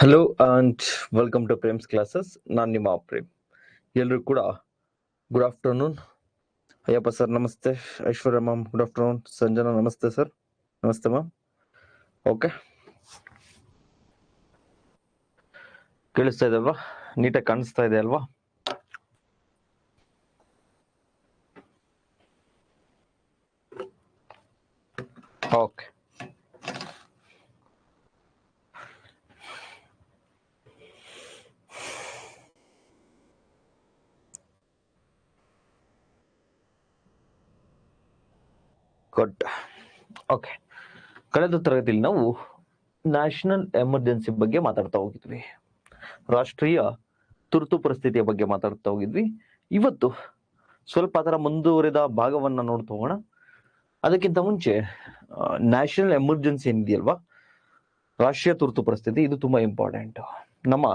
Hello and welcome to Prem's classes. ನಾನು ನಿಮ್ಮ ಪ್ರೇಮ್. ಎಲ್ಲರೂ ಕೂಡ ಗುಡ್ ಆಫ್ಟರ್ನೂನ್. ಅಯ್ಯಪ್ಪ ಸರ್ ನಮಸ್ತೆ. ಐಶ್ವರ್ಯ ಮ್ಯಾಮ್ ಗುಡ್ ಆಫ್ಟರ್ನೂನ್. ಸಂಜನಾ ನಮಸ್ತೆ ಸರ್. ನಮಸ್ತೆ ಮ್ಯಾಮ್. ಓಕೆ, ಕೇಳಿಸ್ತಾ ಇದೆ ಅಲ್ವಾ? ನೀಟಾಗಿ ಕಾಣಿಸ್ತಾ ಇದೆ ಅಲ್ವಾ? Okay, good. ಓಕೆ, ಕಳೆದ ತರಗತಿಯಲ್ಲಿ ನಾವು ನ್ಯಾಷನಲ್ ಎಮರ್ಜೆನ್ಸಿ ಬಗ್ಗೆ ಮಾತಾಡ್ತಾ ಹೋಗಿದ್ವಿ. ರಾಷ್ಟ್ರೀಯ ತುರ್ತು ಪರಿಸ್ಥಿತಿಯ ಬಗ್ಗೆ ಮಾತಾಡ್ತಾ ಹೋಗಿದ್ವಿ. ಇವತ್ತು ಸ್ವಲ್ಪ ಅದರ ಮುಂದುವರಿದ ಭಾಗವನ್ನ ನೋಡ್ತಾ ಹೋಗೋಣ. ಅದಕ್ಕಿಂತ ಮುಂಚೆ ನ್ಯಾಷನಲ್ ಎಮರ್ಜೆನ್ಸಿ ಏನಿದೆಯಲ್ವಾ, ರಾಷ್ಟ್ರೀಯ ತುರ್ತು ಪರಿಸ್ಥಿತಿ, ಇದು ತುಂಬಾ ಇಂಪಾರ್ಟೆಂಟ್. ನಮ್ಮ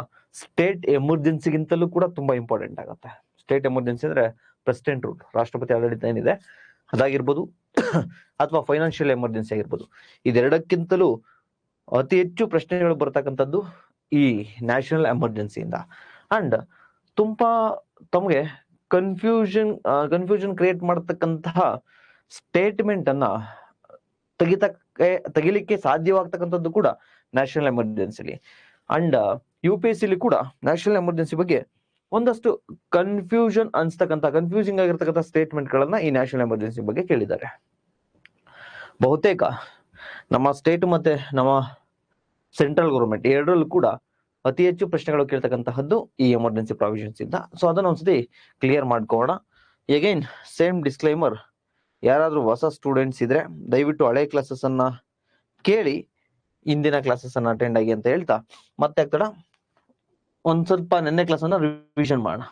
ಸ್ಟೇಟ್ ಎಮರ್ಜೆನ್ಸಿಗಿಂತಲೂ ಕೂಡ ತುಂಬಾ ಇಂಪಾರ್ಟೆಂಟ್ ಆಗುತ್ತೆ. ಸ್ಟೇಟ್ ಎಮರ್ಜೆನ್ಸಿ ಅಂದ್ರೆ ಪ್ರೆಸಿಡೆಂಟ್ ರೂಲ್, ರಾಷ್ಟ್ರಪತಿ ಆಡಳಿತ ಏನಿದೆ ಅದಾಗಿರ್ಬೋದು, ಅಥವಾ ಫೈನಾನ್ಷಿಯಲ್ ಎಮರ್ಜೆನ್ಸಿ ಆಗಿರ್ಬೋದು. ಇದೆರಡಕ್ಕಿಂತಲೂ ಅತಿ ಹೆಚ್ಚು ಪ್ರಶ್ನೆಗಳು ಬರ್ತಕ್ಕಂಥದ್ದು ಈ ನ್ಯಾಷನಲ್ ಎಮರ್ಜೆನ್ಸಿಯಿಂದ. ಅಂಡ್ ತುಂಬಾ ತಮಗೆ ಕನ್ಫ್ಯೂಷನ್ ಕ್ರಿಯೇಟ್ ಮಾಡತಕ್ಕಂತಹ ಸ್ಟೇಟ್ಮೆಂಟ್ ಅನ್ನ ತೆಗಿಲಿಕ್ಕೆ ಸಾಧ್ಯವಾಗ್ತಕ್ಕಂಥದ್ದು ಕೂಡ ನ್ಯಾಷನಲ್ ಎಮರ್ಜೆನ್ಸಿಲಿ. ಅಂಡ್ UPSC ಕೂಡ ನ್ಯಾಷನಲ್ ಎಮರ್ಜೆನ್ಸಿ ಬಗ್ಗೆ ಒಂದಷ್ಟು ಕನ್ಫ್ಯೂಸಿಂಗ್ ಆಗಿರ್ತಕ್ಕಂಥ ಸ್ಟೇಟ್ಮೆಂಟ್ ಗಳನ್ನ ಈ ನ್ಯಾಷನಲ್ ಎಮರ್ಜೆನ್ಸಿ ಬಗ್ಗೆ ಕೇಳಿದ್ದಾರೆ. ಬಹುತೇಕ ನಮ್ಮ ಸ್ಟೇಟ್ ಮತ್ತೆ ನಮ್ಮ ಸೆಂಟ್ರಲ್ ಗೌರ್ಮೆಂಟ್ ಎರಡರಲ್ಲೂ ಕೂಡ ಅತಿ ಹೆಚ್ಚು ಪ್ರಶ್ನೆಗಳು ಕೇಳ್ತಕ್ಕಂತಹದ್ದು ಈ ಎಮರ್ಜೆನ್ಸಿ ಪ್ರಾವಿಷನ್ಸ್ ಇಂದ. ಸೊ ಅದನ್ನ ಒಂದ್ಸತಿ ಕ್ಲಿಯರ್ ಮಾಡ್ಕೋಣ. ಎಗೈನ್ ಸೇಮ್ ಡಿಸ್ಕ್ಲೈಮರ್, ಯಾರಾದ್ರೂ ಹೊಸ ಸ್ಟೂಡೆಂಟ್ಸ್ ಇದ್ರೆ ದಯವಿಟ್ಟು ಹಳೆ ಕ್ಲಾಸಸ್ ಅನ್ನ ಕೇಳಿ ಇಂದಿನ ಕ್ಲಾಸಸ್ ಅನ್ನ ಅಟೆಂಡ್ ಆಗಿ ಅಂತ ಹೇಳ್ತಾ, ಮತ್ತೆ ಆಗ್ತಡ ಒಂದ್ ಸ್ವಲ್ಪ ನೆನ್ನೆ ಕ್ಲಾಸ್ ಅನ್ನ ರಿವಿಷನ್ ಮಾಡೋಣ.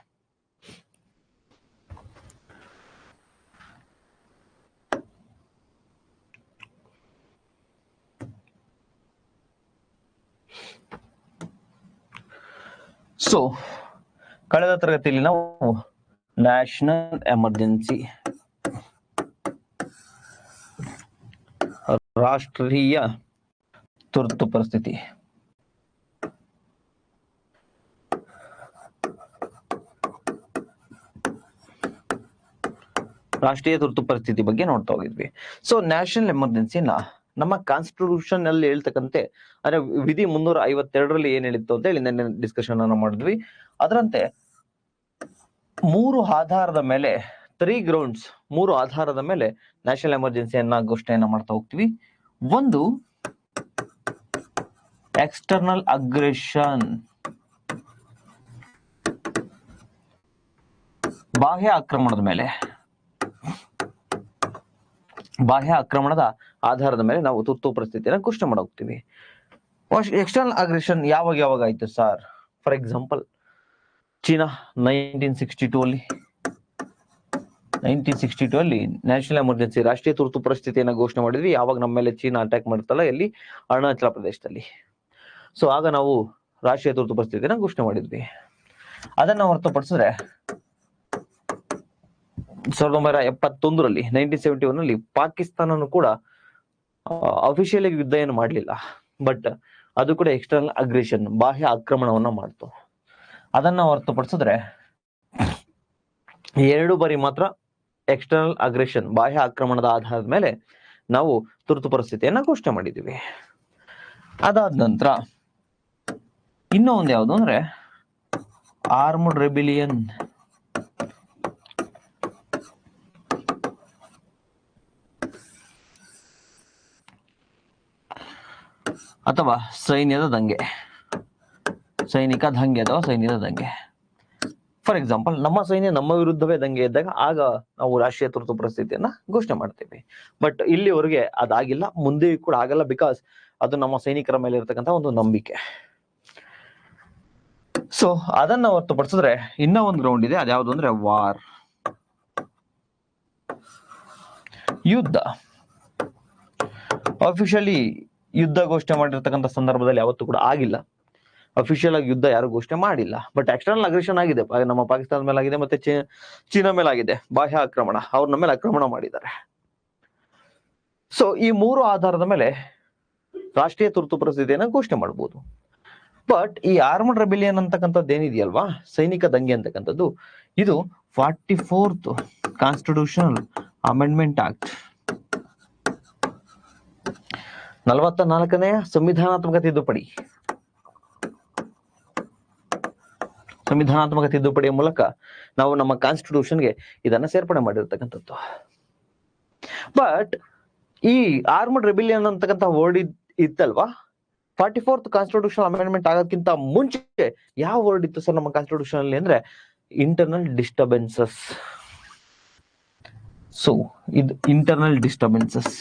ಸೊ ಕಳೆದ ತರಗತಿಯಲ್ಲಿ ನಾವು ನ್ಯಾಷನಲ್ ಎಮರ್ಜೆನ್ಸಿ, ರಾಷ್ಟ್ರೀಯ ತುರ್ತು ಪರಿಸ್ಥಿತಿ, ರಾಷ್ಟ್ರೀಯ ತುರ್ತು ಪರಿಸ್ಥಿತಿ ಬಗ್ಗೆ ನೋಡ್ತಾ ಹೋಗಿದ್ವಿ. ಸೊ ನ್ಯಾಷನಲ್ ಎಮರ್ಜೆನ್ಸಿನ ನಮ್ಮ ಕಾನ್ಸ್ಟಿಟ್ಯೂಷನ್ ಅಲ್ಲಿ ಹೇಳ್ತಕ್ಕಂತೆ, ಅಂದ್ರೆ ವಿಧಿ 352ರಲ್ಲಿ ಏನ್ ಹೇಳಿತ್ತು ಅಂತ ಹೇಳಿ ನೆನ್ನೆ ಡಿಸ್ಕಷನ್ ಅನ್ನ ಮಾಡಿದ್ವಿ. ಅದರಂತೆ ಮೂರು ಆಧಾರದ ಮೇಲೆ ನ್ಯಾಷನಲ್ ಎಮರ್ಜೆನ್ಸಿಯನ್ನ ಘೋಷಣೆಯನ್ನ ಮಾಡ್ತಾ ಹೋಗ್ತೀವಿ. ಒಂದು ಎಕ್ಸ್ಟರ್ನಲ್ ಅಗ್ರೆಷನ್, ಬಾಹ್ಯ ಆಕ್ರಮಣದ ಆಧಾರದ ಮೇಲೆ ನಾವು ತುರ್ತು ಪರಿಸ್ಥಿತಿಯನ್ನು ಘೋಷಣೆ ಮಾಡಿ ಹೋಗ್ತೀವಿ. ಎಕ್ಸ್ಟರ್ನಲ್ ಅಗ್ರೆಷನ್ ಯಾವಾಗ ಆಯ್ತು ಸರ್? ಫಾರ್ ಎಕ್ಸಾಂಪಲ್ ಚೀನಾ 1962 ಅಲ್ಲಿ ನ್ಯಾಷನಲ್ ಎಮರ್ಜೆನ್ಸಿ, ರಾಷ್ಟ್ರೀಯ ತುರ್ತು ಪರಿಸ್ಥಿತಿಯನ್ನ ಘೋಷಣೆ ಮಾಡಿದ್ವಿ. ಯಾವಾಗ ನಮ್ಮ ಮೇಲೆ ಚೀನಾ ಅಟ್ಯಾಕ್ ಮಾಡ್ತಲ್ಲ, ಎಲ್ಲಿ? ಅರುಣಾಚಲ ಪ್ರದೇಶದಲ್ಲಿ. ಸೊ ಆಗ ನಾವು ರಾಷ್ಟ್ರೀಯ ತುರ್ತು ಪರಿಸ್ಥಿತಿಯನ್ನ ಘೋಷಣೆ ಮಾಡಿದ್ವಿ. ಅದನ್ನ ಹೊರತುಪಡಿಸಿದ್ರೆ 1971ರಲ್ಲಿ 1971ರಲ್ಲಿ ಪಾಕಿಸ್ತಾನನು ಕೂಡ ಅಫಿಷಿಯಲ್ ಯುದ್ಧ ಏನು ಮಾಡಲಿಲ್ಲ, ಬಟ್ ಅದು ಕೂಡ ಎಕ್ಸ್ಟರ್ನಲ್ ಅಗ್ರೆಷನ್, ಬಾಹ್ಯ ಆಕ್ರಮಣವನ್ನ ಮಾಡ್ತು. ಅದನ್ನ ಹೊರತುಪಡಿಸಿದ್ರೆ 2 ಬಾರಿ ಮಾತ್ರ ಎಕ್ಸ್ಟರ್ನಲ್ ಅಗ್ರೆಷನ್, ಬಾಹ್ಯ ಆಕ್ರಮಣದ ಆಧಾರದ ಮೇಲೆ ನಾವು ತುರ್ತು ಪರಿಸ್ಥಿತಿಯನ್ನ ಘೋಷಣೆ ಮಾಡಿದ್ದೀವಿ. ಅದಾದ ನಂತರ ಇನ್ನೂ ಒಂದು ಯಾವುದು ಅಂದ್ರೆ ಆರ್ಮ್ಡ್ ರೆಬಿಲಿಯನ್ ಅಥವಾ ಸೈನ್ಯದ ದಂಗೆ, ಸೈನಿಕ ದಂಗೆ ಅಥವಾ ಸೈನ್ಯದ ದಂಗೆ. ಫಾರ್ ಎಕ್ಸಾಂಪಲ್ ನಮ್ಮ ಸೈನ್ಯ ನಮ್ಮ ವಿರುದ್ಧವೇ ದಂಗೆ ಇದ್ದಾಗ ಆಗ ನಾವು ರಾಷ್ಟ್ರೀಯ ತುರ್ತು ಪರಿಸ್ಥಿತಿಯನ್ನ ಘೋಷಣೆ ಮಾಡ್ತೀವಿ. ಬಟ್ ಇಲ್ಲಿವರೆಗೆ ಅದಾಗಿಲ್ಲ, ಮುಂದೆ ಕೂಡ ಆಗಲ್ಲ, ಬಿಕಾಸ್ ಅದು ನಮ್ಮ ಸೈನಿಕರ ಮೇಲೆ ಇರತಕ್ಕಂತ ಒಂದು ನಂಬಿಕೆ. ಸೊ ಅದನ್ನ ಹೊರತುಪಡಿಸಿದ್ರೆ ಇನ್ನೂ ಒಂದು ಗ್ರೌಂಡ್ ಇದೆ, ಅದ್ಯಾವುದು ಅಂದ್ರೆ ವಾರ್, ಯುದ್ಧ. ಅಫಿಷಿಯಲಿ ಯುದ್ಧ ಘೋಷಣೆ ಮಾಡಿರ್ತಕ್ಕಂಥ ಸಂದರ್ಭದಲ್ಲಿ ಯಾವತ್ತೂ ಕೂಡ ಆಗಿಲ್ಲ. ಅಫಿಷಿಯಲ್ ಆಗಿ ಯುದ್ಧ ಯಾರು ಘೋಷಣೆ ಮಾಡಿಲ್ಲ, ಬಟ್ ಎಕ್ಸ್ಟರ್ನಲ್ ಅಗ್ರೆಷನ್ ಆಗಿದೆ. ನಮ್ಮ ಪಾಕಿಸ್ತಾನದ ಮೇಲೆ ಆಗಿದೆ, ಮತ್ತೆ ಚೀನಾ ಮೇಲೆ ಆಗಿದೆ. ಬಾಹ್ಯ ಆಕ್ರಮಣ, ಅವ್ರ ನಮ್ಮ ಮೇಲೆ ಆಕ್ರಮಣ ಮಾಡಿದ್ದಾರೆ. ಸೊ ಈ 3 ಆಧಾರದ ಮೇಲೆ ರಾಷ್ಟ್ರೀಯ ತುರ್ತು ಪರಿಸ್ಥಿತಿಯನ್ನ ಘೋಷಣೆ ಮಾಡಬಹುದು. ಬಟ್ ಈ ಆರ್ಮಡ್ ರೆಬಿಲಿಯನ್ ಅಂತಕ್ಕಂಥದ್ದು ಏನಿದೆಯಲ್ವಾ, ಸೈನಿಕ ದಂಗೆ ಅಂತಕ್ಕಂಥದ್ದು, ಇದು 44th ಕಾನ್ಸ್ಟಿಟ್ಯೂಷನಲ್ ಅಮೆಂಡ್ಮೆಂಟ್ ಆಕ್ಟ್, 44ನೇ ಸಂವಿಧಾನಾತ್ಮಕ ತಿದ್ದುಪಡಿಯ ಮೂಲಕ ನಾವು ನಮ್ಮ ಕಾನ್ಸ್ಟಿಟ್ಯೂಷನ್ಗೆ ಇದನ್ನ ಸೇರ್ಪಡೆ ಮಾಡಿರ್ತಕ್ಕಂಥದ್ದು. ಬಟ್ ಈ ಆರ್ಮಡ್ ರೆಬಿಲಿಯನ್ ಅಂತಕ್ಕಂಥ ವರ್ಡ್ ಇತ್ತಲ್ವಾ, 44th ಕಾನ್ಸ್ಟಿಟ್ಯೂಷನ್ ಅಮೆಂಡ್ಮೆಂಟ್ ಆಗೋಕ್ಕಿಂತ ಮುಂಚೆ ಯಾವ ವರ್ಡ್ ಇತ್ತು ಸರ್ ನಮ್ಮ ಕಾನ್ಸ್ಟಿಟ್ಯೂಷನ್ ಅಲ್ಲಿ ಅಂದ್ರೆ ಇಂಟರ್ನಲ್ ಡಿಸ್ಟರ್ಬೆನ್ಸಸ್. ಸೊ ಇದು ಇಂಟರ್ನಲ್ ಡಿಸ್ಟರ್ಬೆನ್ಸಸ್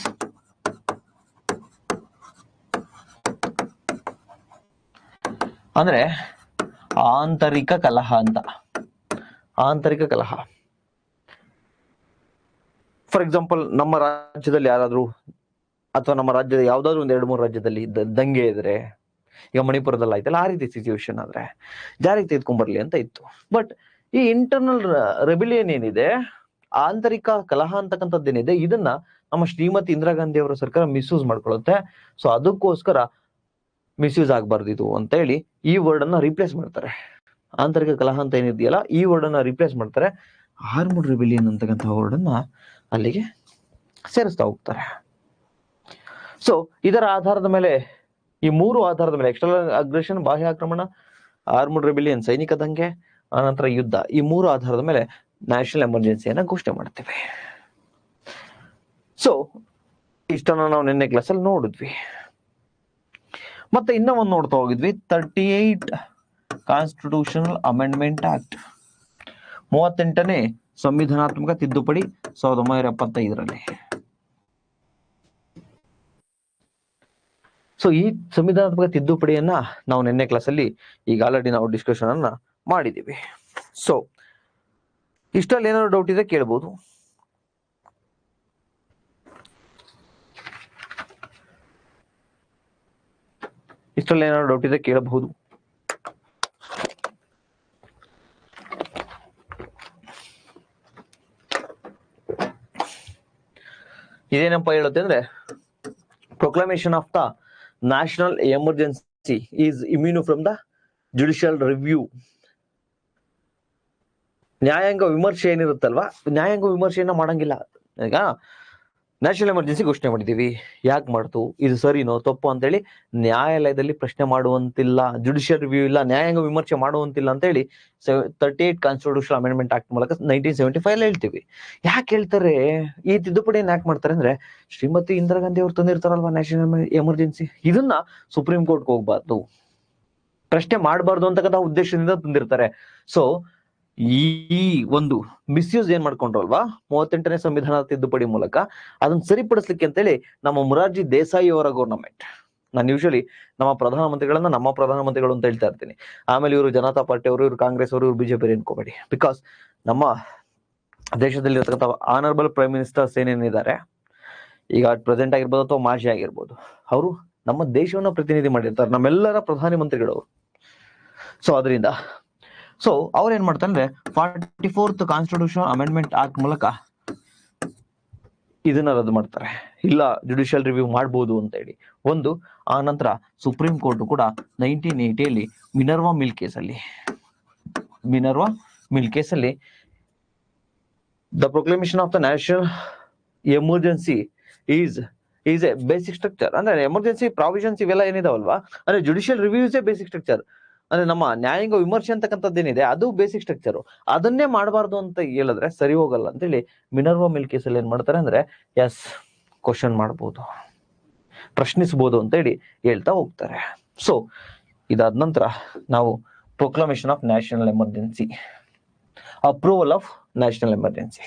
ಅಂದ್ರೆ ಆಂತರಿಕ ಕಲಹ ಅಂತ. ಆಂತರಿಕ ಕಲಹ, ಫಾರ್ ಎಕ್ಸಾಂಪಲ್ ನಮ್ಮ ರಾಜ್ಯದಲ್ಲಿ ಯಾರಾದ್ರೂ ಅಥವಾ ನಮ್ಮ ರಾಜ್ಯದ ಯಾವ್ದಾದ್ರು ಒಂದ್ 2-3 ರಾಜ್ಯದಲ್ಲಿ ದಂಗೆ ಇದ್ರೆ, ಈಗ ಮಣಿಪುರದಲ್ಲಿ ಆಯ್ತಲ್ಲ, ಆ ರೀತಿ ಸಿಚುವೇಶನ್ ಆದ್ರೆ ಜಾರಿಗೆ ತೆಗೆದುಕೊಂಡ್ಬರ್ಲಿ ಅಂತ ಇತ್ತು. ಬಟ್ ಈ ಇಂಟರ್ನಲ್ ರೆಬಿಲಿಯನ್ ಏನಿದೆ, ಆಂತರಿಕ ಕಲಹ ಅಂತಕ್ಕಂಥದ್ದೇನಿದೆ, ಇದನ್ನ ನಮ್ಮ ಶ್ರೀಮತಿ ಇಂದಿರಾ ಗಾಂಧಿ ಅವರ ಸರ್ಕಾರ ಮಿಸ್ಯೂಸ್ ಮಾಡ್ಕೊಳ್ಳುತ್ತೆ. ಸೊ ಅದಕ್ಕೋಸ್ಕರ ಮಿಸ್ಯೂಸ್ ಆಗ್ಬಾರ್ದು ಇದು ಅಂತ ಹೇಳಿ ಈ ವರ್ಡ್ ಅನ್ನ ರಿಪ್ಲೇಸ್ ಮಾಡ್ತಾರೆ. ಆಂತರಿಕ ಕಲಹ ಅಂತ ಏನಿದೆಯಲ್ಲ, ಈ ವರ್ಡ್ ಅನ್ನ ರಿಪ್ಲೇಸ್ ಮಾಡ್ತಾರೆ, ಆರ್ಮಡ್ ರೆಬಿಲಿಯನ್ ಅಂತಕ್ಕಂಥ ವರ್ಡ್ ಅನ್ನ ಅಲ್ಲಿಗೆ ಸೇರಿಸ್ತಾ ಹೋಗ್ತಾರೆ. ಸೊ ಇದರ ಆಧಾರದ ಮೇಲೆ, ಈ 3 ಆಧಾರದ ಮೇಲೆ, ಎಕ್ಸ್ಟರ್ನಲ್ ಅಗ್ರೆಷನ್ ಬಾಹ್ಯ ಆಕ್ರಮಣ, ಆರ್ಮಡ್ ರೆಬಿಲಿಯನ್ ಸೈನಿಕ ದಂಗೆ, ಆನಂತರ ಯುದ್ಧ, ಈ 3 ಆಧಾರದ ಮೇಲೆ ನ್ಯಾಷನಲ್ ಎಮರ್ಜೆನ್ಸಿಯನ್ನ ಘೋಷಣೆ ಮಾಡ್ತೇವೆ. ಸೊ ಇಷ್ಟನ್ನ ನಾವು ನಿನ್ನೆ ಕ್ಲಾಸಲ್ಲಿ ನೋಡಿದ್ವಿ. ಮತ್ತೆ ಇನ್ನ ಒಂದು ನೋಡ್ತಾ ಹೋಗಿದ್ವಿ, 38 ಕಾನ್ಸ್ಟಿಟ್ಯೂಷನಲ್ ಅಮೆಂಡ್ಮೆಂಟ್ ಆಕ್ಟ್, 38ನೇ ಸಂವಿಧಾನಾತ್ಮಕ ತಿದ್ದುಪಡಿ 1975ರಲ್ಲಿ. ಸೊ ಈ ಸಂವಿಧಾನಾತ್ಮಕ ತಿದ್ದುಪಡಿಯನ್ನ ನಾವು ನಿನ್ನೆ ಕ್ಲಾಸಲ್ಲಿ ಈಗ ಆಲ್ರೆಡಿ ನಾವು ಡಿಸ್ಕಷನ್ ಅನ್ನ ಮಾಡಿದೀವಿ. ಸೊ ಇಷ್ಟಲ್ಲಿ ಏನಾದ್ರು ಡೌಟ್ ಇದೆ ಕೇಳ್ಬೋದು. ಇಷ್ಟರಲ್ಲಿ ಏನಾದ್ರು ಡೌಟ್ ಇದೆ ಕೇಳಬಹುದು. ಇದೇನಪ್ಪ ಹೇಳುತ್ತೆ ಅಂದ್ರೆ, proclamation of the national emergency is immune from the judicial review. ನ್ಯಾಯಾಂಗ ವಿಮರ್ಶೆ ಏನಿರುತ್ತಲ್ವಾ, ನ್ಯಾಯಾಂಗ ವಿಮರ್ಶೆಯನ್ನ ಮಾಡಂಗಿಲ್ಲ. ಈಗ ನ್ಯಾಷನಲ್ ಎಮರ್ಜೆನ್ಸಿ ಘೋಷಣೆ ಮಾಡಿದೀವಿ, ಯಾಕೆ ಮಾಡ್ತು, ಇದು ಸರಿನೋ ತಪ್ಪು ಅಂತೇಳಿ ನ್ಯಾಯಾಲಯದಲ್ಲಿ ಪ್ರಶ್ನೆ ಮಾಡುವಂತಿಲ್ಲ, ಜುಡಿಷಿಯಲ್ ರಿವ್ಯೂ ಇಲ್ಲ, ನ್ಯಾಯಾಂಗ ವಿಮರ್ಶೆ ಮಾಡುವಂತಿಲ್ಲ ಅಂತ ಹೇಳಿ 38 ಕಾನ್ಸ್ಟಿಟ್ಯೂಷನ್ ಅಮೆಂಡ್ಮೆಂಟ್ ಆಕ್ಟ್ ಮೂಲಕ 1975 ಹೇಳ್ತೀವಿ. ಯಾಕೆ ಹೇಳ್ತಾರೆ, ಈ ತಿದ್ದುಪಡಿಯನ್ನು ಯಾಕೆ ಮಾಡ್ತಾರೆ ಅಂದ್ರೆ, ಶ್ರೀಮತಿ ಇಂದಿರಾ ಗಾಂಧಿ ಅವರು ತಂದಿರ್ತಾರಲ್ವಾ ನ್ಯಾಷನಲ್ ಎಮರ್ಜೆನ್ಸಿ, ಇದನ್ನ ಸುಪ್ರೀಂ ಕೋರ್ಟ್ಗೆ ಹೋಗ್ಬಾರ್ದು, ಪ್ರಶ್ನೆ ಮಾಡಬಾರ್ದು ಅಂತಕ್ಕಂಥ ಉದ್ದೇಶದಿಂದ ತಂದಿರ್ತಾರೆ. ಸೊ ಈ ಒಂದು ಮಿಸ್ಯೂಸ್ ಏನ್ ಮಾಡ್ಕೊಂಡ್ರಲ್ವಾ 38ನೇ ಸಂವಿಧಾನ ತಿದ್ದುಪಡಿ ಮೂಲಕ, ಅದನ್ನ ಸರಿಪಡಿಸ್ಲಿಕ್ಕೆ ಅಂತೇಳಿ ನಮ್ಮ ಮೊರಾರ್ಜಿ ದೇಸಾಯಿ ಅವರ ಗವರ್ನಮೆಂಟ್, ನಾನು ಯೂಶಲಿ ನಮ್ಮ ಪ್ರಧಾನಮಂತ್ರಿಗಳನ್ನ ನಮ್ಮ ಪ್ರಧಾನಮಂತ್ರಿಗಳು ಅಂತ ಹೇಳ್ತಾ ಇರ್ತೀನಿ, ಆಮೇಲೆ ಇವರು ಜನತಾ ಪಾರ್ಟಿ ಅವರು, ಇವರು ಕಾಂಗ್ರೆಸ್ ಅವರು, ಇವರು ಬಿಜೆಪಿ ಅನ್ಕೋಬೇಡಿ. ಬಿಕಾಸ್ ನಮ್ಮ ದೇಶದಲ್ಲಿ ಇರತಕ್ಕಂಥ ಆನರಬಲ್ ಪ್ರೈಮ್ ಮಿನಿಸ್ಟರ್ಸ್ ಏನೇನಿದ್ದಾರೆ, ಈಗ ಪ್ರೆಸೆಂಟ್ ಆಗಿರ್ಬೋದು ಅಥವಾ ಮಾಜಿ ಆಗಿರ್ಬೋದು, ಅವರು ನಮ್ಮ ದೇಶವನ್ನ ಪ್ರತಿನಿಧಿ ಮಾಡಿರ್ತಾರೆ, ನಮ್ಮೆಲ್ಲರ ಪ್ರಧಾನಿ ಮಂತ್ರಿಗಳವರು. ಸೊ ಅದರಿಂದ ಸೊ ಅವ್ರು ಏನ್ ಮಾಡ್ತಾರೆ ಅಂದ್ರೆ 44th ಕಾನ್ಸ್ಟಿಟ್ಯೂಷನ್ ಅಮೆಂಡ್ಮೆಂಟ್ ಆಕ್ಟ್ ಮೂಲಕ ಇದನ್ನ ರದ್ದು ಮಾಡ್ತಾರೆ, ಇಲ್ಲ ಜುಡಿಷಿಯಲ್ ರಿವ್ಯೂ ಮಾಡ್ಬೋದು ಅಂತ ಹೇಳಿ ಒಂದು. ಆ ನಂತರ ಸುಪ್ರೀಂ ಕೋರ್ಟ್ ಕೂಡ 1980ಯಲ್ಲಿ ಮಿನರ್ವಾ ಮಿಲ್ ಕೇಸಲ್ಲಿ the proclamation of the national emergency is a basic structure. ಅಂದ್ರೆ ಎಮರ್ಜೆನ್ಸಿ ಪ್ರಾವಿಷನ್ಸ್ ಇವೆಲ್ಲ ಏನಿದಾವಲ್ವಾ, ಅಂದ್ರೆ ಜುಡಿಷಿಯಲ್ ರಿವ್ಯೂಸ್ ಬೇಸಿಕ್ ಸ್ಟ್ರಕ್ಚರ್, ಅಂದ್ರೆ ನಮ್ಮ ನ್ಯಾಯಾಂಗ ವಿಮರ್ಶೆ ಅಂತಕ್ಕಂಥದ್ದೇನಿದೆ ಅದು ಬೇಸಿಕ್ ಸ್ಟ್ರಕ್ಚರ್, ಅದನ್ನೇ ಮಾಡಬಾರ್ದು ಅಂತ ಹೇಳಿದ್ರೆ ಸರಿ ಹೋಗಲ್ಲ ಅಂತೇಳಿ ಮಿನರ್ವಾ ಮಿಲ್ ಕೇಸಲ್ಲಿ ಏನ್ ಮಾಡ್ತಾರೆ ಅಂದ್ರೆ, ಎಸ್ ಕ್ವಶನ್ ಮಾಡ್ಬೋದು, ಪ್ರಶ್ನಿಸಬಹುದು ಅಂತ ಹೇಳಿ ಹೇಳ್ತಾ ಹೋಗ್ತಾರೆ. ಸೊ ಇದಾದ ನಂತರ ನಾವು proclamation of national emergency, approval of national emergency.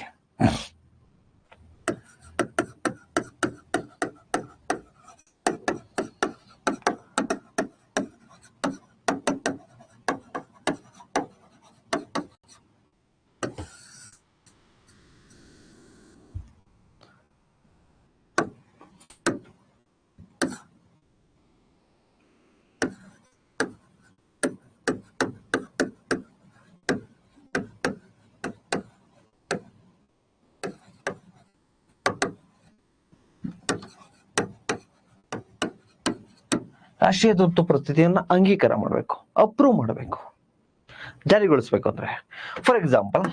ರಾಷ್ಟ್ರೀಯ ತುರ್ತು ಪರಿಸ್ಥಿತಿಯನ್ನ ಅಂಗೀಕಾರ ಮಾಡಬೇಕು, ಅಪ್ರೂವ್ ಮಾಡಬೇಕು, ಜಾರಿಗೊಳಿಸ್ಬೇಕು. ಅಂದ್ರೆ ಫಾರ್ ಎಕ್ಸಾಂಪಲ್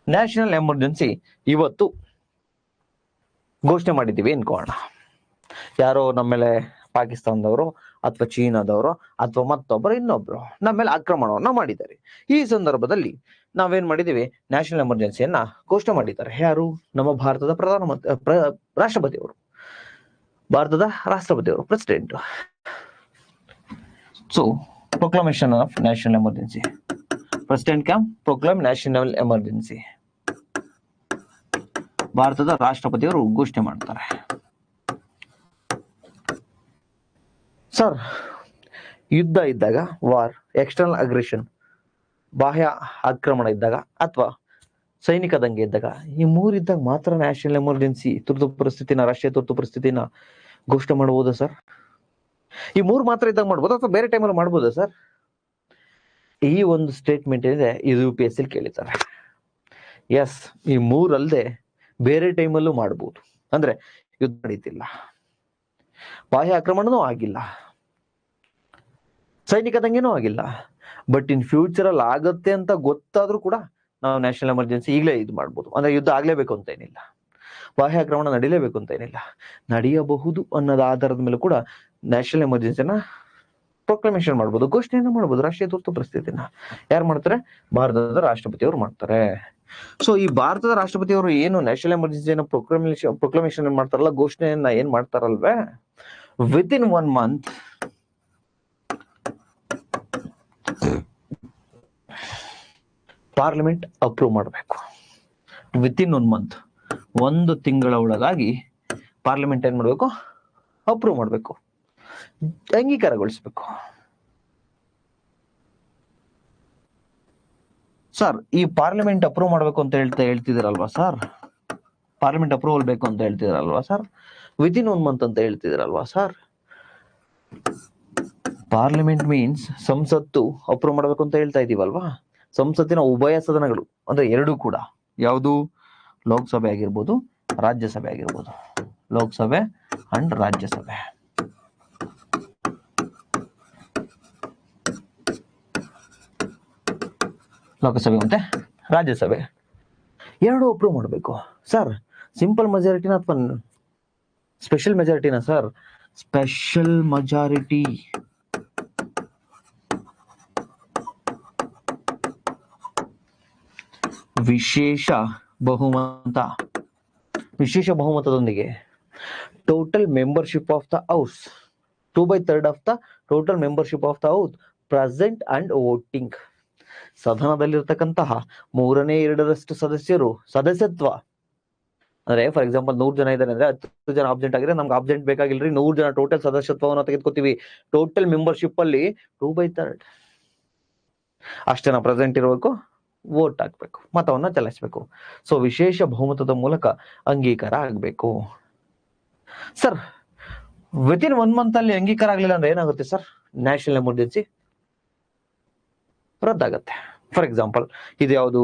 ನ್ಯಾಷನಲ್ ಎಮರ್ಜೆನ್ಸಿ ಇವತ್ತು ಘೋಷಣೆ ಮಾಡಿದ್ದೀವಿ ಅನ್ಕೋಣ. ಯಾರೋ ನಮ್ಮ ಮೇಲೆ ಪಾಕಿಸ್ತಾನದವರು ಅಥವಾ ಚೀನಾದವರು ಅಥವಾ ಮತ್ತೊಬ್ಬರು ಇನ್ನೊಬ್ರು ನಮ್ಮ ಮೇಲೆ ಆಕ್ರಮಣವನ್ನ ಮಾಡಿದ್ದಾರೆ. ಈ ಸಂದರ್ಭದಲ್ಲಿ ನಾವೇನ್ ಮಾಡಿದೀವಿ, ನ್ಯಾಷನಲ್ ಎಮರ್ಜೆನ್ಸಿಯನ್ನ ಘೋಷಣೆ ಮಾಡಿದ್ದಾರೆ. ಯಾರು? ನಮ್ಮ ಭಾರತದ ರಾಷ್ಟ್ರಪತಿಯವರು, ಭಾರತದ ರಾಷ್ಟ್ರಪತಿಯವರು, president. So proclamation of national emergency, president can proclaim national emergency. ಭಾರತದ ರಾಷ್ಟ್ರಪತಿಯವರು ಘೋಷಣೆ ಮಾಡ್ತಾರೆ. ಸರ್, ಯುದ್ಧ ಇದ್ದಾಗ, ವಾರ್, ಎಕ್ಸ್ಟರ್ನಲ್ ಅಗ್ರೆಷನ್, ಬಾಹ್ಯ ಆಕ್ರಮಣ ಇದ್ದಾಗ ಅಥವಾ ಸೈನಿಕ ದಂಗೆ ಇದ್ದಾಗ, ಈ ಮೂರಿದ್ದಾಗ ಮಾತ್ರ ನ್ಯಾಷನಲ್ ಎಮರ್ಜೆನ್ಸಿ ತುರ್ತು ಪರಿಸ್ಥಿತಿನ, ರಾಷ್ಟ್ರೀಯ ತುರ್ತು ಪರಿಸ್ಥಿತಿನ ಘೋಷಣೆ ಮಾಡಬಹುದಾ ಸರ್? ಈ ಮೂರು ಮಾತ್ರ ಇದ್ದಾಗ ಮಾಡ್ಬೋದಾ ಅಥವಾ ಬೇರೆ ಟೈಮಲ್ಲಿ ಮಾಡ್ಬೋದಾ ಸರ್? ಈ ಒಂದು ಸ್ಟೇಟ್ಮೆಂಟ್ ಏನಿದೆ ಇದು UPSC ಕೇಳಿದ್ದಾರೆ. ಎಸ್, ಈ ಮೂರಲ್ಲದೆ ಬೇರೆ ಟೈಮಲ್ಲೂ ಮಾಡಬಹುದು. ಅಂದ್ರೆ ಯುದ್ಧ ನಡೀತಿಲ್ಲ, ಬಾಹ್ಯ ಆಕ್ರಮಣನೂ ಆಗಿಲ್ಲ, ಸೈನಿಕ ದಂಗೆನೂ ಆಗಿಲ್ಲ, ಬಟ್ ಇನ್ ಫ್ಯೂಚರ್ ಅಲ್ಲಿ ಆಗತ್ತೆ ಅಂತ ಗೊತ್ತಾದ್ರೂ ಕೂಡ ನಾವು ನ್ಯಾಷನಲ್ ಎಮರ್ಜೆನ್ಸಿ ಈಗಲೇ ಇದು ಮಾಡ್ಬೋದು. ಅಂದ್ರೆ ಯುದ್ಧ ಆಗ್ಲೇಬೇಕು ಅಂತ ಏನಿಲ್ಲ, ಬಾಹ್ಯ ಆಕ್ರಮಣ ನಡೀಲೇಬೇಕು ಅಂತ ಏನಿಲ್ಲ, ನಡೆಯಬಹುದು ಅನ್ನೋದ ಆಧಾರದ ಮೇಲೆ ಕೂಡ ನ್ಯಾಷನಲ್ ಎಮರ್ಜೆನ್ಸಿನ ಪ್ರೊಕ್ಲಮೇಷನ್ ಮಾಡ್ಬೋದು, ಘೋಷಣೆಯನ್ನ ಮಾಡ್ಬೋದು. ರಾಷ್ಟ್ರೀಯ ತುರ್ತು ಪರಿಸ್ಥಿತಿನ ಯಾರು ಮಾಡ್ತಾರೆ? ಭಾರತದ ರಾಷ್ಟ್ರಪತಿಯವರು ಮಾಡ್ತಾರೆ. ಸೊ ಈ ಭಾರತದ ರಾಷ್ಟ್ರಪತಿಯವರು ಏನು ನ್ಯಾಷನಲ್ ಎಮರ್ಜೆನ್ಸಿನ ಪ್ರೊಕ್ಲಮೇಷನ್ ಮಾಡ್ತಾರಲ್ಲ, ಘೋಷಣೆಯನ್ನ ಏನ್ ಮಾಡ್ತಾರಲ್ವೇ, ವಿತಿನ್ 1 month ಪಾರ್ಲಿಮೆಂಟ್ ಅಪ್ರೂವ್ ಮಾಡಬೇಕು. ವಿತಿನ್ 1 month, 1 ತಿಂಗಳ ಒಳಗಾಗಿ ಪಾರ್ಲಿಮೆಂಟ್ ಏನ್ ಮಾಡ್ಬೇಕು? ಅಪ್ರೂವ್ ಮಾಡಬೇಕು, ಅಂಗೀಕಾರಗೊಳಿಸಬೇಕು. ಸರ್, ಈ ಪಾರ್ಲಿಮೆಂಟ್ ಅಪ್ರೂವ್ ಮಾಡಬೇಕು ಅಂತ ಹೇಳ್ತಿದಿರಲ್ವಾ ಸರ್? ಪಾರ್ಲಿಮೆಂಟ್ ಅಪ್ರೂವಲ್ ಬೇಕು ಅಂತ ಹೇಳ್ತಿದಿರಲ್ವಾ ಸರ್? ವಿತಿನ್ 1 month ಅಂತ ಹೇಳ್ತಿದಿರಲ್ವಾ ಸರ್? ಪಾರ್ಲಿಮೆಂಟ್ ಮೀನ್ಸ್ ಸಂಸತ್ತು ಅಪ್ರೂವ್ ಮಾಡಬೇಕು ಅಂತ ಹೇಳ್ತಾ ಇದೀವಲ್ವಾ? ಸಂಸತ್ತಿನ ಉಭಯ ಸದನಗಳು ಅಂದ್ರೆ ಎರಡೂ ಕೂಡ, ಯಾವುದು? ಲೋಕಸಭೆ ಆಗಿರ್ಬೋದು, ರಾಜ್ಯಸಭೆ ಆಗಿರ್ಬೋದು. ಲೋಕಸಭೆ ಅಂಡ್ ರಾಜ್ಯಸಭೆ. ಲೋಕಸಭೆ ಮತ್ತೆ ರಾಜ್ಯಸಭೆ ಎರಡು ಅಪ್ರೂವ್ ಮಾಡಬೇಕು. ಸರ್, ಸಿಂಪಲ್ ಮೆಜಾರಿಟಿನ ಅಥವಾ ಸ್ಪೆಷಲ್ ಮೆಜಾರಿಟಿನ ಸರ್? Special majority. ವಿಶೇಷ ಬಹುಮತ. ವಿಶೇಷ ಬಹುಮತದೊಂದಿಗೆ total membership of the house, 2/3 of the total membership of the house present and voting. ಸದನದಲ್ಲಿರ್ತಕ್ಕಂತಹ 3/2 ಸದಸ್ಯತ್ವ. ಅಂದ್ರೆ ಫಾರ್ ಎಕ್ಸಾಂಪಲ್ 100 ಜನ ಇದ್ದಾರೆ ಅಂದ್ರೆ 10 ಜನ ಆಬ್ಸೆಂಟ್ ಆಗಿದ್ರೆ ನಮ್ಗೆ ಆಬ್ಸೆಂಟ್ ಬೇಕಾಗಿಲ್ರಿ, 100 ಜನ ಟೋಟಲ್ ಸದಸ್ಯತ್ವವನ್ನು ತೆಗೆದುಕೊತೀವಿ. ಟೋಟಲ್ ಮೆಂಬರ್ಶಿಪ್ ಅಲ್ಲಿ 2/3 ಅಷ್ಟು ಜನ ಪ್ರೆಸೆಂಟ್ ಇರಬೇಕು, ವೋಟ್ ಹಾಕ್ಬೇಕು, ಮತವನ್ನ ಚಲಾಯಿಸಬೇಕು. ಸೊ ವಿಶೇಷ ಬಹುಮತದ ಮೂಲಕ ಅಂಗೀಕಾರ ಆಗ್ಬೇಕು. ಸರ್, ವಿತಿನ್ 1 month ಅಲ್ಲಿ ಅಂಗೀಕಾರ ಆಗ್ಲಿಲ್ಲ ಅಂದ್ರೆ ಏನಾಗುತ್ತೆ ಸರ್? ನ್ಯಾಷನಲ್ ಎಮರ್ಜೆನ್ಸಿ ರದ್ದಾಗತ್ತೆ. ಫಾರ್ ಎಕ್ಸಾಂಪಲ್ ಇದು ಯಾವ್ದು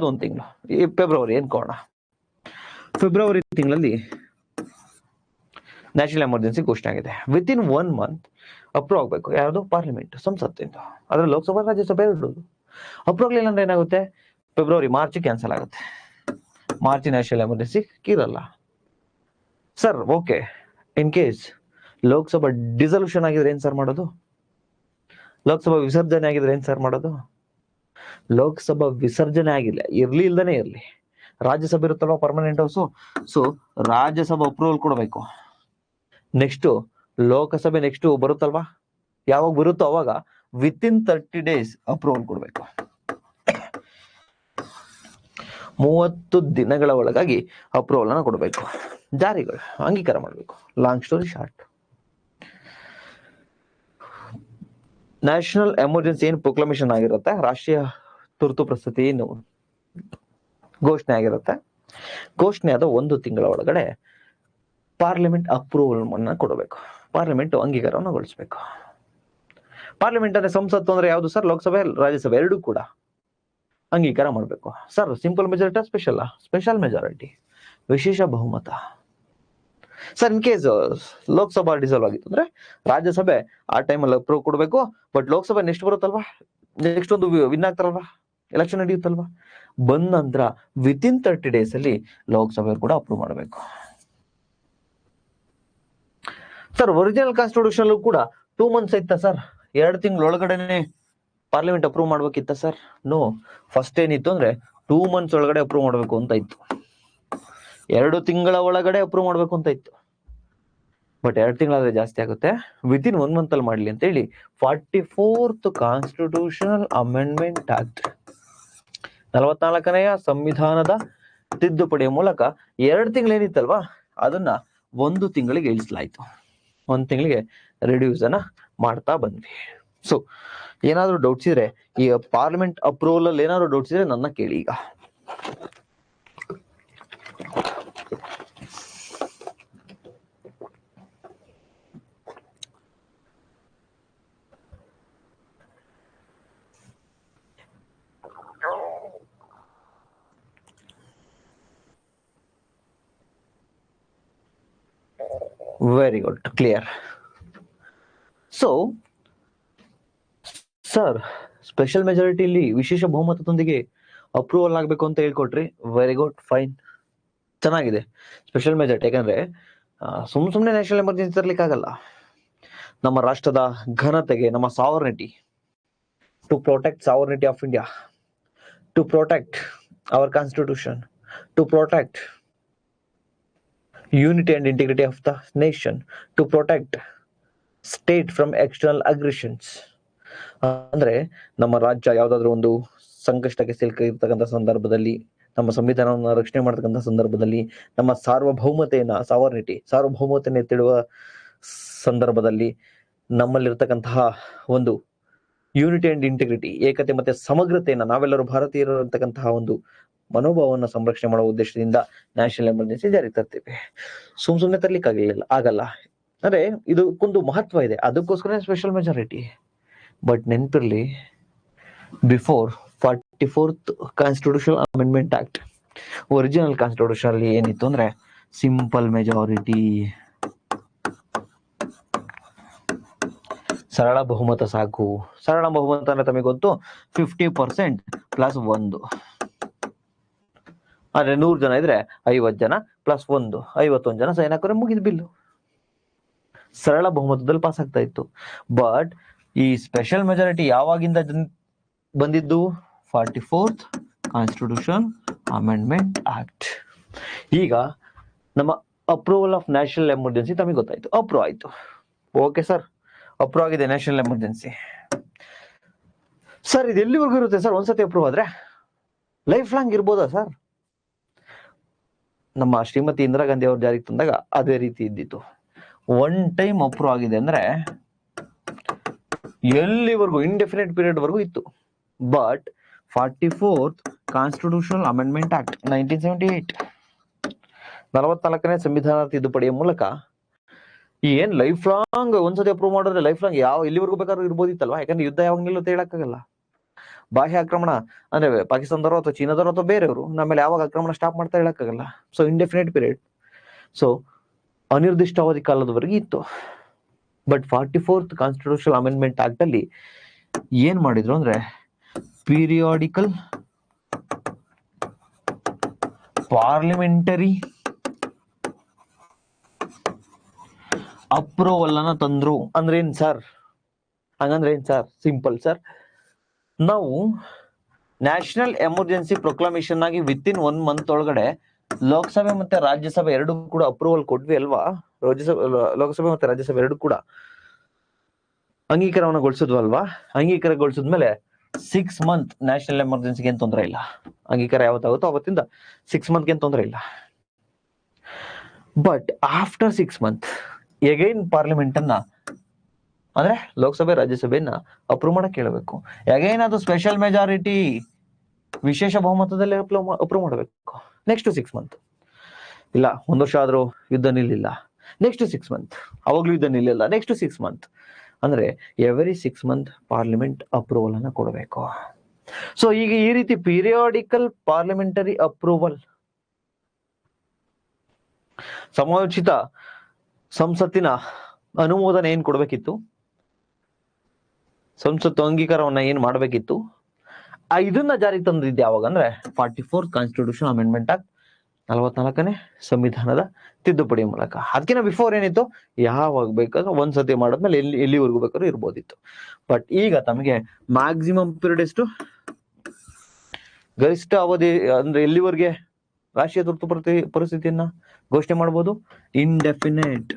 ಒಂದು ತಿಂಗಳು, ಈ ಫೆಬ್ರವರಿ ಅನ್ಕೋಣ. ಫೆಬ್ರವರಿ ತಿಂಗಳಲ್ಲಿ ನ್ಯಾಷನಲ್ ಎಮರ್ಜೆನ್ಸಿ ಘೋಷಣೆ ಆಗಿದೆ. ವಿತಿನ್ 1 month ಅಪ್ರೂವ್ ಆಗ್ಬೇಕು. ಯಾವುದು? ಪಾರ್ಲಿಮೆಂಟ್, ಸಂಸತ್ತಿಂದ. ಅದ್ರ ಲೋಕಸಭಾ, ರಾಜ್ಯಸಭೆ ಇರೋದು. ಅಪ್ರೂವ್ ಆಗಲಿಲ್ಲ ಅಂದ್ರೆ ಏನಾಗುತ್ತೆ? ಮಾರ್ಚ್ ಕ್ಯಾನ್ಸಲ್ ಆಗುತ್ತೆ. ಮಾರ್ಚ್ ನ್ಯಾಷನಲ್ ಎಮರ್ಜೆನ್ಸಿ ಇರಲ್ಲ. Sir, okay, in case Lok Sabha dissolution ಆಗಿದ್ರೆ ಏನ್ ಸರ್ ಮಾಡೋದು? ಲೋಕಸಭಾ ವಿಸರ್ಜನೆ ಆಗಿದ್ರೆ ಏನ್ ಸರ್ ಮಾಡೋದು? ಲೋಕಸಭಾ ವಿಸರ್ಜನೆ ಆಗಿಲ್ಲ, ಇಲ್ದೇನೆ ಇರ್ಲಿ, ರಾಜ್ಯಸಭೆ ಇರುತ್ತಲ್ವ permanent house, so Rajya Sabha approval ಕೊಡಬೇಕು. ನೆಕ್ಸ್ಟ್ ಲೋಕಸಭೆ ನೆಕ್ಸ್ಟ್ ಬರುತ್ತಲ್ವಾ, ಯಾವಾಗ ಬರುತ್ತೋ ಅವಾಗ ವಿತಿನ್ 30 days ಅಪ್ರೂವಲ್ ಕೊಡಬೇಕು. 30 ದಿನಗಳ ಒಳಗಾಗಿ ಅಪ್ರೂವಲ್ ಅನ್ನ ಕೊಡಬೇಕು, ಜಾರಿಗಳು ಅಂಗೀಕಾರ ಮಾಡಬೇಕು. Long story short, national emergency ಏನು ಪ್ರೊಕ್ಲಮೇಷನ್ ಆಗಿರುತ್ತೆ, ರಾಷ್ಟ್ರೀಯ ತುರ್ತು ಪರಿಸ್ಥಿತಿ ಏನು ಘೋಷಣೆ ಆಗಿರುತ್ತೆ, ಘೋಷಣೆ ಆದ 1 ತಿಂಗಳ ಒಳಗಡೆ ಪಾರ್ಲಿಮೆಂಟ್ ಅಪ್ರೂವಲ್ ಅನ್ನ ಕೊಡಬೇಕು, ಪಾರ್ಲಿಮೆಂಟ್ ಅಂಗೀಕಾರವನ್ನು ಗೊಳಿಸಬೇಕು. ಪಾರ್ಲಿಮೆಂಟ್ ಅಂದ್ರೆ ಸಂಸತ್ತು ಅಂದ್ರೆ ಯಾವುದು ಸರ್? ಲೋಕಸಭೆ, ರಾಜ್ಯಸಭೆ ಎರಡೂ ಕೂಡ ಅಂಗೀಕಾರ ಮಾಡಬೇಕು. Sir, simple majority special majority, ವಿಶೇಷ ಬಹುಮತ. ಸರ್ ಇನ್ ಕೇಸ್ ಲೋಕಸಭಾ ಡಿಸಾಲ್ವ್ ಆಗಿತ್ತು ಅಂದ್ರೆ ರಾಜ್ಯಸಭೆ ಆ ಟೈಮಲ್ಲಿ ಅಪ್ರೂವ್ ಕೊಡ್ಬೇಕು. ಬಟ್ ಲೋಕಸಭೆ ನೆಕ್ಸ್ಟ್ ಬರುತ್ತಲ್ವಾ, ನೆಕ್ಸ್ಟ್ ಒಂದು ವಿನ್ ಆಗ್ತಾರಲ್ವಾ, ಎಲೆಕ್ಷನ್ ನಡೆಯುತ್ತಲ್ವಾ, ಬಂದ ನಂತರ ವಿತಿನ್ 30 days ಅಲ್ಲಿ ಲೋಕಸಭೆ ಕೂಡ ಅಪ್ರೂವ್ ಮಾಡಬೇಕು. ಸರ್ ಒರಿಜಿನಲ್ ಕಾನ್ಸ್ಟಿಟ್ಯೂಷನ್ ಕೂಡ 2 months ಇತ್ತ ಸರ್, 2 ತಿಂಗಳ ಒಳಗಡೆನೆ ಪಾರ್ಲಿಮೆಂಟ್ ಅಪ್ರೂವ್ ಮಾಡ್ಬೇಕಿತ್ತ ಸರ್? ನೋ, ಫಸ್ಟ್ ಏನಿತ್ತು ಅಂದ್ರೆ 2 months ಒಳಗಡೆ ಅಪ್ರೂವ್ ಮಾಡ್ಬೇಕು ಅಂತ ಇತ್ತು, 2 ತಿಂಗಳ ಒಳಗಡೆ ಅಪ್ರೂವ್ ಮಾಡ್ಬೇಕು ಅಂತ ಇತ್ತು. ಬಟ್ 2 ತಿಂಗಳಾದ್ರೆ ಜಾಸ್ತಿ ಆಗುತ್ತೆ, ವಿತಿನ್ 1 month ಅಲ್ಲಿ ಮಾಡ್ಲಿ ಅಂತ ಹೇಳಿ 44th ಕಾನ್ಸ್ಟಿಟ್ಯೂಷನಲ್ ಅಮೆಂಡ್ಮೆಂಟ್ ಆಕ್ಟ್, 44ನೇ ಸಂವಿಧಾನದ ತಿದ್ದುಪಡಿಯ ಮೂಲಕ 2 ತಿಂಗಳು ಏನಿತ್ತಲ್ವಾ ಅದನ್ನ 1 ತಿಂಗಳಿಗೆ ಇಳಿಸಲಾಯ್ತು, 1 ತಿಂಗಳಿಗೆ ರಿಡ್ಯೂಸ್ ಅನ್ನ ಮಾಡ್ತಾ ಬಂದ್ವಿ. ಸೊ ಏನಾದ್ರು ಡೌಟ್ಸ್ ಇದ್ರೆ, ಈ ಪಾರ್ಲಿಮೆಂಟ್ ಅಪ್ರೂವಲ್ ಅಲ್ಲಿ ಏನಾದ್ರು ಡೌಟ್ಸ್ ಇದ್ರೆ ನನ್ನ ಕೇಳಿ ಈಗ. Very good, clear. So sir special ಮೆಜಾರಿಟಿಲಿ ವಿಶೇಷ ಬಹುಮತದೊಂದಿಗೆ ಅಪ್ರೂವಲ್ ಆಗ್ಬೇಕು ಅಂತ ಹೇಳ್ಕೊಟ್ರಿ, ವೆರಿ ಗುಡ್, ಫೈನ್, ಚೆನ್ನಾಗಿದೆ. ಸ್ಪೆಷಲ್ ಮೆಜಾರಿಟಿ ಯಾಕಂದ್ರೆ ಸುಮ್ಮನೆ ನ್ಯಾಷನಲ್ ಎಮರ್ಜೆನ್ಸಿ ತರ್ಲಿಕ್ಕೆ ಆಗಲ್ಲ. ನಮ್ಮ ರಾಷ್ಟ್ರದ ಘನತೆಗೆ, ನಮ್ಮ sovereignty, to protect sovereignty of India, to protect our constitution, to protect unity and integrity of the nation, to protect state from external aggressions. ಅಂದ್ರೆ ನಮ್ಮ ರಾಜ್ಯ ಯಾವ್ದಾದ್ರು ಒಂದು ಸಂಕಷ್ಟಕ್ಕೆ ಸಿಲುಕಿರ್ತಕ್ಕಂಥ ಸಂದರ್ಭದಲ್ಲಿ, ನಮ್ಮ ಸಂವಿಧಾನವನ್ನು ರಕ್ಷಣೆ ಮಾಡತಕ್ಕಂಥ ಸಂದರ್ಭದಲ್ಲಿ, ನಮ್ಮ ಸಾರ್ವಭೌಮತೆಯನ್ನು ಎತ್ತಿಡುವ ಸಂದರ್ಭದಲ್ಲಿ, ನಮ್ಮಲ್ಲಿರ್ತಕ್ಕಂತಹ ಒಂದು ಯೂನಿಟಿ ಅಂಡ್ ಇಂಟಿಗ್ರಿಟಿ, ಏಕತೆ ಮತ್ತೆ ಸಮಗ್ರತೆಯನ್ನ, ನಾವೆಲ್ಲರೂ ಭಾರತೀಯರು ಅಂತಕ್ಕಂತಹ ಒಂದು ಮನೋಭಾವವನ್ನು ಸಂರಕ್ಷಣೆ ಮಾಡುವ ಉದ್ದೇಶದಿಂದ ನ್ಯಾಷನಲ್ ಎಮರ್ಜೆನ್ಸಿ ಜಾರಿಗೆ ತರ್ತೀವಿ. ಸುಮ್ಮನೆ ತರ್ಲಿಕ್ಕೆ ಆಗಲ್ಲ. ಅಂದ್ರೆ ಇದಕ್ಕೊಂದು ಮಹತ್ವ ಇದೆ, ಅದಕ್ಕೋಸ್ಕರ ಸ್ಪೆಷಲ್ ಮೆಜಾರಿಟಿ. ಬಟ್ ನೆನಪಿರ್ಲಿ, before 44th constitutional amendment act, original constitution ಅಲ್ಲಿ ಏನಿತ್ತು ಅಂದ್ರೆ ಸಿಂಪಲ್ ಮೆಜಾರಿಟಿ, ಸರಳ ಬಹುಮತ ಸಾಕು. ಸರಳ ಬಹುಮತ ಅಂದ್ರೆ ತಮಗೆ ಗೊತ್ತು, 50% ಪ್ಲಸ್ 1. ಆದ್ರೆ 100 ಜನ ಇದ್ರೆ 50 ಜನ ಪ್ಲಸ್ 1, 51 ಜನ ಸೈನ್ ಹಾಕೋರೆ ಮುಗಿದ ಬಿಲ್ಲು. ಸರಳ ಬಹುಮತದಲ್ಲಿ ಪಾಸ್ ಆಗ್ತಾ ಇತ್ತು. ಬಟ್ ಈ ಸ್ಪೆಷಲ್ ಮೆಜಾರಿಟಿ ಯಾವಾಗಿಂದ ಬಂದಿದ್ದು? 44th constitution amendment act. ಈಗ ನಮ್ಮ ಅಪ್ರೂವಲ್ ಆಫ್ ನ್ಯಾಷನಲ್ ಎಮರ್ಜೆನ್ಸಿ ತಮಗೆ ಗೊತ್ತಾಯ್ತು, ಅಪ್ರೂವ್ ಆಯ್ತು. ಓಕೆ ಸರ್, ಅಪ್ರೂವ್ ಆಗಿದೆ ನ್ಯಾಷನಲ್ ಎಮರ್ಜೆನ್ಸಿ. ಸರ್ ಇದು ಎಲ್ಲಿವರೆಗೂ ಇರುತ್ತೆ ಸರ್? ಒಂದ್ಸತಿ ಅಪ್ರೂವ್ ಆದ್ರೆ ಲೈಫ್ ಲಾಂಗ್ ಇರ್ಬೋದಾ ಸರ್? ನಮ್ಮ ಶ್ರೀಮತಿ ಇಂದಿರಾ ಗಾಂಧಿ ಅವರು ಜಾರಿಗೆ ತಂದಾಗ ಅದೇ ರೀತಿ ಇದ್ದಿತ್ತು. 1 time ಅಪ್ರೂವ್ ಆಗಿದೆ ಅಂದ್ರೆ ಎಲ್ಲಿವರೆಗೂ, ಇಂಡೆಫಿನೆಟ್ ಪೀರಿಯಡ್ ವರೆಗೂ ಇತ್ತು. But 44th constitutional amendment act 1978, 44ನೇ ಸಂವಿಧಾನ ತಿದ್ದುಪಡಿಯ ಮೂಲಕ ಏನ್ ಲೈಫ್ ಲಾಂಗ್ ಒಂದ್ಸತಿ ಅಪ್ರೂವ್ ಮಾಡಿದ್ರೆ ಲೈಫ್ ಲಾಂಗ್ ಎಲ್ಲಿವರೆಗೂ ಬೇಕಾದ್ರೂ ಇರ್ಬೋದಿತ್ತಲ್ವಾ? ಯಾಕಂದ್ರೆ ಯುದ್ಧ ಯಾವಾಗ ನಿಲ್ಲುತ್ತೆ ಹೇಳಕ್ಕಾಗಲ್ಲ. ಬಾಹ್ಯ ಆಕ್ರಮಣ ಅಂದ್ರೆ ಪಾಕಿಸ್ತಾನದವರು ಅಥವಾ ಚೀನಾದವರು ಅಥವಾ ಬೇರೆಯವರು ನಮ್ಮೇಲೆ ಯಾವಾಗ ಆಕ್ರಮಣ ಸ್ಟಾಪ್ ಮಾಡ್ತಾ ಹೇಳಕ್ಕಾಗಲ್ಲ. ಸೊ ಇಂಡೆಫಿನೆಟ್ ಪೀರಿಯಡ್, ಸೊ ಅನಿರ್ದಿಷ್ಟಾವಧಿ ಕಾಲದವರೆಗೆ ಇತ್ತು. But 44th constitutional amendment act ಅಲ್ಲಿ ಏನ್ ಮಾಡಿದ್ರು ಅಂದ್ರೆ ಪೀರಿಯಾಡಿಕಲ್ ಪಾರ್ಲಿಮೆಂಟರಿ ಅಪ್ರೂವಲ್ ಅನ್ನ ತಂದ್ರು. ಅಂದ್ರೆ ಏನ್ ಸರ್? ಹಂಗಂದ್ರೆ ಏನ್ ಸರ್? ಸಿಂಪಲ್ ಸರ್, ನಾವು ನ್ಯಾಷನಲ್ ಎಮರ್ಜೆನ್ಸಿ ಪ್ರೊಕ್ಲಮೇಶನ್ ಆಗಿ ವಿತಿನ್ 1 month ಒಳಗಡೆ ಲೋಕಸಭೆ ಮತ್ತೆ ರಾಜ್ಯಸಭೆ ಎರಡು ಕೂಡ ಅಪ್ರೂವಲ್ ಕೊಟ್ವಿ ಅಲ್ವಾ? ಲೋಕಸಭೆ ಮತ್ತೆ ರಾಜ್ಯಸಭೆ ಎರಡು ಕೂಡ ಅಂಗೀಕಾರವನ್ನು ಗೊಳಿಸಿದ್ವಲ್ವಾ? ಅಂಗೀಕಾರಗೊಳಿಸಿದ್ಮೇಲೆ 6 month ನ್ಯಾಷನಲ್ ಎಮರ್ಜೆನ್ಸಿಗೆ ಏನ್ ತೊಂದರೆ ಇಲ್ಲ. ಅಂಗೀಕಾರ ಯಾವತ್ತಾಗುತ್ತೋ ಅವತ್ತಿಂದ 6 month ಏನ್ ತೊಂದರೆ ಇಲ್ಲ. But after 6 month again parliament ಅನ್ನ, ಅಂದ್ರೆ ಲೋಕಸಭೆ ರಾಜ್ಯಸಭೆಯನ್ನ ಅಪ್ರೂವ್ ಮಾಡಕ್ ಕೇಳಬೇಕು. ಎಗೈನ್ ಅದು ಸ್ಪೆಷಲ್ ಮೆಜಾರಿಟಿ, ವಿಶೇಷ ಬಹುಮತದಲ್ಲಿ ಅಪ್ರೂವ್ ಮಾಡಬೇಕು. ನೆಕ್ಸ್ಟ್ 6 month ಇಲ್ಲ, 1 ವರ್ಷ ಆದ್ರೂ ಯುದ್ಧ ನಿಲ್ಲಿಲ್ಲ, ನೆಕ್ಸ್ಟ್ 6 month, ಅವಾಗ್ಲೂ ಯುದ್ಧ ನಿಲ್ಲಿಲ್ಲ, ನೆಕ್ಸ್ಟ್ 6 month. ಅಂದ್ರೆ ಎವ್ರಿ 6 month ಪಾರ್ಲಿಮೆಂಟ್ ಅಪ್ರೂವಲ್ ಅನ್ನ ಕೊಡಬೇಕು. ಸೊ ಈಗ ಈ ರೀತಿ ಪೀರಿಯಾಡಿಕಲ್ ಪಾರ್ಲಿಮೆಂಟರಿ ಅಪ್ರೂವಲ್, ಸಮಯೋಚಿತ ಸಂಸತ್ತಿನ ಅನುಮೋದನೆ ಏನ್ ಕೊಡ್ಬೇಕಿತ್ತು, ಸಂಸತ್ತು ಅಂಗೀಕಾರವನ್ನ ಏನ್ ಮಾಡ್ಬೇಕಿತ್ತು, ಇದನ್ನ ಜಾರಿಗೆ ತಂದಿದ್ದು ಯಾವಾಗ ಅಂದ್ರೆ 44th ಕಾನ್ಸ್ಟಿಟ್ಯೂಷನ್ ಅಮೆಂಡ್ಮೆಂಟ್ ಆಕ್ಟ್, 44ನೇ ಸಂವಿಧಾನದ ತಿದ್ದುಪಡಿ ಮೂಲಕ. ಅದಕ್ಕಿಂತ ಬಿಫೋರ್ ಏನಿತ್ತು, ಯಾವಾಗ ಬೇಕಾದ್ರೂ ಒಂದ್ಸತಿ ಮಾಡಿದ್ಮೇಲೆ ಎಲ್ಲಿವರೆಗೂ ಬೇಕಾದ್ರೂ ಇರ್ಬೋದಿತ್ತು. ಬಟ್ ಈಗ ತಮಗೆ ಮ್ಯಾಕ್ಸಿಮಮ್ ಪೀರಿಯಡ್ ಎಷ್ಟು, ಗರಿಷ್ಠ ಅವಧಿ ಅಂದ್ರೆ ಎಲ್ಲಿವರೆಗೆ ರಾಷ್ಟ್ರೀಯ ತುರ್ತು ಪರಿಸ್ಥಿತಿಯನ್ನ ಘೋಷಣೆ ಮಾಡಬಹುದು, ಇಂಡೆಫಿನೆಟ್,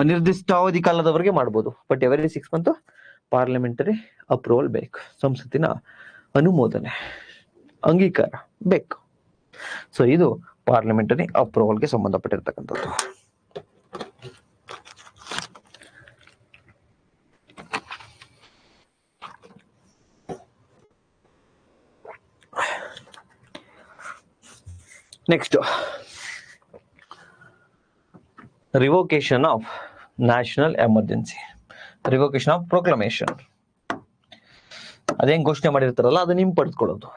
ಅನಿರ್ದಿಷ್ಟ ಅವಧಿ ಕಾಲದವರೆಗೆ ಮಾಡಬಹುದು. But every 6 month parliamentary approval ಬೇಕು, ಸಂಸತ್ತಿನ ಅನುಮೋದನೆ ಅಂಗೀಕಾರ ಬೇಕು. ಸೊ ಇದು ಪಾರ್ಲಿಮೆಂಟರಿ ಅಪ್ರೂವಲ್ಗೆ ಸಂಬಂಧಪಟ್ಟಿರ್ತಕ್ಕಂಥದ್ದು. Next, revocation of national emergency, revocation of proclamation. ಅದೇನ್ ಘೋಷಣೆ ಮಾಡಿರ್ತಾರಲ್ಲ ಅದನ್ನ ಹಿಂಪಡೆದುಕೊಳ್ಳೋದು.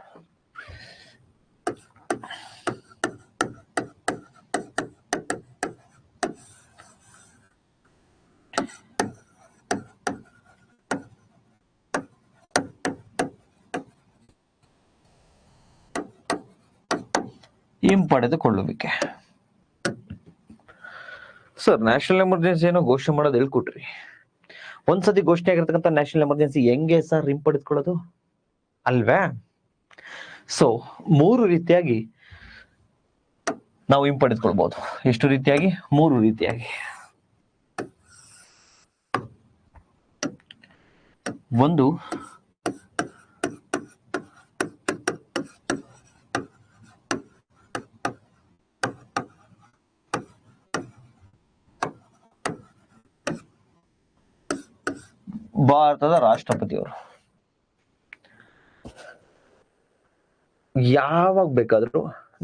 ಹಿಂಪಡೆದುಕೊಳ್ಳುವಿಕೆ. ಸರ್, ನ್ಯಾಷನಲ್ ಎಮರ್ಜೆನ್ಸಿ ಏನೋ ಘೋಷಣೆ ಮಾಡೋದು ಹೇಳ್ಕೊಟ್ರಿ. ಒಂದ್ಸತಿ ಘೋಷಣೆ ಆಗಿರ್ತಕ್ಕಂಥ ನ್ಯಾಷನಲ್ ಎಮರ್ಜೆನ್ಸಿ ಹೆಂಗೆ ಸರ್ ಹಿಂಪಡೆದುಕೊಳ್ಳೋದು ಅಲ್ವೇ? ಸೊ 3 ರೀತಿಯಾಗಿ ನಾವು ಹಿಂಪಡೆದುಕೊಳ್ಬಹುದು. ಎಷ್ಟು ರೀತಿಯಾಗಿ? 3 ರೀತಿಯಾಗಿ. ಒಂದು, ಭಾರತದ ರಾಷ್ಟ್ರಪತಿಯವರು ಯಾವಾಗ ಬೇಕಾದ್ರೂ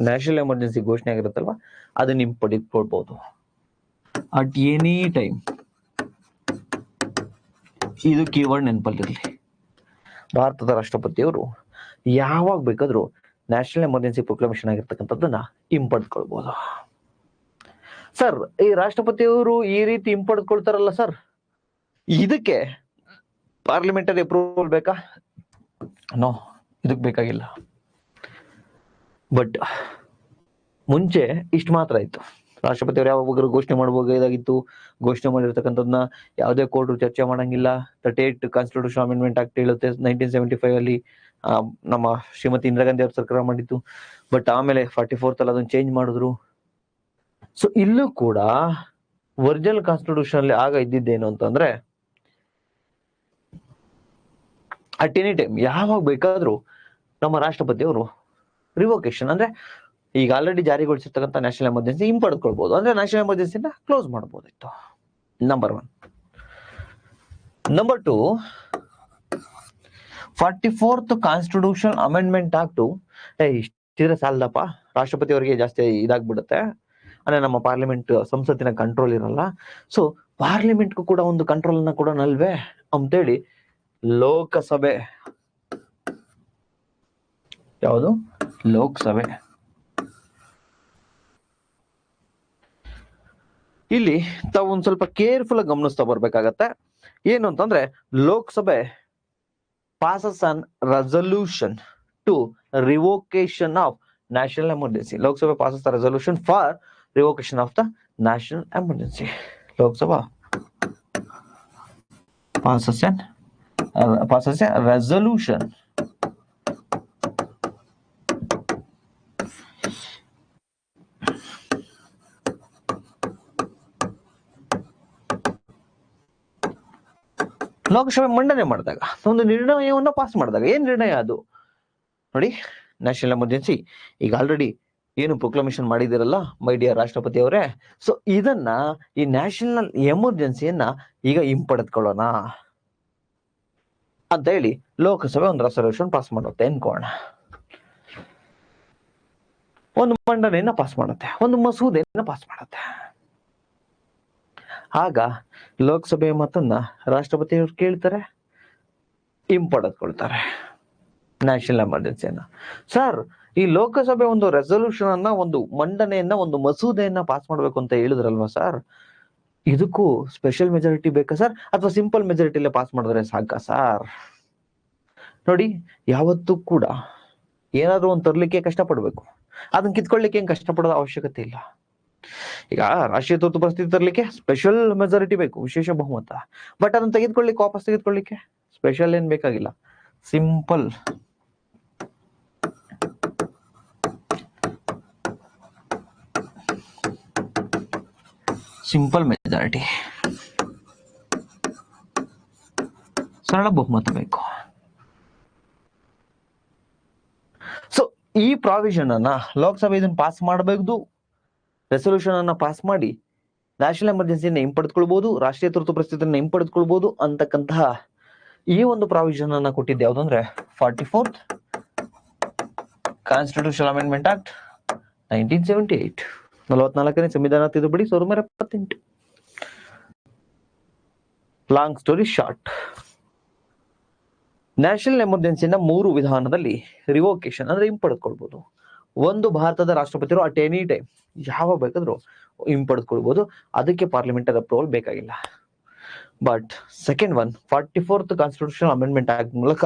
ನ್ಯಾಷನಲ್ ಎಮರ್ಜೆನ್ಸಿ ಘೋಷಣೆ ಆಗಿರುತ್ತಲ್ವಾ ಅದನ್ನ ಹಿಂಪಡೆದುಕೊಳ್ಬಹುದು ಅಟ್ ಎನಿ ಟೈಮ್. ಇದು ಕೀವರ್ಡ್ ನೆನಪಲ್ಲಿರಲಿ. ಭಾರತದ ರಾಷ್ಟ್ರಪತಿಯವರು ಯಾವಾಗ ಬೇಕಾದ್ರೂ ನ್ಯಾಷನಲ್ ಎಮರ್ಜೆನ್ಸಿ ಪ್ರೊಕ್ಲಮೇಶನ್ ಆಗಿರ್ತಕ್ಕಂಥದ್ದನ್ನ ಹಿಂಪಡೆದುಕೊಳ್ಬಹುದು. ಸರ್, ಈ ರಾಷ್ಟ್ರಪತಿಯವರು ಈ ರೀತಿ ಹಿಂಪಡೆದುಕೊಳ್ತಾರಲ್ಲ ಸರ್, ಇದಕ್ಕೆ ಪಾರ್ಲಿಮೆಂಟರಿ ಅಪ್ರೂವಲ್ ಬೇಕಾ? ನೋ, ಇದಕ್ಕೆ ಬೇಕಾಗಿಲ್ಲ. ಬಟ್ ಮುಂಚೆ ಇಷ್ಟು ಮಾತ್ರ ಇತ್ತು. ರಾಷ್ಟ್ರಪತಿ ಅವರು ಯಾವಾಗ ಘೋಷಣೆ ಮಾಡಬಹುದಾಗಿತ್ತು, ಘೋಷಣೆ ಮಾಡಿರ್ತಕ್ಕಂಥದ್ದನ್ನ ಯಾವುದೇ ಕೋರ್ಟ್ ಚರ್ಚೆ ಮಾಡಂಗಿಲ್ಲ. 38 ಕಾನ್ಸ್ಟಿಟ್ಯೂಷನ್ ಅಮೆಂಡ್ಮೆಂಟ್ ಆಕ್ಟ್ ಹೇಳುತ್ತೆ. 1975 ಅಲ್ಲಿ ನಮ್ಮ ಶ್ರೀಮತಿ ಇಂದಿರಾ ಗಾಂಧಿ ಅವ್ರ ಸರ್ಕಾರ ಮಾಡಿತ್ತು. ಬಟ್ ಆಮೇಲೆ 44th ಅಲ್ಲಿ ಅದನ್ನ ಚೇಂಜ್ ಮಾಡಿದ್ರು. ಸೊ ಇಲ್ಲೂ ಕೂಡ ಒರಿಜಿನಲ್ ಕಾನ್ಸ್ಟಿಟ್ಯೂಷನ್ ಅಲ್ಲಿ ಆಗ ಇದ್ದಿದ್ದೇನು ಅಂತಂದ್ರೆ, ಅಟ್ ಎನಿ ಟೈಮ್ ಯಾವಾಗ ಬೇಕಾದ್ರೂ ನಮ್ಮ ರಾಷ್ಟ್ರಪತಿಯವರು ರಿವೋಕೇಶನ್ ಅಂದ್ರೆ ಈಗ ಆಲ್ರೆಡಿ ಜಾರಿಗೊಳಿಸಿರ್ತಕ್ಕಂಥ ನ್ಯಾಷನಲ್ ಎಮರ್ಜೆನ್ಸಿ ಹಿಂಪಡೆದುಕೊಳ್ಬಹುದು. ಅಂದ್ರೆ ನ್ಯಾಷನಲ್ ಎಮರ್ಜೆನ್ಸಿನ ಕ್ಲೋಸ್ ಮಾಡಬಹುದಿತ್ತು. Number 1. Number 2, 44th constitution amendment act ಇಷ್ಟಿದ್ರೆ ಸಾಲದಪ್ಪ, ರಾಷ್ಟ್ರಪತಿ ಅವರಿಗೆ ಜಾಸ್ತಿ ಇದಾಗ್ಬಿಡುತ್ತೆ ಅಂದ್ರೆ ನಮ್ಮ ಪಾರ್ಲಿಮೆಂಟ್ ಸಂಸತ್ತಿನ ಕಂಟ್ರೋಲ್ ಇರಲ್ಲ. ಸೊ ಪಾರ್ಲಿಮೆಂಟ್ಗೂ ಕೂಡ ಒಂದು ಕಂಟ್ರೋಲ್ ಅನ್ನ ಕೊಡೋಣಲ್ವೇ ಅಂತೇಳಿ ಲೋಕಸಭೆ, ಯಾವುದು ಲೋಕಸಭೆ, ಇಲ್ಲಿ ತಾವು ಒಂದ್ ಸ್ವಲ್ಪ ಕೇರ್ಫುಲ್ ಆಗಿ ಗಮನಿಸ್ತಾ ಬರ್ಬೇಕಾಗತ್ತೆ. ಏನು ಅಂತಂದ್ರೆ, Lok Sabha passes an resolution to revocation of national emergency. Lok Sabha passes the resolution for revocation of the national emergency. Lok Sabha passes a resolution Lok Sabha ಮಂಡನೆ ಮಾಡಿದಾಗ, ಒಂದು ನಿರ್ಣಯವನ್ನ ಪಾಸ್ ಮಾಡಿದಾಗ. ಏನ್ ನಿರ್ಣಯ ಅದು ನೋಡಿ, ನ್ಯಾಷನಲ್ ಎಮರ್ಜೆನ್ಸಿ ಈಗ ಆಲ್ರೆಡಿ ಏನು ಪ್ರೊಕ್ಲಮೇಶನ್ ಮಾಡಿದಿರಲ್ಲ ಮೈ ಡಿಯರ್ ರಾಷ್ಟ್ರಪತಿ ಅವರೇ. ಸೊ ಇದನ್ನ, ಈ ನ್ಯಾಷನಲ್ ಎಮರ್ಜೆನ್ಸಿಯನ್ನ ಈಗ ಹಿಂಪಡೆದುಕೊಳ್ಳೋಣ ಅಂತ ಹೇಳಿ ಲೋಕಸಭೆ ಒಂದು ರೆಸಲ್ಯೂಷನ್ ಪಾಸ್ ಮಾಡುತ್ತೆ ಅನ್ಕೋಣ. ಒಂದು ಮಂಡನೆಯನ್ನ ಪಾಸ್ ಮಾಡುತ್ತೆ, ಒಂದು ಮಸೂದೆಯನ್ನ ಪಾಸ್ ಮಾಡುತ್ತೆ. ಆಗ ಲೋಕಸಭೆಯ ಮಾತನ್ನ ರಾಷ್ಟ್ರಪತಿಯವರು ಕೇಳ್ತಾರೆ, ಹಿಂಪಡೆದುಕೊಳ್ತಾರೆ ನ್ಯಾಷನಲ್ ಎಮರ್ಜೆನ್ಸಿಯನ್ನ. ಸರ್, ಈ ಲೋಕಸಭೆ ಒಂದು ರೆಸೊಲ್ಯೂಷನ್ ಅನ್ನ, ಒಂದು ಮಂಡನೆಯನ್ನ, ಒಂದು ಮಸೂದೆಯನ್ನ ಪಾಸ್ ಮಾಡ್ಬೇಕು ಅಂತ ಹೇಳಿದ್ರಲ್ವಾ ಸರ್, ಇದಕ್ಕೂ ಸ್ಪೆಷಲ್ ಮೆಜಾರಿಟಿ ಬೇಕಾ ಸರ್, ಅಥವಾ ಸಿಂಪಲ್ ಮೆಜಾರಿಟಿಲೇ ಪಾಸ್ ಮಾಡಿದ್ರೆ ಸಾಕಾ ಸರ್? ನೋಡಿ, ಯಾವತ್ತೂ ಕೂಡ ಏನಾದ್ರೂ ಒಂದು ತರ್ಲಿಕ್ಕೆ ಕಷ್ಟಪಡ್ಬೇಕು, ಅದನ್ನ ಕಿತ್ಕೊಳ್ಳಿಕ್ಕೆ ಏನ್ ಕಷ್ಟಪಡೋದ ಅವಶ್ಯಕತೆ ಇಲ್ಲ. ಈಗ ರಾಷ್ಟ್ರೀಯ ತುರ್ತು ಪರಿಸ್ಥಿತಿ ತರಲಿಕ್ಕೆ ಸ್ಪೆಷಲ್ ಮೆಜಾರಿಟಿ ಬೇಕು, ವಿಶೇಷ ಬಹುಮತ. ಬಟ್ ಅದನ್ನ ತೆಗೆದುಕೊಳ್ಳಿಕ್ಕೆ, ವಾಪಸ್ ತೆಗೆದುಕೊಳ್ಳಿಕ್ಕೆ ಸ್ಪೆಷಲ್ ಏನ್ ಬೇಕಾಗಿಲ್ಲ, ಸಿಂಪಲ್ ಮೆಜಾರಿಟಿ, ಸರಳ ಬಹುಮತ ಬೇಕು. ಸೊ ಈ ಪ್ರಾವಿಷನ್ ಅನ್ನ ಲೋಕಸಭೆ ಇದನ್ನ ಪಾಸ್ ಮಾಡಬಹುದು, ರೆಸೊಲ್ಯೂಷನ್ ಅನ್ನ ಪಾಸ್ ಮಾಡಿ ನ್ಯಾಷನಲ್ ಎಮರ್ಜೆನ್ಸಿಯನ್ನ ಹಿಂಪಡೆದುಕೊಳ್ಬಹುದು, ರಾಷ್ಟ್ರೀಯ ತುರ್ತು ಪರಿಸ್ಥಿತಿಯನ್ನ ಹಿಂಪಡೆದುಕೊಳ್ಬಹುದು ಅಂತಕ್ಕಂತಹ ಈ ಒಂದು ಪ್ರಾವಿಷನ್ ಅನ್ನ ಕೊಟ್ಟಿದ್ದು ಯಾವುದು ಅಂದ್ರೆ 44th ಕಾನ್ಸ್ಟಿಟ್ಯೂಷನ್ ಅಮೆಂಡ್ಮೆಂಟ್ ಆಕ್ಟ್ 1978, 44ನೇ ಸಂವಿಧಾನ ತಿದ್ದುಪಡಿ 1978. ಲಾಂಗ್ ಸ್ಟೋರಿ ಶಾರ್ಟ್, ನ್ಯಾಷನಲ್ ಎಮರ್ಜೆನ್ಸಿನ 3 ವಿಧಾನದಲ್ಲಿ ರಿವೋಕೇಶನ್ ಅಂದ್ರೆ ಹಿಂಪಡೆದುಕೊಳ್ಬಹುದು. ಒಂದು, ಭಾರತದ ರಾಷ್ಟ್ರಪತಿರು ಅಟ್ ಎನಿ ಟೈಮ್ ಯಾವ ಬೇಕಾದ್ರೂ ಹಿಂಪಡೆದುಕೊಳ್ಬಹುದು, ಅದಕ್ಕೆ ಪಾರ್ಲಿಮೆಂಟರಿ ಅಪ್ರೂವಲ್ ಬೇಕಾಗಿಲ್ಲ. But second one, 44th constitution amendment act ಮೂಲಕ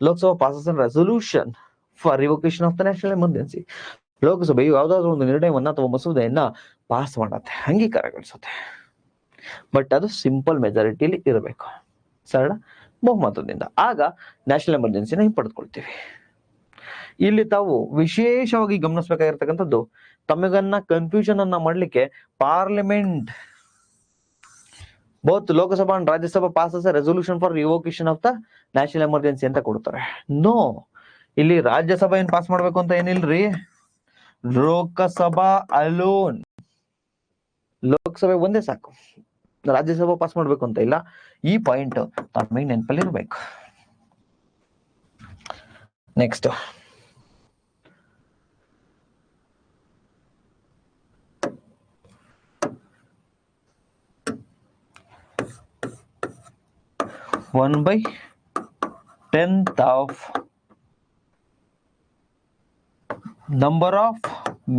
Lok Sabha passes resolution for revocation of the national emergency. ಲೋಕಸಭೆಯು ಯಾವುದಾದ್ರೂ ಒಂದು ನಿರ್ಣಯವನ್ನ ಅಥವಾ ಮಸೂದೆಯನ್ನ ಪಾಸ್ ಮಾಡತ್ತೆ, ಅಂಗೀಕಾರಗೊಳಿಸುತ್ತೆ. ಬಟ್ ಅದು ಸಿಂಪಲ್ ಮೆಜಾರಿಟಿಯಲ್ಲಿ ಇರಬೇಕು, ಸರಳ ಬಹುಮತದಿಂದ. ಆಗ ನ್ಯಾಷನಲ್ ಎಮರ್ಜೆನ್ಸಿನ ಹಿಂಪಡೆದುಕೊಳ್ತೀವಿ. ಇಲ್ಲಿ ತಾವು ವಿಶೇಷವಾಗಿ ಗಮನಿಸಬೇಕಾಗಿರ್ತಕ್ಕಂಥದ್ದು, ತಮಗನ್ನ ಕನ್ಫ್ಯೂಷನ್ ಅನ್ನ ಮಾಡ್ಲಿಕ್ಕೆ parliament both Lok Sabha and Rajya Sabha passes resolution for revocation of the national emergency ಅಂತ ಕೊಡ್ತಾರೆ. ನೋ, ಇಲ್ಲಿ ರಾಜ್ಯಸಭಾ ಏನ್ ಪಾಸ್ ಮಾಡ್ಬೇಕು ಅಂತ ಏನಿಲ್ರಿ, ಲೋಕಸಭಾ ಅಲೋನ್, ಲೋಕಸಭೆ ಒಂದೇ ಸಾಕು, ರಾಜ್ಯಸಭಾ ಪಾಸ್ ಮಾಡ್ಬೇಕು ಅಂತ ಇಲ್ಲ. ಈ ಪಾಯಿಂಟ್ ತಮಗೆ ನೆನಪಲ್ಲಿ ಇರ್ಬೇಕು. Next, one by 10th of number of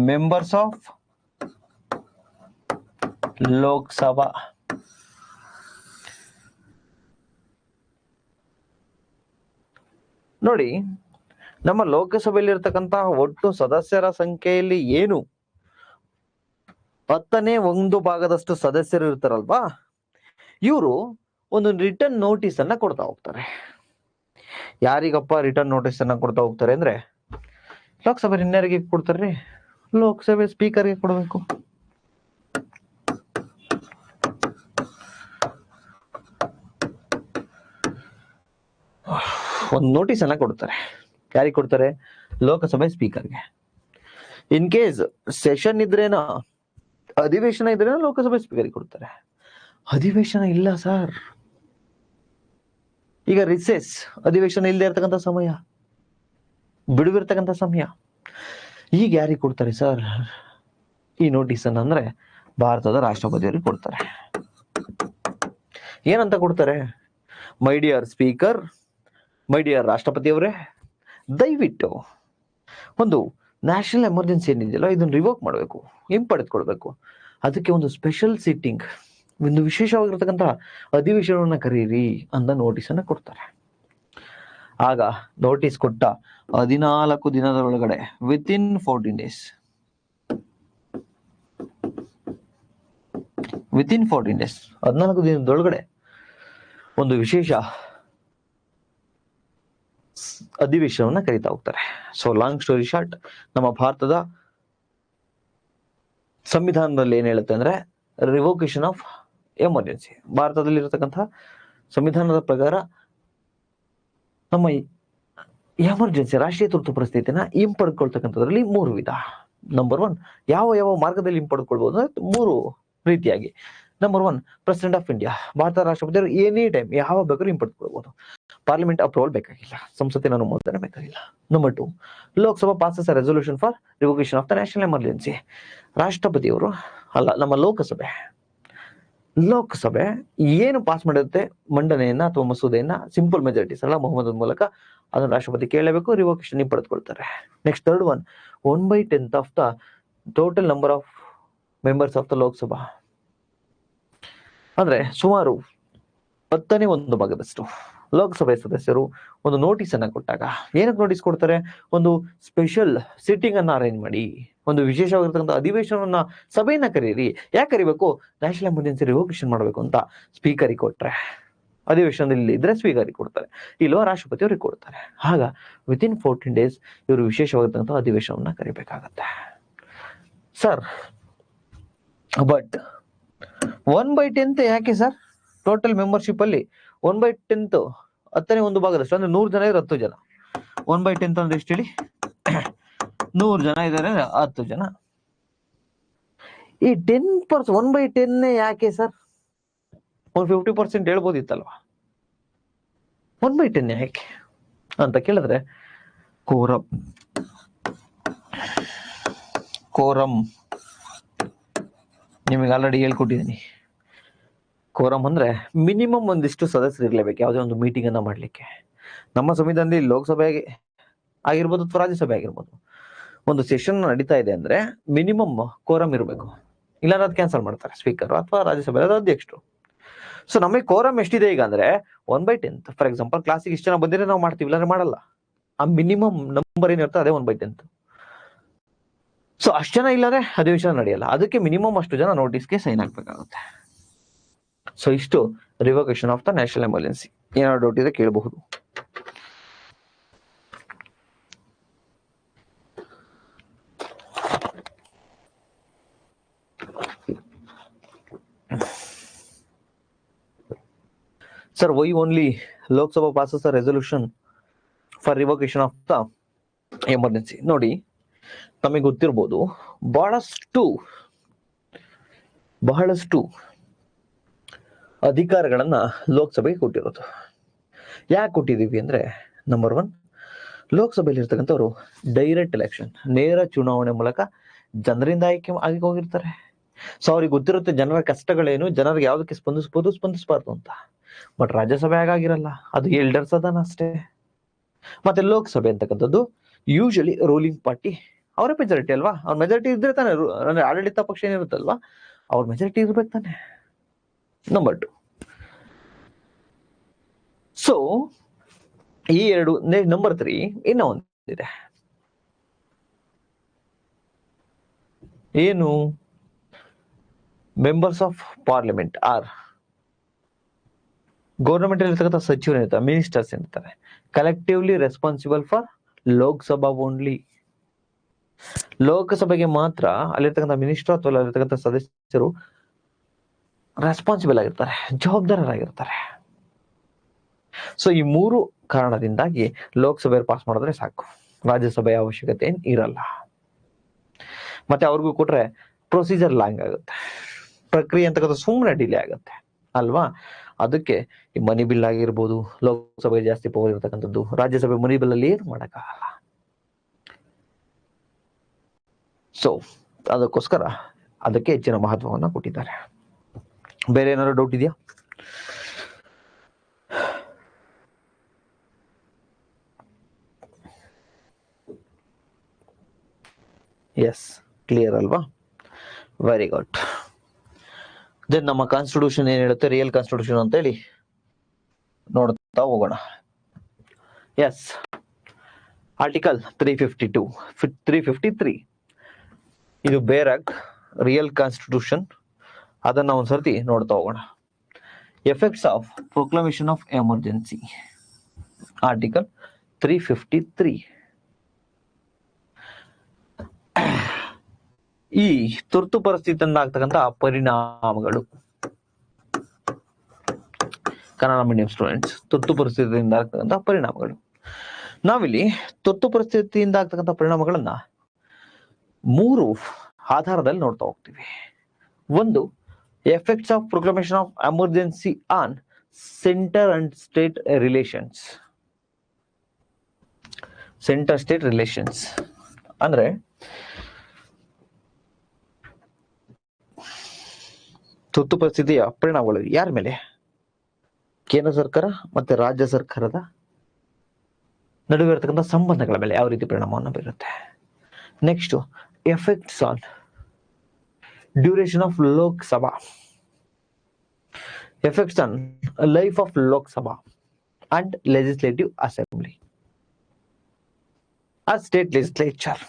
members of Lok Sabha. ನೋಡಿ, ನಮ್ಮ ಲೋಕಸಭೆಯಲ್ಲಿ ಇರ್ತಕ್ಕಂತಹ ಒಟ್ಟು ಸದಸ್ಯರ ಸಂಖ್ಯೆಯಲ್ಲಿ ಏನು 1/10 ಸದಸ್ಯರು ಇರ್ತಾರಲ್ವಾ, ಇವರು ಒಂದು ರಿಟರ್ನ್ ನೋಟಿಸ್ ಅನ್ನ ಕೊಡ್ತಾ ಹೋಗ್ತಾರೆ. ಯಾರಿಗಪ್ಪ ರಿಟರ್ನ್ ನೋಟಿಸ್ ಅನ್ನ ಕೊಡ್ತಾ ಹೋಗ್ತಾರೆ ಅಂದ್ರೆ, ಲೋಕಸಭೆ ಇನ್ಯಾರಿಗೆ ಕೊಡ್ತಾರ್ರಿ, ಲೋಕಸಭೆ ಸ್ಪೀಕರ್ಗೆ ಕೊಡಬೇಕು. ಒಂದು ನೋಟಿಸ್ ಅನ್ನ ಕೊಡ್ತಾರೆ. ಯಾರಿಗೆ ಕೊಡ್ತಾರೆ? ಲೋಕಸಭೆ ಸ್ಪೀಕರ್ಗೆ. ಇನ್ ಕೇಸ್ ಸೆಷನ್ ಇದ್ರೇನೋ, ಅಧಿವೇಶನ ಇದ್ರೇನೋ ಲೋಕಸಭೆ ಸ್ಪೀಕರ್ಗೆ ಕೊಡ್ತಾರೆ. ಅಧಿವೇಶನ ಇಲ್ಲ ಸರ್, ಈಗ ರಿಸೆಸ್, ಅಧಿವೇಶನ ಇಲ್ಲದೆ ಇರ್ತಕ್ಕಂಥ ಸಮಯ, ಬಿಡುವಿರ್ತಕ್ಕಂಥ ಸಮಯ, ಈಗ ಯಾರಿಗೆ ಕೊಡ್ತಾರೆ ಸರ್ ಈ ನೋಟಿಸ್ ಅನ್ನ ಅಂದ್ರೆ, ಭಾರತದ ರಾಷ್ಟ್ರಪತಿಯವರಿಗೆ ಕೊಡ್ತಾರೆ. ಏನಂತ ಕೊಡ್ತಾರೆ? My dear speaker, my dear ರಾಷ್ಟ್ರಪತಿಯವರೇ, ದಯವಿಟ್ಟು ಒಂದು ನ್ಯಾಷನಲ್ ಎಮರ್ಜೆನ್ಸಿ ಏನಿದೆಯಲ್ಲ ಇದನ್ನ ರಿವೋಕ್ ಮಾಡಬೇಕು, ಹಿಂಪಡೆದುಕೊಳ್ಬೇಕು. ಅದಕ್ಕೆ ಒಂದು ಸ್ಪೆಷಲ್ ಸಿಟ್ಟಿಂಗ್, ಒಂದು ವಿಶೇಷವಾಗಿರ್ತಕ್ಕಂಥ ಅಧಿವೇಶನವನ್ನ ಕರೀರಿ ಅಂತ ನೋಟಿಸ್ ಅನ್ನ ಕೊಡ್ತಾರೆ. ಆಗ ನೋಟಿಸ್ ಕೊಟ್ಟ 14 ದಿನದ ಒಳಗಡೆ, ವಿತಿನ್ 14 ಡೇಸ್, ವಿತಿನ್ 14 ಡೇಸ್, 14 ದಿನದೊಳಗಡೆ ಒಂದು ವಿಶೇಷ ಅಧಿವೇಶನವನ್ನ ಕರೀತಾ ಹೋಗ್ತಾರೆ. ಸೊ ಲಾಂಗ್ ಸ್ಟೋರಿ ಶಾರ್ಟ್, ನಮ್ಮ ಭಾರತದ ಸಂವಿಧಾನದಲ್ಲಿ ಏನ್ ಹೇಳುತ್ತೆ ಅಂದ್ರೆ, ರಿವೋಕೇಶನ್ ಆಫ್ ಎಮರ್ಜೆನ್ಸಿ. ಭಾರತದಲ್ಲಿ ಇರತಕ್ಕಂತಹ ಸಂವಿಧಾನದ ಪ್ರಕಾರ ನಮ್ಮ ಎಮರ್ಜೆನ್ಸಿ, ರಾಷ್ಟ್ರೀಯ ತುರ್ತು ಪರಿಸ್ಥಿತಿನ ಹಿಂಪಡ್ಕೊಳ್ತಕ್ಕಂಥದ್ರಲ್ಲಿ 3 ವಿಧ. ನಂಬರ್ 1, ಯಾವ ಮಾರ್ಗದಲ್ಲಿ ಹಿಂಪಡ್ಕೊಳ್ಬಹುದು ಅಂದ್ರೆ 3 ರೀತಿಯಾಗಿ. Number 1, president of India, Bharat ರಾಷ್ಟ್ರಪತಿಯವರು ಎನಿ ಟೈಮ್ ಯಾವ ಬೇಕಾದ್ರೂ ಹಿಂಪಡ್ಕೊಳ್ಬಹುದು, ಪಾರ್ಲಿಮೆಂಟ್ ಅಪ್ರೂವಲ್ ಬೇಕಾಗಿಲ್ಲ, ಸಂಸತ್ತಿನ ಅನುಮೋದನೆ ಬೇಕಾಗಿಲ್ಲ. Number 2, Lok Sabha passes resolution for revocation of the national emergency. ರಾಷ್ಟ್ರಪತಿಯವರು ಅಲ್ಲ, ನಮ್ಮ ಲೋಕಸಭೆ ಏನು ಪಾಸ್ ಮಾಡಿರುತ್ತೆ ಮಂಡನೆಯನ್ನ ಅಥವಾ ಮಸೂದೆಯನ್ನ ಸಿಂಪಲ್ ಮೆಜಾರಿಟಿ ಸಲ ಬಹುಮತದ ಮೂಲಕ ಅದನ್ನು ರಾಷ್ಟ್ರಪತಿ ಕೇಳಬೇಕು, ರಿವೋಕೇಶನ್ ಪಡೆದುಕೊಳ್ತಾರೆ. Next third one 1/10 of the total number of members of the Lok Sabha, ಅಂದ್ರೆ ಸುಮಾರು 1/10 ಲೋಕಸಭೆ ಸದಸ್ಯರು ಒಂದು ನೋಟಿಸ್ ಅನ್ನ ಕೊಟ್ಟಾಗ ಏನಕ್ಕೆ ನೋಟಿಸ್ ಕೊಡ್ತಾರೆ? ಒಂದು ಸ್ಪೆಷಲ್ ಸಿಟ್ಟಿಂಗ್ ಅನ್ನ ಅರೇಂಜ್ ಮಾಡಿ, ಒಂದು ವಿಶೇಷವಾಗಿರ್ತಕ್ಕಂಥ ಅಧಿವೇಶನವನ್ನ ಸಭೆಯನ್ನ ಕರೀರಿ. ಯಾಕೆ ಕರಿಬೇಕು? ನ್ಯಾಷನಲ್ ಎಮರ್ಜೆನ್ಸಿ ರಿವೋಕೇಶನ್ ಮಾಡಬೇಕು ಅಂತ ಸ್ಪೀಕರಿಗೆ ಕೊಟ್ರೆ, ಅಧಿವೇಶನದಲ್ಲಿ ಇದ್ರೆ ಸ್ಪೀಕರಿಗೆ ಕೊಡ್ತಾರೆ, ಇಲ್ಲೋ ರಾಷ್ಟ್ರಪತಿ ಅವ್ರಿಗೆ ಕೊಡ್ತಾರೆ. ಆಗ ವಿತಿನ್ 14 days ಇವರು ವಿಶೇಷವಾಗಿರ್ತಕ್ಕಂಥ ಅಧಿವೇಶನವನ್ನ ಕರಿಬೇಕಾಗತ್ತೆ. ಸರ್ ಬಟ್ 1/10 ಯಾಕೆ ಸರ್? ಟೋಟಲ್ ಮೆಂಬರ್ಶಿಪ್ ಅಲ್ಲಿ 1/10 10ನೇ 1 ಅಂದ್ರೆ 100 ಜನ ಇದ್ರೆ 10 ಜನ. 1/10 ಅಂದ್ರೆ ಎಷ್ಟು ಹೇಳಿ? 100 ಜನ ಇದ್ದಾರೆ, 10 ಜನ. ಈ 10% 1/10 ಯಾಕೆ ಸರ್? ಒಂದು 50% ಹೇಳ್ಬೋದಿತ್ತಲ್ವಾ? 1/10 ಯಾಕೆ ಅಂತ ಕೇಳಿದ್ರೆ, ಕೋರಂ ನಿಮಗೆ ಆಲ್ರೆಡಿ ಹೇಳ್ಕೊಟ್ಟಿದ್ದೀನಿ. ಕೋರಂ ಅಂದ್ರೆ ಮಿನಿಮಮ್ ಒಂದಿಷ್ಟು ಸದಸ್ಯರು ಇರ್ಲೇಬೇಕು ಯಾವುದೇ ಒಂದು ಮೀಟಿಂಗ್ ಅನ್ನ ಮಾಡ್ಲಿಕ್ಕೆ. ನಮ್ಮ ಸಂವಿಧಾನದಲ್ಲಿ ಲೋಕಸಭೆ ಆಗಿರ್ಬೋದು ಅಥವಾ ರಾಜ್ಯಸಭೆ ಆಗಿರ್ಬೋದು, ಒಂದು ಸೆಷನ್ ನಡೀತಾ ಇದೆ ಅಂದ್ರೆ ಮಿನಿಮಮ್ ಕೋರಂ ಇರಬೇಕು, ಇಲ್ಲಾಂದ್ರೆ ಅದು ಕ್ಯಾನ್ಸಲ್ ಮಾಡ್ತಾರೆ ಸ್ಪೀಕರ್ ಅಥವಾ ರಾಜ್ಯಸಭೆ ಅಧ್ಯಕ್ಷರು. ಸೊ ನಮಗೆ ಕೋರಂ ಎಷ್ಟಿದೆ ಈಗ ಅಂದ್ರೆ 1/10. ಫಾರ್ ಎಕ್ಸಾಂಪಲ್ ಕ್ಲಾಸಿಗೆ ಇಷ್ಟು ಜನ ಬಂದಿದ್ರೆ ನಾವು ಮಾಡ್ತೀವಿ, ಇಲ್ಲಾಂದ್ರೆ ಮಾಡಲ್ಲ. ಆ ಮಿನಿಮಮ್ ನಂಬರ್ ಏನಿರುತ್ತೆ ಅದೇ 1/10. ಸೊ ಅಷ್ಟು ಜನ ಇಲ್ಲಾಂದ್ರೆ ಅಧಿವೇಶನ ನಡೆಯಲ್ಲ. ಅದಕ್ಕೆ ಮಿನಿಮಮ್ ಅಷ್ಟು ಜನ ನೋಟಿಸ್ಗೆ ಸೈನ್ ಹಾಕ್ಬೇಕಾಗುತ್ತೆ. ಸೊ ಇಷ್ಟು revocation of the national emergency. ಏನಾದ್ರು ಡೌಟ್ ಇದೆ ಕೇಳಬಹುದು. Sir, why only Lok Sabha passes a resolution for revocation of the emergency? ನೋಡಿ, ತಮಗೆ ಗೊತ್ತಿರ್ಬೋದು, ಬಹಳಷ್ಟು ಅಧಿಕಾರಗಳನ್ನ ಲೋಕಸಭೆಗೆ ಕೊಟ್ಟಿರೋದು. ಯಾಕೆ ಕೊಟ್ಟಿದೀವಿ ಅಂದ್ರೆ, ನಂಬರ್ 1, ಲೋಕಸಭೆಯಲ್ಲಿ ಇರ್ತಕ್ಕಂಥವ್ರು ಡೈರೆಕ್ಟ್ ಎಲೆಕ್ಷನ್, ನೇರ ಚುನಾವಣೆ ಮೂಲಕ ಜನರಿಂದ ಆಗಿ ಹೋಗಿರ್ತಾರೆ. ಸೊ ಅವ್ರಿಗೆ ಗೊತ್ತಿರುತ್ತೆ ಜನರ ಕಷ್ಟಗಳೇನು, ಜನರಿಗೆ ಯಾವ್ದಕ್ಕೆ ಸ್ಪಂದಿಸ್ಬೋದು, ಸ್ಪಂದಿಸಬಾರ್ದು ಅಂತ. ಬಟ್ ರಾಜ್ಯಸಭೆ ಹಾಗಾಗಿರಲ್ಲ, ಅದು ಎಲ್ಡರ್ಸ್ ಅದನ್ನ ಅಷ್ಟೇ. ಮತ್ತೆ ಲೋಕಸಭೆ ಅಂತಕ್ಕಂಥದ್ದು ಯೂಶಲಿ ರೂಲಿಂಗ್ ಪಾರ್ಟಿ ಅವರೇ ಮೆಜಾರಿಟಿ ಅಲ್ವಾ? ಅವ್ರ ಮೆಜಾರಿಟಿ ಇದ್ರೆ ತಾನೆ, ಅಂದ್ರೆ ಆಡಳಿತ ಪಕ್ಷ ಏನಿರುತ್ತಲ್ವಾ ಅವ್ರ ಮೆಜಾರಿಟಿ ಇರ್ಬೇಕು ತಾನೆ. ನಂಬರ್ 2, ಸೊ ಈ ಎರಡು. ನಂಬರ್ 3 ಇನ್ನೂ ಒಂದಿದೆ, ಏನು? Members of parliament or government ಅಲ್ಲಿ ಇರ್ತಕ್ಕಂಥ ಸಚಿವರು ಇರ್ತಾರೆ, ಮಿನಿಸ್ಟರ್ಸ್ ಇರ್ತಾರೆ, collectively responsible for Lok Sabha only. ಲೋಕಸಭೆಗೆ ಮಾತ್ರ ಅಲ್ಲಿರ್ತಕ್ಕಂಥ ಮಿನಿಸ್ಟರ್ ಅಥವಾ ಅಲ್ಲಿರ್ತಕ್ಕಂಥ ಸದಸ್ಯರು ರೆಸ್ಪಾನ್ಸಿಬಲ್ ಆಗಿರ್ತಾರೆ, ಜವಾಬ್ದಾರರಾಗಿರ್ತಾರೆ. ಸೊ ಈ 3 ಕಾರಣದಿಂದಾಗಿ ಲೋಕಸಭೆ ಪಾಸ್ ಮಾಡಿದ್ರೆ ಸಾಕು, ರಾಜ್ಯಸಭೆಯ ಅವಶ್ಯಕತೆ ಏನ್ ಇರಲ್ಲ. ಮತ್ತೆ ಅವ್ರಿಗೂ ಕೊಟ್ರೆ ಪ್ರೊಸೀಜರ್ ಲಾಂಗ್ ಆಗುತ್ತೆ, ಪ್ರಕ್ರಿಯೆ ಅಂತಕ್ಕಂಥ ಸುಮ್ಮನೆ ಡಿಲೇ ಆಗುತ್ತೆ ಅಲ್ವಾ? ಅದಕ್ಕೆ ಈ ಮನಿ ಬಿಲ್ ಆಗಿರ್ಬೋದು, ಲೋಕಸಭೆಗೆ ಜಾಸ್ತಿ ಪವರ್ ಇರತಕ್ಕಂಥದ್ದು, ರಾಜ್ಯಸಭೆ ಮನಿ ಬಿಲ್ ಅಲ್ಲಿ ಏನು ಮಾಡಕ್ಕಾಗಲ್ಲ. ಸೊ ಅದಕ್ಕೋಸ್ಕರ ಅದಕ್ಕೆ ಹೆಚ್ಚಿನ ಮಹತ್ವವನ್ನ ಕೊಟ್ಟಿದ್ದಾರೆ. ಬೇರೆ ಏನಾದ್ರು ಡೌಟ್ ಇದೆಯಾ? ಎಸ್, ಕ್ಲಿಯರ್ ಅಲ್ವಾ? Very good. ದೆನ್ ನಮ್ಮ ಕಾನ್ಸ್ಟಿಟ್ಯೂಷನ್ ಏನ್ ಹೇಳುತ್ತೆ, ರಿಯಲ್ ಕಾನ್ಸ್ಟಿಟ್ಯೂಷನ್ ಅಂತ ಹೇಳಿ ನೋಡ್ತಾ ಹೋಗೋಣ. ಎಸ್, ಆರ್ಟಿಕಲ್ 352, 353 ಇದು ಬೇರಾಗ್ ರಿಯಲ್ ಕಾನ್ಸ್ಟಿಟ್ಯೂಷನ್. ಅದನ್ನ ಒಂದ್ಸರ್ತಿ ನೋಡ್ತಾ ಹೋಗೋಣ. Effects of proclamation of emergency, article 353. ಈ ತುರ್ತು ಪರಿಸ್ಥಿತಿಯಿಂದ ಆಗ್ತಕ್ಕಂಥ ಪರಿಣಾಮಗಳು. ಕನ್ನಡ ಮೀಡಿಯಂ ಸ್ಟೂಡೆಂಟ್ಸ್, ತುರ್ತು ಪರಿಸ್ಥಿತಿಯಿಂದ ಆಗ್ತಕ್ಕಂಥ ಪರಿಣಾಮಗಳು. ನಾವಿಲ್ಲಿ ತುರ್ತು ಪರಿಸ್ಥಿತಿಯಿಂದ ಆಗ್ತಕ್ಕಂಥ ಪರಿಣಾಮಗಳನ್ನ 3 ಆಧಾರದಲ್ಲಿ ನೋಡ್ತಾ ಹೋಗ್ತೀವಿ. ಒಂದು, effects of proclamation of emergency on centre and state relations. Centre state relations ಅಂದ್ರೆ ತುರ್ತು ಪರಿಸ್ಥಿತಿಯ ಪರಿಣಾಮಗಳು ಯಾರ ಮೇಲೆ? ಕೇಂದ್ರ ಸರ್ಕಾರ ಮತ್ತೆ ರಾಜ್ಯ ಸರ್ಕಾರದ ನಡುವೆ ಇರತಕ್ಕಂಥ ಸಂಬಂಧಗಳ ಮೇಲೆ ಯಾವ ರೀತಿ ಪರಿಣಾಮವನ್ನು ಬೀರುತ್ತೆ. Next, effects on duration of Lok Sabha, effects on life of Lok Sabha and legislative assembly or state legislature.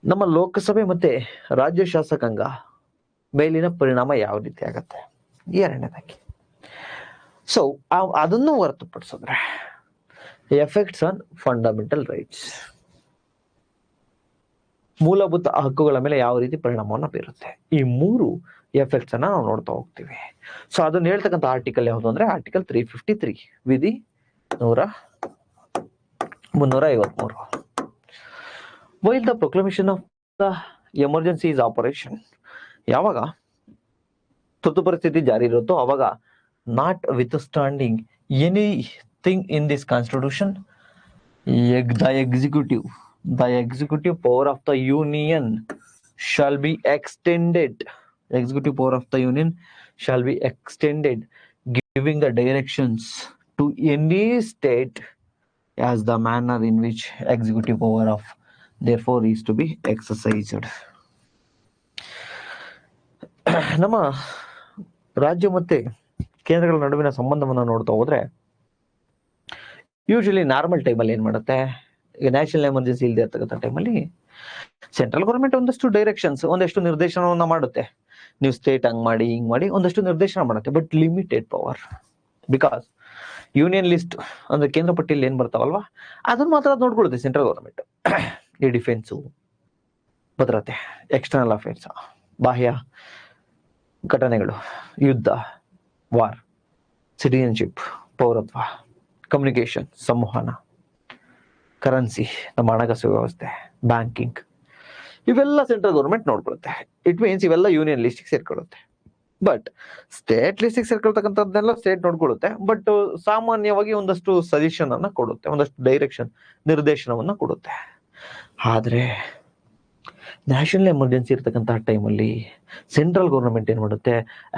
ನಮ್ಮ ಲೋಕಸಭೆ ಮತ್ತೆ ರಾಜ್ಯ ಶಾಸಕಾಂಗ ಮೇಲಿನ ಪರಿಣಾಮ ಯಾವ ರೀತಿ ಆಗತ್ತೆ? ಎರಡನೇದಾಗಿ, ಸೊ ಅದನ್ನು ಹೊರತುಪಡಿಸಿದ್ರೆ ಎಫೆಕ್ಟ್ಸ್ ಆನ್ ಫಂಡಮೆಂಟಲ್ ರೈಟ್ಸ್, ಮೂಲಭೂತ ಹಕ್ಕುಗಳ ಮೇಲೆ ಯಾವ ರೀತಿ ಪರಿಣಾಮವನ್ನು ಬೀರುತ್ತೆ. ಈ ಮೂರು ಎಫೆಕ್ಟ್ಸ್ ಅನ್ನ ನಾವು ನೋಡ್ತಾ ಹೋಗ್ತೀವಿ. ಸೊ ಅದನ್ನ ಹೇಳ್ತಕ್ಕಂಥ ಆರ್ಟಿಕಲ್ ಯಾವುದು ಅಂದ್ರೆ ಆರ್ಟಿಕಲ್ 353 ವಿಧಿ 353. While the proclamation of the emergency is operation, ಯಾವಾಗ ತುರ್ತು ಪರಿಸ್ಥಿತಿ ಜಾರಿ ಇರುತ್ತೋ ಅವಾಗ not with standing anything in this constitution the executive power of the union shall be extended, executive power of the union shall be extended, giving the directions to any state as the manner in which executive power of therefore is to be exercised. ನಮ್ಮ ರಾಜ್ಯ ಮತ್ತೆ ಕೇಂದ್ರಗಳ ನಡುವಿನ ಸಂಬಂಧವನ್ನು ನೋಡ್ತಾ ಹೋದ್ರೆ usually normal ಟೈಮಲ್ಲಿ ಏನ್ ಮಾಡುತ್ತೆ, ಈಗ ನ್ಯಾಷನಲ್ ಎಮರ್ಜೆನ್ಸಿ ಇಲ್ಲದೆ ಇರ್ತಕ್ಕಂಥ ಟೈಮಲ್ಲಿ ಸೆಂಟ್ರಲ್ ಗೌರ್ಮೆಂಟ್ ಒಂದಷ್ಟು ಡೈರೆಕ್ಷನ್ಸ್, ಒಂದಷ್ಟು ನಿರ್ದೇಶನವನ್ನ ಮಾಡುತ್ತೆ. ನೀವು ಸ್ಟೇಟ್ ಹಂಗ್ ಮಾಡಿ ಹಿಂಗ್ ಮಾಡಿ ಒಂದಷ್ಟು ನಿರ್ದೇಶನ ಮಾಡುತ್ತೆ, but limited power. Because union list ಅಂದ್ರೆ ಕೇಂದ್ರ ಪಟ್ಟಿಯಲ್ಲಿ ಏನ್ ಬರ್ತಾವಲ್ವಾ ಅದನ್ನ ಮಾತ್ರ ನೋಡ್ಕೊಳ್ಳುತ್ತೆ ಸೆಂಟ್ರಲ್ ಗೌರ್ಮೆಂಟ್. ಈ ಡಿಫೆನ್ಸು, ಭದ್ರತೆ, ಎಕ್ಸ್ಟರ್ನಲ್ ಅಫೇರ್ಸ್, ಬಾಹ್ಯ ಘಟನೆಗಳು, ಯುದ್ಧ, ವಾರ್, ಸಿಟಿಜನ್ಶಿಪ್, ಪೌರತ್ವ, ಕಮ್ಯುನಿಕೇಶನ್, ಸಂವಹನ, ಕರೆನ್ಸಿ, ನಮ್ಮ ಹಣಕಾಸು ವ್ಯವಸ್ಥೆ, ಬ್ಯಾಂಕಿಂಗ್, ಇವೆಲ್ಲ ಸೆಂಟ್ರಲ್ ಗೌರ್ಮೆಂಟ್ ನೋಡ್ಕೊಳ್ಳುತ್ತೆ. ಇಟ್ ಮೀನ್ಸ್ ಇವೆಲ್ಲ ಯೂನಿಯನ್ ಲಿಸ್ಟಿಗೆ ಸೇರ್ಕೊಳ್ಳುತ್ತೆ. ಬಟ್ ಸ್ಟೇಟ್ ಲಿಸ್ಟಿಗೆ ಸೇರ್ಕೊಳ್ತಕ್ಕಂಥದ್ದನ್ನೆಲ್ಲ ಸ್ಟೇಟ್ ನೋಡ್ಕೊಳ್ಳುತ್ತೆ. ಬಟ್ ಸಾಮಾನ್ಯವಾಗಿ ಒಂದಷ್ಟು ಸಜೆಷನ್ ಅನ್ನ ಕೊಡುತ್ತೆ, ಒಂದಷ್ಟು ಡೈರೆಕ್ಷನ್, ನಿರ್ದೇಶನವನ್ನ ಕೊಡುತ್ತೆ. ಆದ್ರೆ ನ್ಯಾಷನಲ್ ಎಮರ್ಜೆನ್ಸಿ ಇರ್ತಕ್ಕಂತಹ ಟೈಮಲ್ಲಿ ಸೆಂಟ್ರಲ್ ಗೌರ್ಮೆಂಟ್ ಏನ್ ಮಾಡುತ್ತೆ,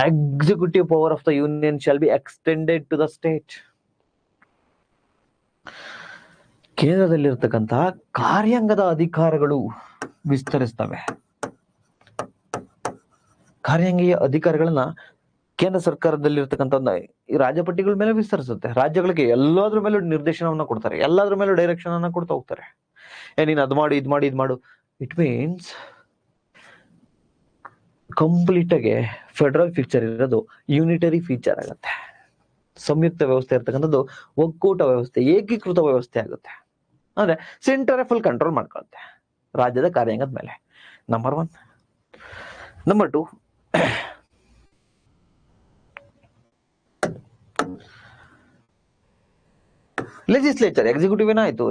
executive power of the union shall be extended to the state. ಕೇಂದ್ರದಲ್ಲಿರ್ತಕ್ಕಂತಹ ಕಾರ್ಯಾಂಗದ ಅಧಿಕಾರಗಳು ವಿಸ್ತರಿಸ್ತವೆ. ಕಾರ್ಯಾಂಗೀಯ ಅಧಿಕಾರಗಳನ್ನ ಕೇಂದ್ರ ಸರ್ಕಾರದಲ್ಲಿರ್ತಕ್ಕಂಥ ರಾಜ್ಯಪಟ್ಟಿಗಳ ಮೇಲೆ ವಿಸ್ತರಿಸುತ್ತೆ. ರಾಜ್ಯಗಳಿಗೆ ಎಲ್ಲಾದ್ರ ಮೇಲೂ ನಿರ್ದೇಶನವನ್ನ ಕೊಡ್ತಾರೆ, ಎಲ್ಲಾದ್ರ ಮೇಲೂ ಡೈರೆಕ್ಷನ್ ಅನ್ನ ಕೊಡ್ತಾ ಹೋಗ್ತಾರೆ. ನೀನ್ ಅದ್ ಮಾಡು, ಇದ್ ಮಾಡಿ, ಇದ್ ಮಾಡು. ಇಟ್ ಮೀನ್ಸ್ ಕಂಪ್ಲೀಟ್ ಆಗಿ ಫೆಡರಲ್ ಫೀಚರ್ ಇರೋದು ಯೂನಿಟರಿ ಫೀಚರ್ ಆಗುತ್ತೆ. ಸಂಯುಕ್ತ ವ್ಯವಸ್ಥೆ ಇರ್ತಕ್ಕಂಥದ್ದು ಒಕ್ಕೂಟ ವ್ಯವಸ್ಥೆ, ಏಕೀಕೃತ ವ್ಯವಸ್ಥೆ ಆಗುತ್ತೆ. ಅಂದ್ರೆ ಸೆಂಟರ್ ಫುಲ್ ಕಂಟ್ರೋಲ್ ಮಾಡ್ಕೊಳುತ್ತೆ ರಾಜ್ಯದ ಕಾರ್ಯಾಂಗದ ಮೇಲೆ. ನಂಬರ್ 1. Number 2, legislature. ಎಕ್ಸಿಕ್ಯೂಟಿವ್ ಏನಾಯ್ತು,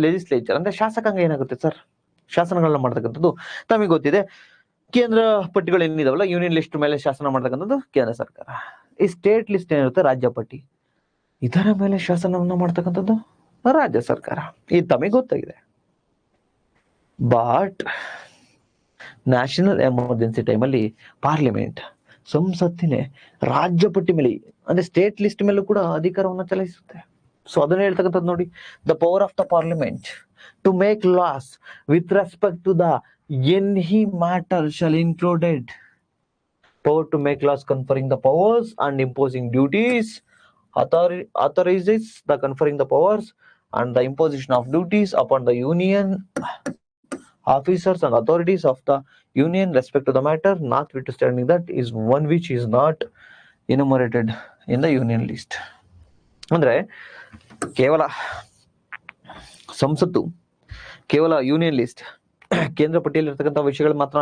ಲೆಜಿಸ್ಲೇಚರ್ ಅಂದ್ರೆ ಶಾಸಕಾಂಗ ಏನಾಗುತ್ತೆ ಸರ್, ಶಾಸನಗಳನ್ನ ಮಾಡ್ತಕ್ಕಂಥದ್ದು. ತಮಗೆ ಗೊತ್ತಿದೆ, ಕೇಂದ್ರ ಪಟ್ಟಿಗಳು ಏನಿದಾವಲ್ಲ, ಯೂನಿಯನ್ ಲಿಸ್ಟ್ ಮೇಲೆ ಶಾಸನ ಮಾಡ್ತಕ್ಕಂಥದ್ದು ಕೇಂದ್ರ ಸರ್ಕಾರ. ಈ ಸ್ಟೇಟ್ ಲಿಸ್ಟ್ ಏನಿರುತ್ತೆ, ರಾಜ್ಯ ಪಟ್ಟಿ, ಇದರ ಮೇಲೆ ಶಾಸನವನ್ನ ಮಾಡ್ತಕ್ಕಂಥದ್ದು ರಾಜ್ಯ ಸರ್ಕಾರ. ಇದು ತಮಗೆ ಗೊತ್ತಾಗಿದೆ. ಬಟ್ ನ್ಯಾಷನಲ್ ಎಮರ್ಜೆನ್ಸಿ ಟೈಮಲ್ಲಿ ಪಾರ್ಲಿಮೆಂಟ್, ಸಂಸತ್ತಿನೇ ರಾಜ್ಯ ಪಟ್ಟಿ ಮೇಲೆ ಅಂದ್ರೆ ಸ್ಟೇಟ್ ಲಿಸ್ಟ್ ಮೇಲೂ ಕೂಡ ಅಧಿಕಾರವನ್ನ ಚಲಾಯಿಸುತ್ತೆ. ಸೊ ಅದನ್ನ ಹೇಳ್ತಕ್ಕಂಥದ್ದು ನೋಡಿ, the power of the parliament to make laws with respect to the any matter shall included power to make laws conferring the powers and imposing duties, authorizes the conferring the powers and the imposition of duties upon the union officers and authorities of the union respect to the matter, notwithstanding that is one which is not enumerated in the union list. ಅಂದ್ರೆ ಕೇವಲ ಸಂಸತ್ತು, ಕೇವಲ union list, ಕೇಂದ್ರ ಪಟ್ಟಿಯಲ್ಲಿ ಇರ್ತಕ್ಕಂಥ ವಿಷಯಗಳು ಮಾತ್ರ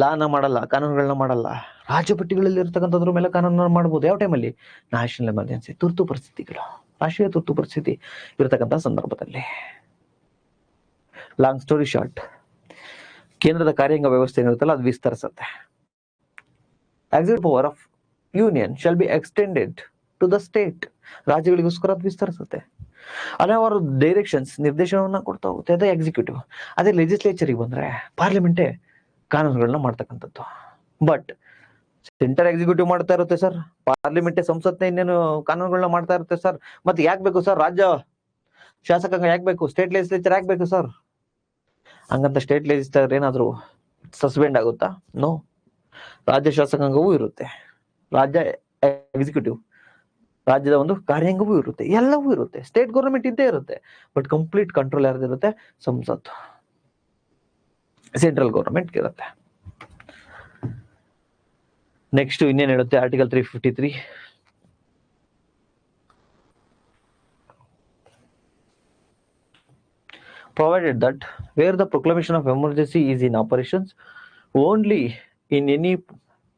ಲಾನ ಮಾಡಲ್ಲ, ಕಾನೂನುಗಳನ್ನ ಮಾಡಲ್ಲ. ರಾಜ್ಯ ಪಟ್ಟಿಗಳಲ್ಲಿ ಇರ್ತಕ್ಕಂಥದ್ರ ಮೇಲೆ ಕಾನೂನನ್ನ ಮಾಡಬಹುದು. ಯಾವ ಟೈಮಲ್ಲಿ? ನ್ಯಾಷನಲ್ ಎಮರ್ಜೆನ್ಸಿ, ತುರ್ತು ಪರಿಸ್ಥಿತಿಗಳು, ರಾಷ್ಟ್ರೀಯ ತುರ್ತು ಪರಿಸ್ಥಿತಿ ಇರತಕ್ಕಂಥ ಸಂದರ್ಭದಲ್ಲಿ. ಲಾಂಗ್ ಸ್ಟೋರಿ ಶಾರ್ಟ್, ಕೇಂದ್ರದ ಕಾರ್ಯಾಂಗ ವ್ಯವಸ್ಥೆ ಏನಿರುತ್ತಲ್ಲ ಅದು ವಿಸ್ತರಿಸುತ್ತೆ. Executive power of union shall be extended to the state. ರಾಜ್ಯಗಳಿಗೋಸ್ಕರ ಅದು ವಿಸ್ತರಿಸುತ್ತೆ. ಹಲವಾರು ಡೈರೆಕ್ಷನ್ಸ್, ನಿರ್ದೇಶನವನ್ನ ಕೊಡ್ತಾ ಹೋಗುತ್ತೆ. ಅದೇ ಎಕ್ಸಿಕ್ಯೂಟಿವ್. ಅದೇ ಲೆಜಿಸ್ಲೇಚರಿಗೆ ಬಂದ್ರೆ ಪಾರ್ಲಿಮೆಂಟೇ ಕಾನೂನುಗಳನ್ನ ಮಾಡ್ತಕ್ಕಂಥದ್ದು. ಬಟ್ ಸೆಂಟರ್ ಎಕ್ಸಿಕ್ಯೂಟಿವ್ ಮಾಡ್ತಾ ಇರುತ್ತೆ ಸರ್, ಪಾರ್ಲಿಮೆಂಟ್ ಸಂಸತ್ನ ಇನ್ನೇನು ಕಾನೂನುಗಳನ್ನ ಮಾಡ್ತಾ ಇರುತ್ತೆ ಸರ್. ಮತ್ತೆ ಯಾಕೆ ಬೇಕು ಸರ್ ರಾಜ್ಯ ಶಾಸಕಾಂಗ, ಯಾಕೆ ಬೇಕು ಸ್ಟೇಟ್ ಲೆಜಿಸ್ಲೇಚರ್, ಯಾಕೆ ಬೇಕು ಸರ್? ಹಂಗಂತ ಸ್ಟೇಟ್ ಲೆಜಿಸ್ಲೇಚರ್ ಏನಾದ್ರು ಸಸ್ಪೆಂಡ್ ಆಗುತ್ತಾ? ನೋ. ರಾಜ್ಯ ಶಾಸಕಾಂಗವೂ ಇರುತ್ತೆ, ರಾಜ್ಯ ಎಕ್ಸಿಕ್ಯೂಟಿವ್, ರಾಜ್ಯದ ಒಂದು ಕಾರ್ಯಾಂಗವೂ ಇರುತ್ತೆ, ಎಲ್ಲವೂ ಇರುತ್ತೆ. ಸ್ಟೇಟ್ ಗೌರ್ಮೆಂಟ್ ಇದ್ದೇ ಇರುತ್ತೆ. ಬಟ್ ಕಂಪ್ಲೀಟ್ ಕಂಟ್ರೋಲ್ ಯಾರ್ದಿರುತ್ತೆ? ಸಂಸತ್, ಸೆಂಟ್ರಲ್ ಗೌರ್ಮೆಂಟ್ ಇರುತ್ತೆ. ನೆಕ್ಸ್ಟ್ ಇನ್ನೇನ್ ಹೇಳುತ್ತೆ article 353, provided that where the proclamation of emergency is in operations only in any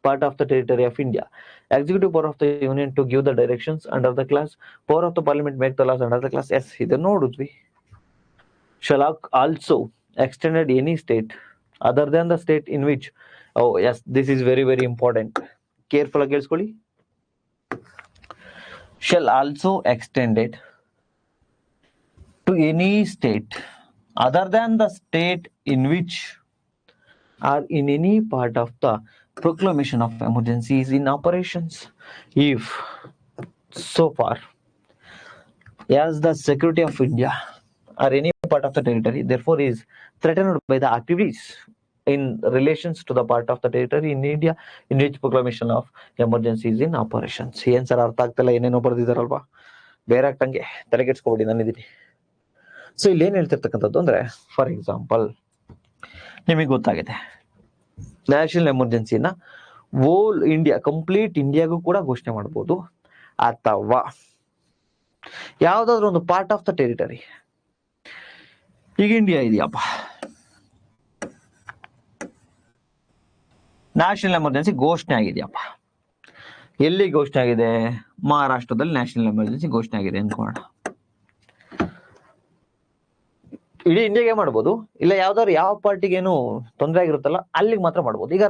part of the territory of India, executive power of the union to give the directions under the class, power of the parliament make the laws under the class. Yes, ಇದನ್ನ ನೋಡಿದ್ವಿ. Shall also extended any state other than the state in which, oh yes, this is very very important, careful ಆಗಿ ಕೇಳಿಸ್ಕೊಳ್ಳಿ. Shall also extended to any state other than the state in which or in any part of the proclamation of emergency is in operations, if so far as the security of India or any part of the territory therefore is threatened by the activities in relations to the part of the territory in India in which proclamation of emergency is in operations. ಏನ್ sir ಅರ್ಥ ಆಗ್ತಿಲ್ಲ, ಏನೇನೋ ಬರ್ದಿದಾರಲ್ವಾ, ಬೇರೆ ಆಗ್ತಂಗೆ ತಲೆಗೆಡ್ಸ್ಕೊಬಿಡಿ, ನಾನಿದ್ದೀನಿ. So ಇಲ್ಲಿ ಏನ್ ಹೇಳ್ತಿರ್ತಕ್ಕಂಥದ್ದು ಅಂದ್ರೆ, for example ನಿಮಗೆ ಗೊತ್ತಾಗಿದೆ ನ್ಯಾಷನಲ್ ಎಮರ್ಜೆನ್ಸಿನ ಹೋಲ್ ಇಂಡಿಯಾ, ಕಂಪ್ಲೀಟ್ ಇಂಡಿಯಾಗೂ ಕೂಡ ಘೋಷಣೆ ಮಾಡ್ಬೋದು, ಅಥವಾ ಯಾವ್ದಾದ್ರು ಒಂದು ಪಾರ್ಟ್ ಆಫ್ ದ ಟೆರಿಟರಿ. ಈಗ ಇಂಡಿಯಾ ಇದೆಯಪ್ಪ, ನ್ಯಾಷನಲ್ ಎಮರ್ಜೆನ್ಸಿ ಘೋಷಣೆ ಆಗಿದೆಯಪ್ಪ. ಎಲ್ಲಿ ಘೋಷಣೆ ಆಗಿದೆ? ಮಹಾರಾಷ್ಟ್ರದಲ್ಲಿ ನ್ಯಾಷನಲ್ ಎಮರ್ಜೆನ್ಸಿ ಘೋಷಣೆ ಆಗಿದೆ ಅನ್ಕೋಣ. ಇಡೀ ಇಂಡಿಯಾಗೆ ಮಾಡ್ಬೋದು, ಇಲ್ಲ ಯಾವ್ದಾದ್ರು ಯಾವ ಪಾರ್ಟಿಗೇನು ತೊಂದರೆ ಆಗಿರುತ್ತಲ್ಲ ಅಲ್ಲಿಗೆ ಮಾತ್ರ ಮಾಡ್ಬೋದು. ಈಗ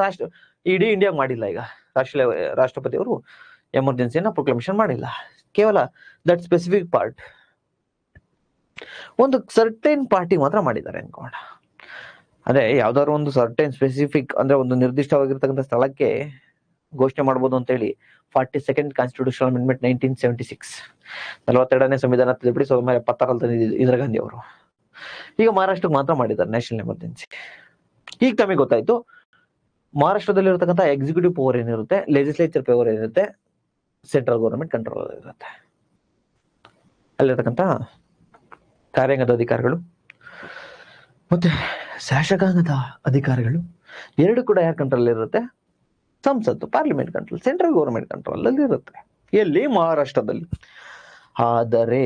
ಇಡೀ ಇಂಡಿಯಾಗ ಮಾಡಿಲ್ಲ. ಈಗ ರಾಷ್ಟ್ರಪತಿ ಅವರು ಎಮರ್ಜೆನ್ಸಿನ ಪ್ರೊಕ್ಲಮೇಷನ್ ಮಾಡಿಲ್ಲ, ಕೇವಲ ದಟ್ ಸ್ಪೆಸಿಫಿಕ್ ಪಾರ್ಟ್, ಒಂದು ಸರ್ಟೈನ್ ಪಾರ್ಟಿ ಮಾತ್ರ ಮಾಡಿದ್ದಾರೆ ಅನ್ಕೋಣ. ಅದೇ ಯಾವ್ದಾದ್ರು ಒಂದು ಸರ್ಟೈನ್ ಸ್ಪೆಸಿಫಿಕ್ ಅಂದ್ರೆ ಒಂದು ನಿರ್ದಿಷ್ಟವಾಗಿರ್ತಕ್ಕಂಥ ಸ್ಥಳಕ್ಕೆ ಘೋಷಣೆ ಮಾಡ್ಬೋದು ಅಂತ ಹೇಳಿ 42nd ಕಾನ್ಸ್ಟಿಟ್ಯೂಷನಲ್ ಅಮೆಂಡ್ಮೆಂಟ್ 1976, 42ನೇ ಸಂವಿಧಾನ ತಿದ್ದುಪಡಿ 1976 ತಂದಿದ್ದು ಇಂದಿರಾ ಗಾಂಧಿ ಅವರು. ಈಗ ಮಹಾರಾಷ್ಟ್ರಕ್ಕೆ ಮಾತ್ರ ಮಾಡಿದ್ದಾರೆ ನ್ಯಾಷನಲ್ ಎಮರ್ಜೆನ್ಸಿ. ಈಗ ತಮಗೆ ಗೊತ್ತಾಯ್ತು, ಮಹಾರಾಷ್ಟ್ರದಲ್ಲಿ ಇರತಕ್ಕಂಥ ಎಕ್ಸಿಕ್ಯೂಟಿವ್ ಪವರ್ ಏನಿರುತ್ತೆ, ಲೆಜಿಸ್ಲೇಚರ್ ಪವರ್ ಏನಿರುತ್ತೆ, ಸೆಂಟ್ರಲ್ ಗೌರ್ಮೆಂಟ್ ಕಂಟ್ರೋಲ್ ಇರುತ್ತೆ. ಅಲ್ಲಿರ್ತಕ್ಕಂಥ ಕಾರ್ಯಾಂಗದ ಅಧಿಕಾರಿಗಳು ಮತ್ತೆ ಶಾಸಕಾಂಗದ ಅಧಿಕಾರಿಗಳು ಎರಡು ಕೂಡ ಯಾರ ಕಂಟ್ರೋಲ್ ಇರುತ್ತೆ? ಸಂಸತ್ತು, parliament control, central government control ಅಲ್ಲಿ ಇರುತ್ತೆ. ಎಲ್ಲಿ? ಮಹಾರಾಷ್ಟ್ರದಲ್ಲಿ. ಆದರೆ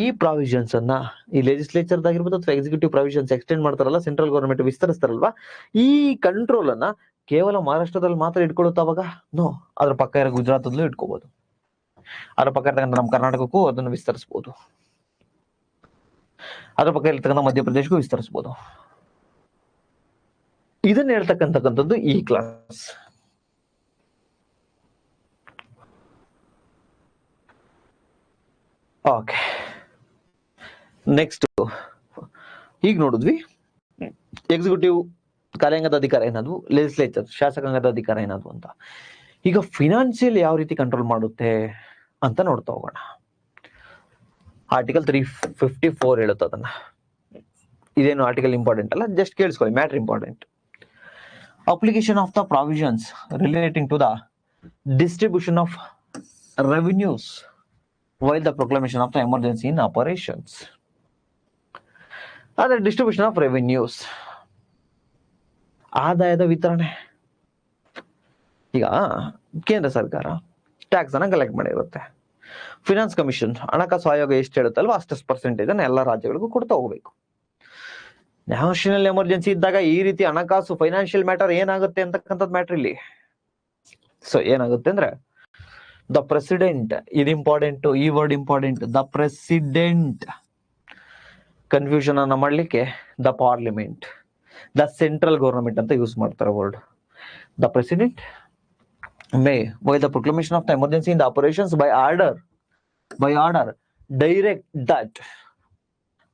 ಈ ಪ್ರಾವಿಷನ್ಸ್ ಅನ್ನ ಈ ಲೆಜಿಸ್ಲೇಚರ್ ಆಗಿರ್ಬೋದು ಅಥವಾ ಎಕ್ಸಿಕ್ಯೂಟಿವ್ ಪ್ರಾವಿಷನ್ಸ್ ಎಕ್ಸ್ಟೆಂಡ್ ಮಾಡ್ತಾರಲ್ಲ, ಸೆಂಟ್ರಲ್ ಗೌರ್ಮೆಂಟ್ ವಿಸ್ತರಿಸ್ತಾರಲ್ವಾ, ಈ ಕಂಟ್ರೋಲ್ ಅನ್ನ ಕೇವಲ ಮಹಾರಾಷ್ಟ್ರದಲ್ಲಿ ಮಾತ್ರ ಇಟ್ಕೊಳ್ಳುತ್ತಾ? ಅವಾಗ ನೋ, ಅದ್ರ ಪಕ್ಕ ಇರೋ ಗುಜರಾತ್ ಅಲ್ಲೂ ಇಟ್ಕೋಬಹುದು, ಅದ್ರ ಪಕ್ಕ ಇರ್ತಕ್ಕಂಥ ನಮ್ಮ ಕರ್ನಾಟಕಕ್ಕೂ ಅದನ್ನು ವಿಸ್ತರಿಸಬಹುದು, ಅದ್ರ ಪಕ್ಕ ಇರ್ತಕ್ಕಂಥ ಮಧ್ಯಪ್ರದೇಶಕ್ಕೂ ವಿಸ್ತರಿಸಬಹುದು. ಇದನ್ನ ಹೇಳ್ತಕ್ಕಂಥದ್ದು ಈ ಕ್ಲಾಸ್. ಓಕೆ, ನೆಕ್ಸ್ಟ್ ಈಗ ನೋಡಿದ್ವಿ ಎಕ್ಸಿಕ್ಯೂಟಿವ್ ಕಾರ್ಯಾಂಗದ ಅಧಿಕಾರ ಏನಾದ್ವು, ಲೆಜಿಸ್ಲೇಚರ್ ಶಾಸಕಾಂಗದ ಅಧಿಕಾರ ಏನಾದ್ವು ಅಂತ. ಈಗ ಫಿನಾನ್ಷಿಯಲ್ ಯಾವ ರೀತಿ ಕಂಟ್ರೋಲ್ ಮಾಡುತ್ತೆ ಅಂತ ನೋಡ್ತಾ ಹೋಗೋಣ. ಆರ್ಟಿಕಲ್ 354 ಹೇಳುತ್ತೆ ಅದನ್ನ. ಇದೇನು ಆರ್ಟಿಕಲ್ ಇಂಪಾರ್ಟೆಂಟ್ ಅಲ್ಲ, ಜಸ್ಟ್ ಕೇಳಿಸ್ಕೊಳ್ಳಿ, matter important. Application of the provisions relating to the distribution of revenues while the proclamation of the emergency in operations. Other distribution of revenues, ಆದಾಯದ ವಿತರಣೆ. ಈಗ ಕೇಂದ್ರ ಸರ್ಕಾರ ಟ್ಯಾಕ್ಸ್ ಅನ್ನ ಕಲೆಕ್ಟ್ ಮಾಡಿರುತ್ತೆ, ಫಿನಾನ್ಸ್ ಕಮಿಷನ್ ಹಣಕಾಸು ಆಯೋಗ ಎಷ್ಟು ಹೇಳುತ್ತಲ್ವ ಅಷ್ಟು ಪರ್ಸೆಂಟೇಜ್ ಅನ್ನ ಎಲ್ಲಾ ರಾಜ್ಯಗಳಿಗೂ ಕೊಡ್ತಾ ಹೋಗ್ಬೇಕು. ನ್ಯಾಷನಲ್ ಎಮರ್ಜೆನ್ಸಿ ಇದ್ದಾಗ ಈ ರೀತಿ ಹಣಕಾಸು ಫೈನಾನ್ಷಿಯಲ್ ಮ್ಯಾಟರ್ ಏನಾಗುತ್ತೆ ಅಂತಕ್ಕಂಥದ್ದು ಮ್ಯಾಟರ್ ಇಲ್ಲಿ. ಸೊ ಏನಾಗುತ್ತೆ ಅಂದ್ರೆ, ದ ಪ್ರೆಸಿಡೆಂಟ್, ಇದು ಇಂಪಾರ್ಟೆಂಟ್, ಈ word important, the president, confusion ಅನ್ನ ಮಾಡ್ಲಿಕ್ಕೆ the parliament, the central government ಅಂತ ಯೂಸ್ ಮಾಡ್ತಾರೆ word. The president May by the proclamation of the emergency in the operations by order direct that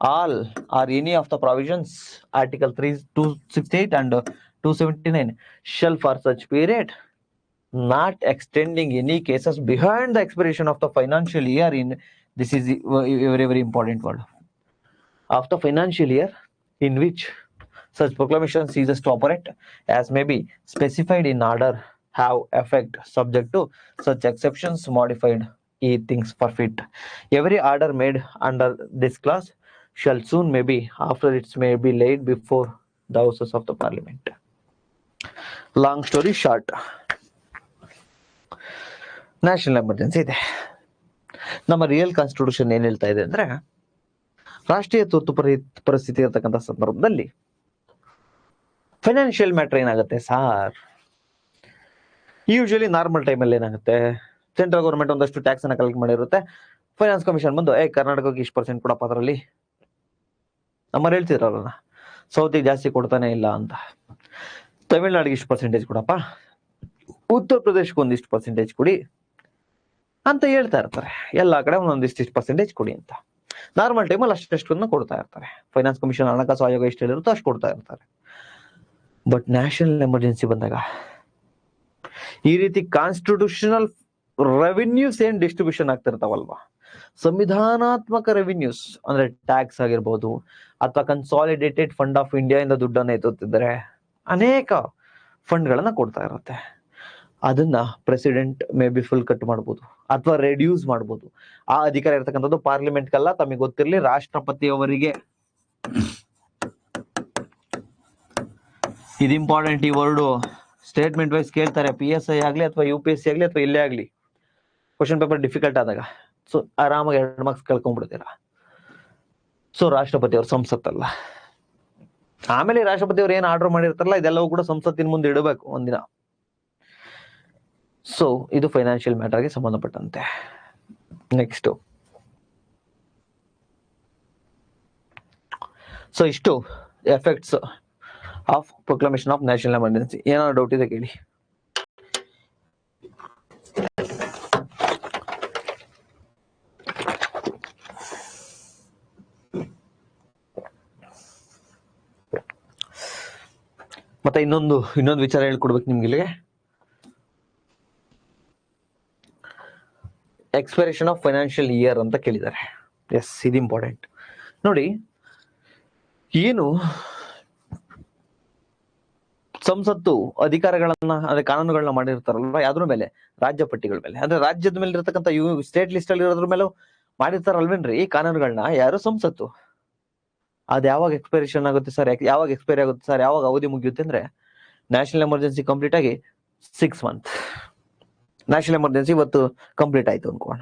all or any of the provisions article 3 268 and 279 shall for such period not extending any cases behind the expiration of the financial year in this is a very important word of the financial year in which such proclamation ceases to operate as may be specified in order have effect subject to such exceptions modified e things forfeit. Every order made under this clause shall soon may be after its may be laid before the houses of the parliament. Long story short, national emergency ಇದೆ. ನಮ್ಮ real constitution ಏನ್ ಹೇಳ್ತಾ ಇದೆ ಅಂದ್ರೆ ರಾಷ್ಟ್ರೀಯ ತುರ್ತು ಪರಿಸ್ಥಿತಿ ಇರತಕ್ಕಂಥ ಸಂದರ್ಭದಲ್ಲಿ ಫೈನಾನ್ಷಿಯಲ್ ಮ್ಯಾಟರ್ ಏನಾಗುತ್ತೆ ಸಾರ್, ಯೂಶಲಿ ನಾರ್ಮಲ್ ಟೈಮಲ್ಲಿ ಏನಾಗುತ್ತೆ, ಸೆಂಟ್ರಲ್ ಗೌರ್ಮೆಂಟ್ ಒಂದಷ್ಟು ಟ್ಯಾಕ್ಸ್ ಅನ್ನ ಕಲೆಕ್ಟ್ ಮಾಡಿರುತ್ತೆ, ಫೈನಾನ್ಸ್ ಕಮಿಷನ್ ಬಂದು ಕರ್ನಾಟಕಕ್ಕೆ ಇಷ್ಟು ಪರ್ಸೆಂಟ್ ಕೊಡಪ್ಪ, ಅದರಲ್ಲಿ ನಮ್ಮಲ್ಲಿ ಹೇಳ್ತಿದ್ರಲ್ಲ ಸೌತಿಗೆ ಜಾಸ್ತಿ ಕೊಡ್ತಾನೆ ಇಲ್ಲ ಅಂತ, ತಮಿಳ್ನಾಡಿಗೆ ಇಷ್ಟು ಪರ್ಸೆಂಟೇಜ್ ಕೊಡಪ್ಪ, ಉತ್ತರ ಪ್ರದೇಶಕ್ಕೆ ಒಂದಿಷ್ಟು ಪರ್ಸೆಂಟೇಜ್ ಕೊಡಿ ಅಂತ ಹೇಳ್ತಾ ಇರ್ತಾರೆ. ಎಲ್ಲಾ ಕಡೆ ಒಂದೊಂದಿಷ್ಟು ಪರ್ಸೆಂಟೇಜ್ ಕೊಡಿ ಅಂತ. ನಾರ್ಮಲ್ ಟೈಮಲ್ಲಿ ಅಷ್ಟನ್ನು ಕೊಡ್ತಾ ಇರ್ತಾರೆ. ಫೈನಾನ್ಸ್ ಕಮಿಷನ್ ಹಣಕಾಸು ಆಯೋಗ ಎಷ್ಟು ಹೇಳಿರುತ್ತೋ ಅಷ್ಟು ಕೊಡ್ತಾ ಇರ್ತಾರೆ. ಬಟ್ ನ್ಯಾಷನಲ್ ಎಮರ್ಜೆನ್ಸಿ ಬಂದಾಗ ಈ ರೀತಿ ಕಾನ್ಸ್ಟಿಟ್ಯೂಷನಲ್ ರೆವಿನ್ಯೂಸ್ ಏನ್ ಡಿಸ್ಟ್ರಿಬ್ಯೂಷನ್ ಆಗ್ತಿರ್ತಾವಲ್ವಾ, ಸಂವಿಧಾನಾತ್ಮಕ ರೆವಿನ್ಯೂಸ್ ಅಂದ್ರೆ ಟ್ಯಾಕ್ಸ್ ಆಗಿರ್ಬೋದು ಅಥವಾ ಕನ್ಸಾಲಿಡೇಟೆಡ್ ಫಂಡ್ ಆಫ್ ಇಂಡಿಯಾ ಇಂದ ದುಡ್ಡನ್ನ ಎತ್ತುತ್ತಿದ್ದಾರೆ, ಅನೇಕ ಫಂಡ್ ಗಳನ್ನ ಕೊಡ್ತಾ ಇರುತ್ತೆ. ಅದನ್ನ president may be full cut ಮಾಡ್ಬೋದು ಅಥವಾ ರೆಡ್ಯೂಸ್ ಮಾಡ್ಬೋದು. ಆ ಅಧಿಕಾರ ಇರ್ತಕ್ಕಂಥದ್ದು ಪಾರ್ಲಿಮೆಂಟ್ಗಲ್ಲ, ತಮಗೆ ಗೊತ್ತಿರಲಿ ರಾಷ್ಟ್ರಪತಿಯವರಿಗೆ. ಇದು ಇಂಪಾರ್ಟೆಂಟ್, ಈ ವರ್ಡ್ ಸ್ಟೇಟ್ಮೆಂಟ್ ವೈಸ್ ಕೇಳ್ತಾರೆ, PSI ಆಗ್ಲಿ ಅಥವಾ UPSC ಆಗ್ಲಿ ಅಥವಾ ಇಲ್ಲೇ ಆಗ್ಲಿ, ಕ್ವಶನ್ ಪೇಪರ್ ಡಿಫಿಕಲ್ಟ್ ಆದಾಗ ಸೊ ಆರಾಮಾಗಿ 2 ಮಾರ್ಕ್ಸ್ ಕಳ್ಕೊಂಡ್ಬಿಡ್ತೀರಾ. ಸೊ ರಾಷ್ಟ್ರಪತಿ ಅವ್ರ ಸಂಸತ್ತಲ್ಲ. ಆಮೇಲೆ ರಾಷ್ಟ್ರಪತಿ ಅವ್ರು ಏನ್ ಆರ್ಡರ್ ಮಾಡಿರ್ತಾರಲ್ಲ ಇದೆಲ್ಲವೂ ಕೂಡ ಸಂಸತ್ತಿನ ಮುಂದೆ ಇಡಬೇಕು ಒಂದಿನ. ಸೊ ಇದು ಫೈನಾನ್ಷಿಯಲ್ ಮ್ಯಾಟರ್ಗೆ ಸಂಬಂಧಪಟ್ಟಂತೆ. ನೆಕ್ಸ್ಟ್, ಸೊ ಇಷ್ಟು effects of proclamation of national emergency. ಏನಾದ್ರು ಡೌಟ್ ಇದೆ ಕೇಳಿ. ಮತ್ತೆ ಇನ್ನೊಂದು ವಿಚಾರ ಹೇಳ್ಕೊಡ್ಬೇಕು ನಿಮ್ಗೆ. ಇಲ್ಲಿಗೆ ಎಕ್ಸ್ಪೈರೇಷನ್ ಆಫ್ ಫೈನಾನ್ಷಿಯಲ್ ಇಯರ್ ಅಂತ ಕೇಳಿದ್ದಾರೆ. ಎಸ್, ಇದು ಇಂಪಾರ್ಟೆಂಟ್ ನೋಡಿ. ಏನು ಸಂಸತ್ತು ಅಧಿಕಾರಗಳನ್ನ ಅಂದ್ರೆ ಕಾನೂನುಗಳನ್ನ ಮಾಡಿರ್ತಾರಲ್ವಾ ಯಾವ್ದ್ರ ಮೇಲೆ, ರಾಜ್ಯ ಪಟ್ಟಿಗಳ ಮೇಲೆ, ಅಂದ್ರೆ ರಾಜ್ಯದ ಮೇಲೆ ಇರತಕ್ಕಂಥ ಸ್ಟೇಟ್ ಲಿಸ್ಟ್ ಅಲ್ಲಿ ಇರೋದ್ರ ಮೇಲೆ ಮಾಡಿರ್ತಾರಲ್ವೇನ್ರಿ ಈ ಕಾನೂನುಗಳನ್ನ ಯಾರು ಸಂಸತ್ತು. ಅದ್ ಯಾವಾಗ ಎಕ್ಸ್ಪೈರೇಷನ್ ಆಗುತ್ತೆ ಸರ್, ಯಾವಾಗ ಎಕ್ಸ್ಪೈರಿ ಆಗುತ್ತೆ ಸರ್, ಯಾವಾಗ ಅವಧಿ ಮುಗಿಯುತ್ತೆ ಅಂದ್ರೆ ನ್ಯಾಷನಲ್ ಎಮರ್ಜೆನ್ಸಿ ಕಂಪ್ಲೀಟ್ ಆಗಿ 6 ಮಂತ್. ನ್ಯಾಷನಲ್ ಎಮರ್ಜೆನ್ಸಿ ಇವತ್ತು ಕಂಪ್ಲೀಟ್ ಆಯ್ತು ಅನ್ಕೋಣ,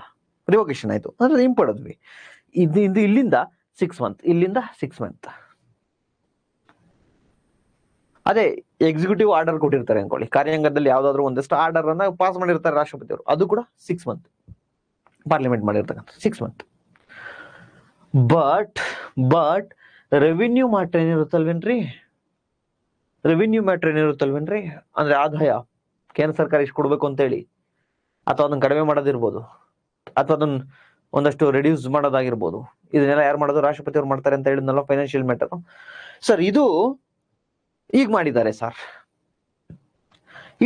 ರಿವೋಕೇಶನ್ ಆಯ್ತು ಅಂದ್ರೆ ಹಿಂಪಡೆದ್ವಿ. ಇದು ಇಲ್ಲಿಂದ 6 ಮಂತ್, ಇಲ್ಲಿಂದ 6 ಮಂತ್. ಅದೇ ಎಕ್ಸಿಕ್ಯೂಟಿವ್ ಆರ್ಡರ್ ಕೊಟ್ಟಿರ್ತಾರೆ ಅನ್ಕೊಳ್ಳಿ, ಕಾರ್ಯಾಂಗದಲ್ಲಿ ಯಾವ್ದಾದ್ರು ಒಂದಷ್ಟು ಆರ್ಡರ್ ಅನ್ನ ಪಾಸ್ ಮಾಡಿರ್ತಾರೆ ರಾಷ್ಟ್ರಪತಿ ಅವರು, ಅದು ಕೂಡ 6 ಮಂತ್. ಪಾರ್ಲಿಮೆಂಟ್ ಮಾಡಿರ್ತಕ್ಕಂಥ 6 ಮಂತ್. ಬಟ್ ರೆವಿನ್ಯೂ ಮ್ಯಾಟರ್ ಏನಿರುತ್ತಲ್ವೇನ್ರಿ, ಅಂದ್ರೆ ಆದಾಯ ಕೇಂದ್ರ ಸರ್ಕಾರ ಇಷ್ಟು ಕೊಡ್ಬೇಕು ಅಂತ ಹೇಳಿ, ಅಥವಾ ಅದನ್ನ ಕಡಿಮೆ ಮಾಡೋದಿರ್ಬೋದು, ಅಥವಾ ಅದನ್ನ ಒಂದಷ್ಟು ರೆಡ್ಯೂಸ್ ಮಾಡೋದಾಗಿರ್ಬೋದು, ಇದನ್ನೆಲ್ಲ ಯಾರು ಮಾಡೋದು, ರಾಷ್ಟ್ರಪತಿ ಅವ್ರು ಮಾಡ್ತಾರೆ ಅಂತ ಹೇಳಿದ್ನಲ್ಲ ಫೈನಾನ್ಷಿಯಲ್ ಮ್ಯಾಟರ್. ಸರ್ ಇದು ಈಗ ಮಾಡಿದ್ದಾರೆ ಸರ್,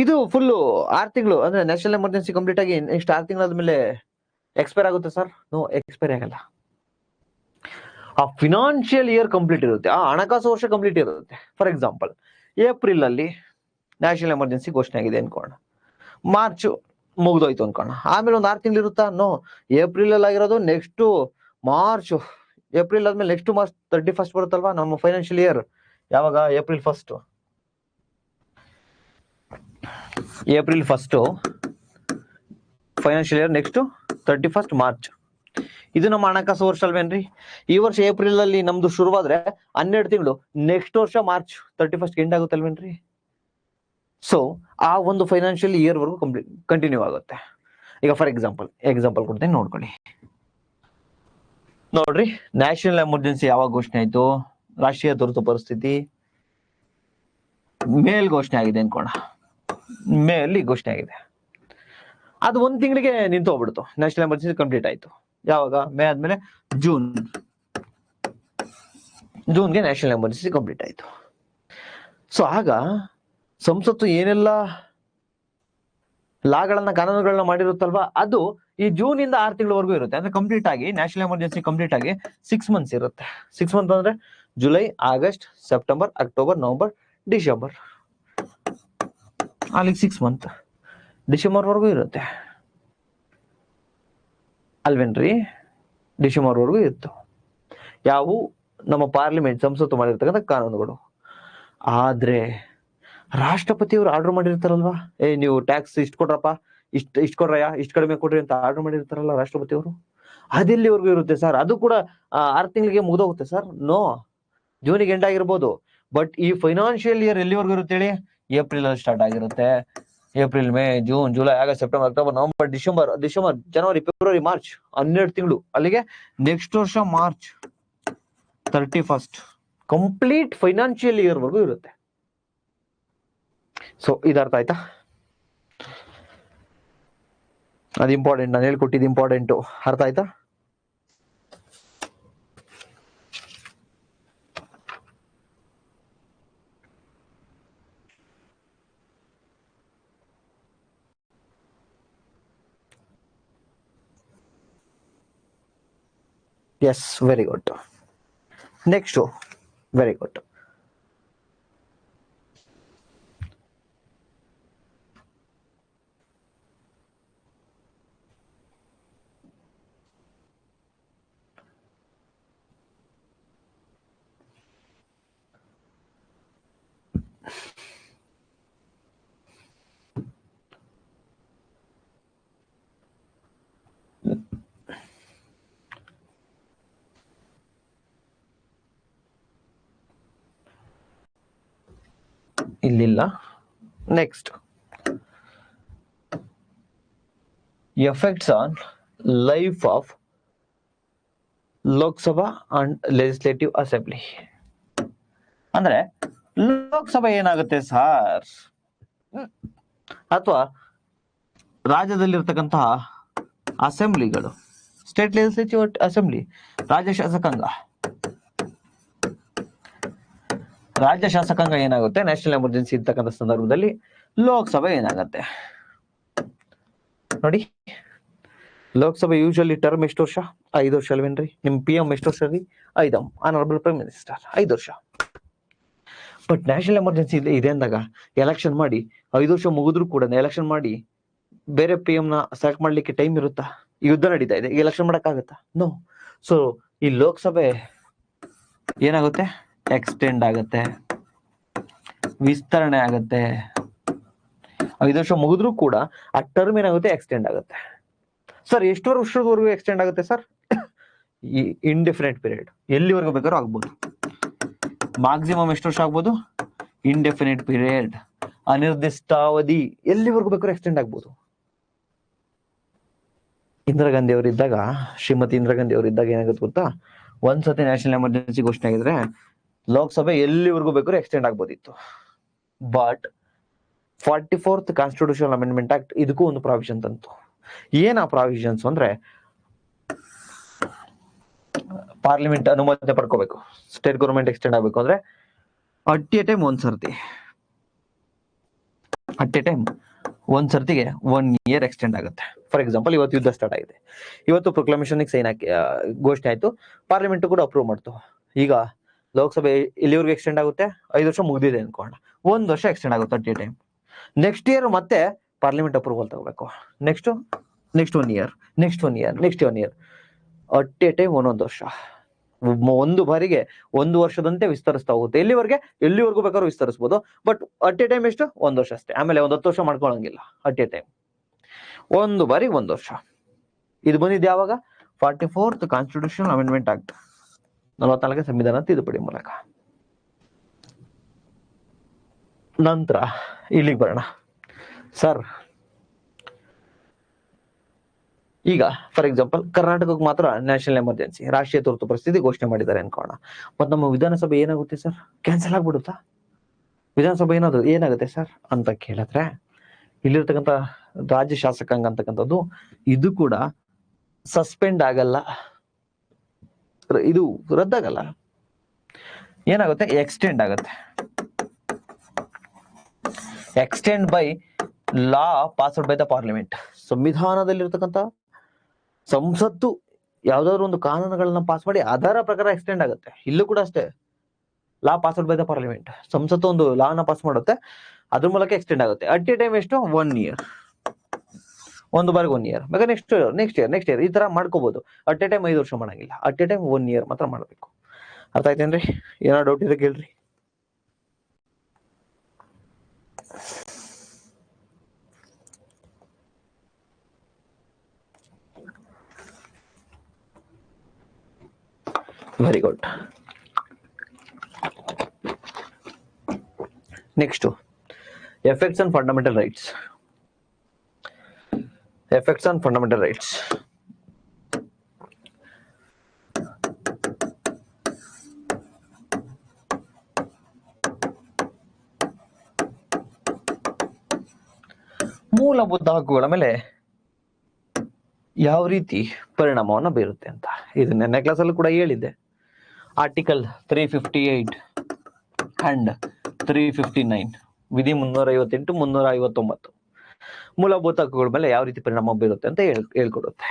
ಇದು ಫುಲ್ 6 ತಿಂಗಳು ಅಂದ್ರೆ ನ್ಯಾಷನಲ್ ಎಮರ್ಜೆನ್ಸಿ ಕಂಪ್ಲೀಟ್ ಆಗಿ ನೆಕ್ಸ್ಟ್ 6 ತಿಂಗಳಾದ್ಮೇಲೆ ಎಕ್ಸ್ಪೈರ್ ಆಗುತ್ತೆ ಸರ್. ನೋ, ಎಕ್ಸ್ಪೈರ್ ಆಗಲ್ಲ. ಆ ಫಿನಾನ್ಷಿಯಲ್ ಇಯರ್ ಕಂಪ್ಲೀಟ್ ಇರುತ್ತೆ, ಆ ಹಣಕಾಸು ವರ್ಷ ಕಂಪ್ಲೀಟ್ ಇರುತ್ತೆ. ಫಾರ್ ಎಕ್ಸಾಂಪಲ್ ಏಪ್ರಿಲ್ ಅಲ್ಲಿ ನ್ಯಾಷನಲ್ ಎಮರ್ಜೆನ್ಸಿ ಘೋಷಣೆ ಆಗಿದೆ ಅನ್ಕೋಣ, ಮಾರ್ಚ್ ಮುಗ್ದೋಯ್ತು ಅನ್ಕೋಣ, ಆಮೇಲೆ ಒಂದು 6 ತಿಂಗಳು ಇರುತ್ತಾ? ನೋ, ಏಪ್ರಿಲ್ ಅಲ್ಲಿ ಆಗಿರೋದು ನೆಕ್ಸ್ಟ್ ಮಾರ್ಚ್, ಏಪ್ರಿಲ್ ಆದ್ಮೇಲೆ ನೆಕ್ಸ್ಟ್ ಮಾರ್ಚ್ 31st ಬರುತ್ತಲ್ವಾ ನಮ್ಮ ಫೈನಾನ್ಷಿಯಲ್ ಇಯರ್. ಯಾವಾಗ? April 1st financial year next 31st March. ಇದು ನಮ್ಮ ಹಣಕಾಸು ವರ್ಷ ಅಲ್ವೇನ್ರಿ? ಈ ವರ್ಷ ಏಪ್ರಿಲ್ ಅಲ್ಲಿ ನಮ್ದು ಶುರುವಾದ್ರೆ 12 ತಿಂಗಳು, ನೆಕ್ಸ್ಟ್ ವರ್ಷ ಮಾರ್ಚ್ 31st ಎಂಡ್ ಆಗುತ್ತಲ್ವೇನ್ರಿ? ಸೊ ಆ ಒಂದು ಫೈನಾನ್ಷಿಯಲ್ ಇಯರ್ ವರೆಗೂ ಕಂಟಿನ್ಯೂ ಆಗುತ್ತೆ. ಈಗ ಫಾರ್ ಎಕ್ಸಾಂಪಲ್ ಕೊಡ್ತೀನಿ ನೋಡ್ಕೊಳ್ಳಿ. ನೋಡ್ರಿ, ನ್ಯಾಷನಲ್ ಎಮರ್ಜೆನ್ಸಿ ಯಾವಾಗ ಘೋಷಣೆ ಆಯ್ತು? ರಾಷ್ಟ್ರೀಯ ತುರ್ತು ಪರಿಸ್ಥಿತಿ ಮೇಲ್ ಘೋಷಣೆ ಆಗಿದೆ ಅನ್ಕೋಣ, ಮೇ ಅಲ್ಲಿ ಘೋಷಣೆ ಆಗಿದೆ. ಅದು 1 ತಿಂಗಳಿಗೆ ನಿಂತು ಹೋಗ್ಬಿಡ್ತು, ನ್ಯಾಷನಲ್ ಎಮರ್ಜೆನ್ಸಿ ಕಂಪ್ಲೀಟ್ ಆಯ್ತು. ಯಾವಾಗ? ಮೇ ಆದ್ಮೇಲೆ ಜೂನ್ ಜೂನ್ಗೆ ನ್ಯಾಷನಲ್ ಎಮರ್ಜೆನ್ಸಿ ಕಂಪ್ಲೀಟ್ ಆಯ್ತು. ಸೊ ಆಗ ಸಂಸತ್ತು ಏನೆಲ್ಲ ಲಾಗಳನ್ನ ಕಾನೂನುಗಳನ್ನ ಮಾಡಿರುತ್ತಲ್ವಾ, ಅದು ಈ ಜೂನ್ ಇಂದ 6 ತಿಂಗಳವರೆಗೂ ಇರುತ್ತೆ. ಅಂದ್ರೆ ಕಂಪ್ಲೀಟ್ ಆಗಿ ನ್ಯಾಷನಲ್ ಎಮರ್ಜೆನ್ಸಿ ಕಂಪ್ಲೀಟ್ ಆಗಿ 6 ಮಂತ್ಸ್ ಇರುತ್ತೆ. 6 ಮಂತ್ ಅಂದ್ರೆ July, August, September, October, November, December, ಅಲ್ಲಿಗೆ 6 ಮಂತ್, ಡಿಸೆಂಬರ್ ವರೆಗೂ ಇರುತ್ತೆ ಅಲ್ವೇನ್ರಿ? ಡಿಸೆಂಬರ್ ವರೆಗೂ ಇತ್ತು. ಯಾವ ನಮ್ಮ ಪಾರ್ಲಿಮೆಂಟ್ ಸಂಸತ್ತು ಮಾಡಿರ್ತಕ್ಕಂಥ ಕಾನೂನುಗಳು. ಆದ್ರೆ ರಾಷ್ಟ್ರಪತಿಯವರು ಆರ್ಡರ್ ಮಾಡಿರ್ತಾರಲ್ವಾ, ನೀವು ಟ್ಯಾಕ್ಸ್ ಇಷ್ಟು ಕೊಡ್ರಪ್ಪ, ಇಷ್ಟು ಕೊಡ್ರಯ್ಯ, ಇಷ್ಟು ಕಡಿಮೆ ಕೊಡ್ರಿ ಅಂತ ಆರ್ಡರ್ ಮಾಡಿರ್ತಾರಲ್ಲ ರಾಷ್ಟ್ರಪತಿಯವರು, ಅದೆಲ್ಲಿವರೆಗೂ ಇರುತ್ತೆ ಸರ್? ಅದು ಕೂಡ 6 ತಿಂಗಳಿಗೆ ಮುಗಿದೋಗುತ್ತೆ ಸರ್? ನೋ, ಜೂನಿಗೆ ಎಂಡ್ ಆಗಿರ್ಬೋದು, ಬಟ್ ಈ ಫೈನಾನ್ಷಿಯಲ್ ಇಯರ್ ಎಲ್ಲಿವರೆಗೂ ಇರುತ್ತೆ ಹೇಳಿ? ಏಪ್ರಿಲ್ ಅಲ್ಲಿ ಸ್ಟಾರ್ಟ್ ಆಗಿರುತ್ತೆ. April, May, June, July, August, September, October, November, December, ಜನವರಿ, ಫೆಬ್ರವರಿ, ಮಾರ್ಚ್, 12 ತಿಂಗಳು. ಅಲ್ಲಿಗೆ ನೆಕ್ಸ್ಟ್ ವರ್ಷ March 31st complete financial year ವರೆಗೂ ಇರುತ್ತೆ. ಸೊ ಇದು ಅರ್ಥ ಆಯ್ತಾ? ಅದು ಇಂಪಾರ್ಟೆಂಟ್, ನಾನು ಹೇಳ್ಕೊಟ್ಟಿದ್ದು ಇಂಪಾರ್ಟೆಂಟು. ಅರ್ಥ ಆಯ್ತಾ? Yes, very good. Next, very good. ಇಲ್ಲಿಲ್ಲ. Next, effects on life of Lok Sabha and legislative assembly. ಅಂದ್ರೆ ಲೋಕಸಭೆ ಏನಾಗುತ್ತೆ ಸರ್, ಅಥವಾ ರಾಜ್ಯದಲ್ಲಿರ್ತಕ್ಕಂತಹ ಅಸೆಂಬ್ಲಿಗಳು, ಸ್ಟೇಟ್ ಲೆಜಿಸ್ಲೇಟಿವ್ ಅಸೆಂಬ್ಲಿ, ರಾಜ್ಯ ಶಾಸಕಾಂಗ ಏನಾಗುತ್ತೆ ನ್ಯಾಷನಲ್ ಎಮರ್ಜೆನ್ಸಿ ಇರ್ತಕ್ಕಂಥ ಸಂದರ್ಭದಲ್ಲಿ? ಲೋಕಸಭೆ ಏನಾಗುತ್ತೆ ನೋಡಿ. ಲೋಕಸಭೆ ಯೂಶಲಿ ಟರ್ಮ್ ಎಷ್ಟು ವರ್ಷ? 5 ವರ್ಷ ಅಲ್ವೇನ್ರಿ? ನಿಮ್ PM ಎಷ್ಟು ವರ್ಷ ರೀ? 5. ಆನರಬಲ್ ಪ್ರೈಮ್ ಮಿನಿಸ್ಟರ್ 5 ವರ್ಷ. ಬಟ್ ನ್ಯಾಷನಲ್ ಎಮರ್ಜೆನ್ಸಿ ಇದೆ ಅಂದಾಗ ಎಲೆಕ್ಷನ್ ಮಾಡಿ 5 ವರ್ಷ ಮುಗಿದ್ರು ಕೂಡ ಎಲೆಕ್ಷನ್ ಮಾಡಿ ಬೇರೆ PM ನ ಸೆಲೆಕ್ಟ್ ಮಾಡ್ಲಿಕ್ಕೆ ಟೈಮ್ ಇರುತ್ತಾ? ಯುದ್ಧ ನಡೀತಾ ಇದೆ, ಎಲೆಕ್ಷನ್ ಮಾಡಕ್ಕಾಗತ್ತಾ? ನೋ. ಸೊ ಈ ಲೋಕಸಭೆ ಏನಾಗುತ್ತೆ? ಎಕ್ಸ್ಟೆಂಡ್ ಆಗುತ್ತೆ, ವಿಸ್ತರಣೆ ಆಗುತ್ತೆ. 5 ವರ್ಷ ಮುಗಿದ್ರು ಕೂಡ ಆ ಟರ್ಮ್ ಏನಾಗುತ್ತೆ? ಎಕ್ಸ್ಟೆಂಡ್ ಆಗುತ್ತೆ. ಸರ್ ಎಷ್ಟು ವರ್ಷದವರೆಗೂ ಎಕ್ಸ್ಟೆಂಡ್ ಆಗುತ್ತೆ ಸರ್? ಈ ಇಂಡೆಫಿನೆಟ್ ಪೀರಿಯಡ್, ಎಲ್ಲಿವರೆಗೂ ಬೇಕಾದ್ರೂ ಆಗ್ಬೋದು. ಮ್ಯಾಕ್ಸಿಮಮ್ ಎಷ್ಟು ವರ್ಷ ಆಗ್ಬೋದು? ಇಂಡೆಫಿನೆಟ್ ಪೀರಿಯಡ್, ಅನಿರ್ದಿಷ್ಟಾವಧಿ, ಎಲ್ಲಿವರೆಗೂ ಬೇಕಾದ್ರೂ ಎಕ್ಸ್ಟೆಂಡ್ ಆಗ್ಬೋದು. ಇಂದಿರಾ ಗಾಂಧಿ ಅವರಿದ್ದಾಗ, ಶ್ರೀಮತಿ ಇಂದಿರಾ ಗಾಂಧಿ ಅವರಿದ್ದಾಗ ಏನಾಗುತ್ತೆ ಗೊತ್ತಾ? ಒಂದ್ಸತಿ ನ್ಯಾಷನಲ್ ಎಮರ್ಜೆನ್ಸಿ ಘೋಷಣೆ ಆಗಿದ್ರೆ ಲೋಕಸಭೆ ಎಲ್ಲಿವರೆಗೂ ಬೇಕಾದ್ರೂ ಎಕ್ಸ್ಟೆಂಡ್ ಆಗ್ಬೋದಿತ್ತು. But 44th constitutional amendment act ಇದಕ್ಕೂ ಒಂದು ಪ್ರಾವಿಷನ್ ತಂತು. ಏನ್ ಆ ಪ್ರಾವಿಷನ್ಸ್ ಅಂದ್ರೆ, ಪಾರ್ಲಿಮೆಂಟ್ ಅನುಮತಿ ಪಡ್ಕೋಬೇಕು, ಸ್ಟೇಟ್ ಗೌರ್ಮೆಂಟ್ ಎಕ್ಸ್ಟೆಂಡ್ ಆಗ್ಬೇಕು ಅಂದ್ರೆ ಅಟ್ ಎ ಟೈಮ್ ಒಂದ್ ಸರ್ತಿಗೆ 1 year ಎಕ್ಸ್ಟೆಂಡ್ ಆಗುತ್ತೆ. ಫಾರ್ ಎಕ್ಸಾಂಪಲ್, ಇವತ್ತು ಯುದ್ಧ ಸ್ಟಾರ್ಟ್ ಆಗಿದೆ, ಇವತ್ತು ಪ್ರೊಕ್ಲಮೇಷನ್ ಸೈನ್ ಹಾಕಿ ಘೋಷಣೆ ಆಯ್ತು, ಪಾರ್ಲಿಮೆಂಟ್ ಕೂಡ ಅಪ್ರೂವ್ ಮಾಡ್ತು. ಈಗ ಲೋಕಸಭೆ ಇಲ್ಲಿವರೆಗೂ ಎಕ್ಸ್ಟೆಂಡ್ ಆಗುತ್ತೆ, 5 ವರ್ಷ ಮುಗಿದಿದೆ ಅನ್ಕೋಣ, 1 ವರ್ಷ ಎಕ್ಸ್ಟೆಂಡ್ ಆಗುತ್ತೆ at A time. Next year ಮತ್ತೆ ಪಾರ್ಲಿಮೆಂಟ್ ಅಪ್ರೂವಲ್ ತಗೋಬೇಕು. Next 1 year, next 1 year, at A time 1 ವರ್ಷ. ಒಂದು ಬಾರಿಗೆ 1 ವರ್ಷದಂತೆ ವಿಸ್ತರಿಸ್ತಾ ಹೋಗುತ್ತೆ. ಎಲ್ಲಿವರೆಗೂ ಬೇಕಾದ್ರೂ ವಿಸ್ತರಿಸಬಹುದು. ಬಟ್ ಅಟ್ ಎ ಟೈಮ್ ಎಷ್ಟು? 1 ವರ್ಷ ಅಷ್ಟೇ. ಆಮೇಲೆ 10 ವರ್ಷ ಮಾಡ್ಕೊಳಂಗಿಲ್ಲ. ಅಟ್ ಎ ಟೈಮ್ ಒಂದು ಬಾರಿಗೆ 1 ವರ್ಷ. ಇದು ಬಂದಿದ್ದು ಯಾವಾಗ? 44th ಕಾನ್ಸ್ಟಿಟ್ಯೂಷನಲ್ ಅಮೆಂಡ್ಮೆಂಟ್ ಆಕ್ಟ್, 44ನೇ ಸಂವಿಧಾನ ತಿದ್ದುಪಡಿ ಮೂಲಕ. ನಂತರ ಇಲ್ಲಿಗೆ ಬರೋಣ ಸರ್. ಈಗ ಫಾರ್ ಎಕ್ಸಾಂಪಲ್ ಕರ್ನಾಟಕಕ್ಕೆ ಮಾತ್ರ ನ್ಯಾಷನಲ್ ಎಮರ್ಜೆನ್ಸಿ, ರಾಷ್ಟ್ರೀಯ ತುರ್ತು ಪರಿಸ್ಥಿತಿ ಘೋಷಣೆ ಮಾಡಿದ್ದಾರೆ ಅನ್ಕೋಣ. ಮತ್ ನಮ್ಮ ವಿಧಾನಸಭೆ ಏನಾಗುತ್ತೆ ಸರ್? ಕ್ಯಾನ್ಸಲ್ ಆಗ್ಬಿಡುತ್ತಾ? ವಿಧಾನಸಭೆ ಏನಾಗುತ್ತೆ ಸರ್ ಅಂತ ಕೇಳಿದ್ರೆ, ಇಲ್ಲಿರ್ತಕ್ಕಂಥ ರಾಜ್ಯ ಶಾಸಕಾಂಗ ಅಂತಕ್ಕಂಥದ್ದು ಇದು ಕೂಡ ಸಸ್ಪೆಂಡ್ ಆಗಲ್ಲ, ಇದು ರದ್ದಾಗಲ್ಲ. ಏನಾಗುತ್ತೆ, ಎಕ್ಸ್ಟೆಂಡ್ ಆಗುತ್ತೆ. Extend by law passed by the parliament. ಸಂವಿಧಾನದಲ್ಲಿರ್ತಕ್ಕಂಥ ಸಂಸತ್ತು ಯಾವ್ದಾದ್ರು ಒಂದು ಕಾನೂನುಗಳನ್ನ ಪಾಸ್ ಮಾಡಿ ಅದರ ಪ್ರಕಾರ ಎಕ್ಸ್ಟೆಂಡ್ ಆಗುತ್ತೆ. ಇಲ್ಲೂ ಕೂಡ ಅಷ್ಟೇ, ಲಾ ಪಾಸ್ಡ್ ಬೈ ದ ಪಾರ್ಲಿಮೆಂಟ್. ಸಂಸತ್ತು ಒಂದು ಲಾನ ಪಾಸ್ ಮಾಡುತ್ತೆ, ಅದ್ರ ಮೂಲಕ ಎಕ್ಸ್ಟೆಂಡ್ ಆಗುತ್ತೆ. ಅಟ್ ಎ ಟೈಮ್ ಎಷ್ಟು, 1 year. ಒಂದು ಬಾರಿಗೆ 1 year. ಬೇಕಾದ್ರೆ ನೆಕ್ಸ್ಟ್ ಇಯರ್ ಈ ತರ ಮಾಡ್ಕೋಬಹುದು. ಅಟ್ ಎ ಟೈಮ್ 5 ವರ್ಷ ಮಾಡಂಗಿಲ್ಲ. ಅಟ್ ಎ ಟೈಮ್ 1 year ಮಾತ್ರ ಮಾಡ್ಬೇಕು. ಅರ್ಥ ಆಯ್ತೇನ್ರಿ? ಏನಾದ್ರು ಡೌಟ್ ಇದೆ ಕೇಳ್ರಿ. Very good. Next, effects on fundamental rights. Effects on fundamental rights. ಮೂಲಭೂತ ಹಕ್ಕುಗಳ ಮೇಲೆ ಯಾವ ರೀತಿ ಪರಿಣಾಮವನ್ನು ಬೀರುತ್ತೆ ಅಂತ ಇದು ನೆನ್ನೆ ಕ್ಲಾಸಲ್ಲೂ ಕೂಡ ಹೇಳಿದ್ದೆ. ಆರ್ಟಿಕಲ್ 358 ಅಂಡ್ 359 ವಿಧಿ 358, 359 ಮೂಲಭೂತ ಹಕ್ಕುಗಳ ಮೇಲೆ ಯಾವ ರೀತಿ ಪರಿಣಾಮ ಬೀರುತ್ತೆ ಅಂತ ಹೇಳ್ಕೊಡುತ್ತೆ.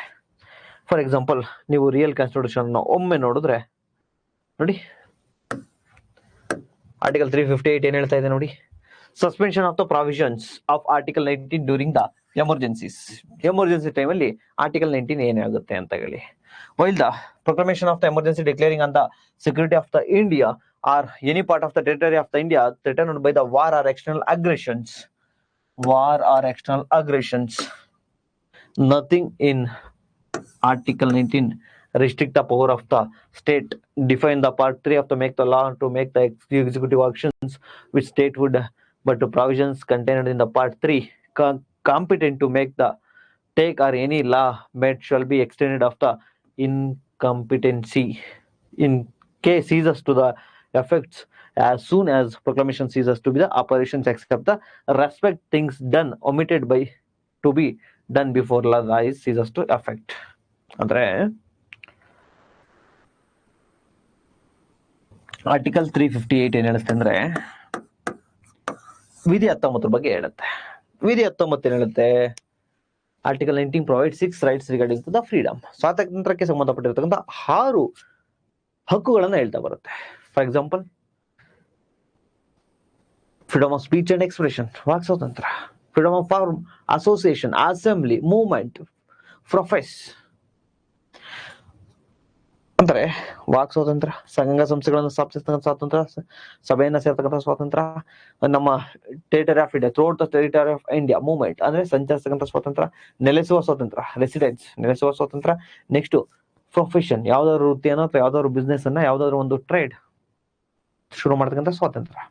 ಫಾರ್ ಎಕ್ಸಾಂಪಲ್, ನೀವು ರಿಯಲ್ ಕಾನ್ಸ್ಟಿಟ್ಯೂಷನ್ ಒಮ್ಮೆ ನೋಡಿದ್ರೆ ನೋಡಿ, ಆರ್ಟಿಕಲ್ 358 ಏನ್ ಹೇಳ್ತಾ ಇದೆ ನೋಡಿ. Suspension of the provisions of article 19 during the emergencies. Emergency ಟೈಮಲ್ಲಿ ಆರ್ಟಿಕಲ್ 19 ಏನಾಗುತ್ತೆ ಅಂತ ಹೇಳಿ. While the proclamation of the emergency declaring on the security of the India or any part of the territory of the India threatened by the war or external aggressions. War or external aggressions. Nothing in Article 19 restrict the power of the state. Define the part 3 of the make the law to make the executive actions which state would, but the provisions contained in the part 3 competent to make the take or any law made shall be extended of the incompetency in case ceases to the effects as soon as proclamation ceases to be the operations except the respect things done omitted by to be done before law is ceases to effect. ಅಂದ್ರೆ article 358 ಏನ್ ಹೇಳುತ್ತೆ ಅಂದ್ರೆ ವಿಧಿ 19 ಬಗ್ಗೆ ಹೇಳುತ್ತೆ. ವಿಧಿ 19 ಏನ್ ಹೇಳುತ್ತೆ, article 19 provide 6 rights regarding to the freedom. ಸ್ವಾತಂತ್ರ್ಯಕ್ಕೆ ಸಂಬಂಧಪಟ್ಟಿರ್ತಕ್ಕಂಥ 6 ಹಕ್ಕುಗಳನ್ನ ಹೇಳ್ತಾ ಬರುತ್ತೆ. For example, freedom of speech and expression, ವಾಕ್ ಸ್ವಾತಂತ್ರ್ಯ. Freedom of form, association, assembly, movement, profess ಅಂತಾರೆ. ವಾಕ್ ಸ್ವಾತಂತ್ರ್ಯ, ಸಂಘ ಸಂಸ್ಥೆಗಳನ್ನು ಸ್ಥಾಪಿಸತಕ್ಕಂಥ ಸ್ವಾತಂತ್ರ್ಯ, ಸಭೆಯನ್ನ ಸೇರ್ತಕ್ಕಂಥ ಸ್ವಾತಂತ್ರ್ಯ, ನಮ್ಮ territory of India, throughout the territory of India movement ಅಂದ್ರೆ ಸಂಚರಿಸತಕ್ಕಂಥ ಸ್ವಾತಂತ್ರ್ಯ, ನೆಲೆಸುವ ಸ್ವಾತಂತ್ರ್ಯ, ರೆಸಿಡೆನ್ಸ್ ನೆಲೆಸುವ ಸ್ವಾತಂತ್ರ್ಯ. ನೆಕ್ಸ್ಟ್ ಪ್ರೊಫೆಷನ್, ಯಾವ್ದಾದ್ರು ವೃತ್ತಿಯನ್ನು ಅಥವಾ ಯಾವ್ದಾದ್ರು ಬಿಸ್ನೆಸ್ ಅನ್ನ, ಯಾವ್ದಾದ್ರು ಒಂದು ಟ್ರೇಡ್ ಶುರು ಮಾಡ್ತಕ್ಕಂಥ ಸ್ವಾತಂತ್ರ್ಯ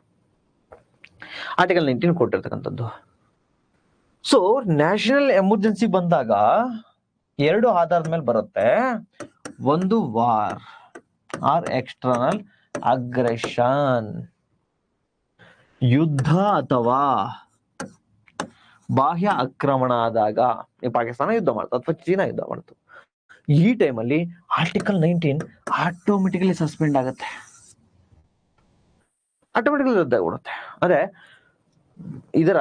ಆರ್ಟಿಕಲ್ 19 ಕೊಟ್ಟಿರ್ತಕ್ಕಂಥದ್ದು. ಸೊ ನ್ಯಾಷನಲ್ ಎಮರ್ಜೆನ್ಸಿ ಬಂದಾಗ 2 ಆಧಾರದ ಮೇಲೆ ಬರುತ್ತೆ. ಒಂದು ವಾರ್ ಆರ್ ಎಕ್ಸ್ಟರ್ನಲ್ ಅಗ್ರೆಷನ್, ಯುದ್ಧ ಅಥವಾ ಬಾಹ್ಯ ಆಕ್ರಮಣ ಆದಾಗ. ಈ ಪಾಕಿಸ್ತಾನ ಯುದ್ಧ ಮಾಡ್ತು ಅಥವಾ ಚೀನಾ ಯುದ್ಧ ಮಾಡ್ತು, ಈ ಟೈಮಲ್ಲಿ ಆರ್ಟಿಕಲ್ 19 ಆಟೋಮೆಟಿಕಲಿ ಸಸ್ಪೆಂಡ್ ಆಗುತ್ತೆ. ಆಟೋಮೆಟಿಕಲಿ ರದ್ದಾಗ್ಬಿಡುತ್ತೆ. ಅಂದ್ರೆ ಇದರ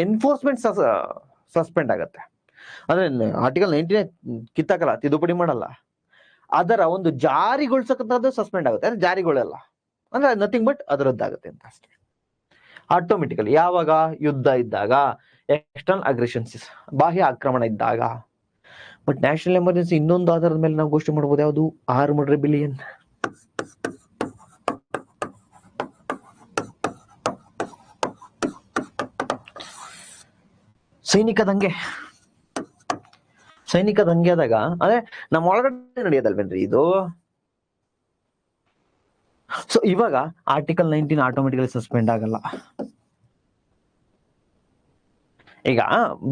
ಎನ್ಫೋರ್ಸ್ಮೆಂಟ್ ಸಸ್ಪೆಂಡ್ ಆಗುತ್ತೆ. ಅಂದ್ರೆ ಆರ್ಟಿಕಲ್ 19 ಕಿತ್ತಾಕಲ್ಲ, ತಿದ್ದುಪಡಿ ಮಾಡಲ್ಲ, ಅದರ ಒಂದು ಜಾರಿಗೊಳಿಸಕ್ಕಂಥದ್ದು ಸಸ್ಪೆಂಡ್ ಆಗುತ್ತೆ. ಅಂದ್ರೆ ಜಾರಿಗೊಳ್ಳಲ್ಲ, ಅಂದ್ರೆ ನಥಿಂಗ್ ಬಟ್ ಅದು ರದ್ದಾಗುತ್ತೆ ಅಂತ ಅಷ್ಟೇ. ಆಟೋಮೆಟಿಕಲಿ ಯಾವಾಗ, ಯುದ್ಧ ಇದ್ದಾಗ, ಎಕ್ಸ್ಟರ್ನಲ್ ಅಗ್ರೆಷನ್ಸ್, ಬಾಹ್ಯ ಆಕ್ರಮಣ ಇದ್ದಾಗ. ಬಟ್ ನ್ಯಾಷನಲ್ ಎಮರ್ಜೆನ್ಸಿ ಇನ್ನೊಂದು ಆಧಾರದ ಮೇಲೆ ನಾವು ಘೋಷಣೆ ಮಾಡಬಹುದು. ಯಾವುದು, ಆರ್ಮ್ಡ್ ರೆಬಿಲಿಯನ್. ಸೈನಿಕ ದಂಗೆ ಆದಾಗ, ಅಂದ್ರೆ ನಮ್ಮ ಒಳಗಡೆ ನಡೆಯೋದಲ್ವೇನ್ರಿ ಇದು. ಸೊ ಇವಾಗ ಆರ್ಟಿಕಲ್ 19 ಆಟೋಮೆಟಿಕಲಿ ಸಸ್ಪೆಂಡ್ ಆಗಲ್ಲ. ಈಗ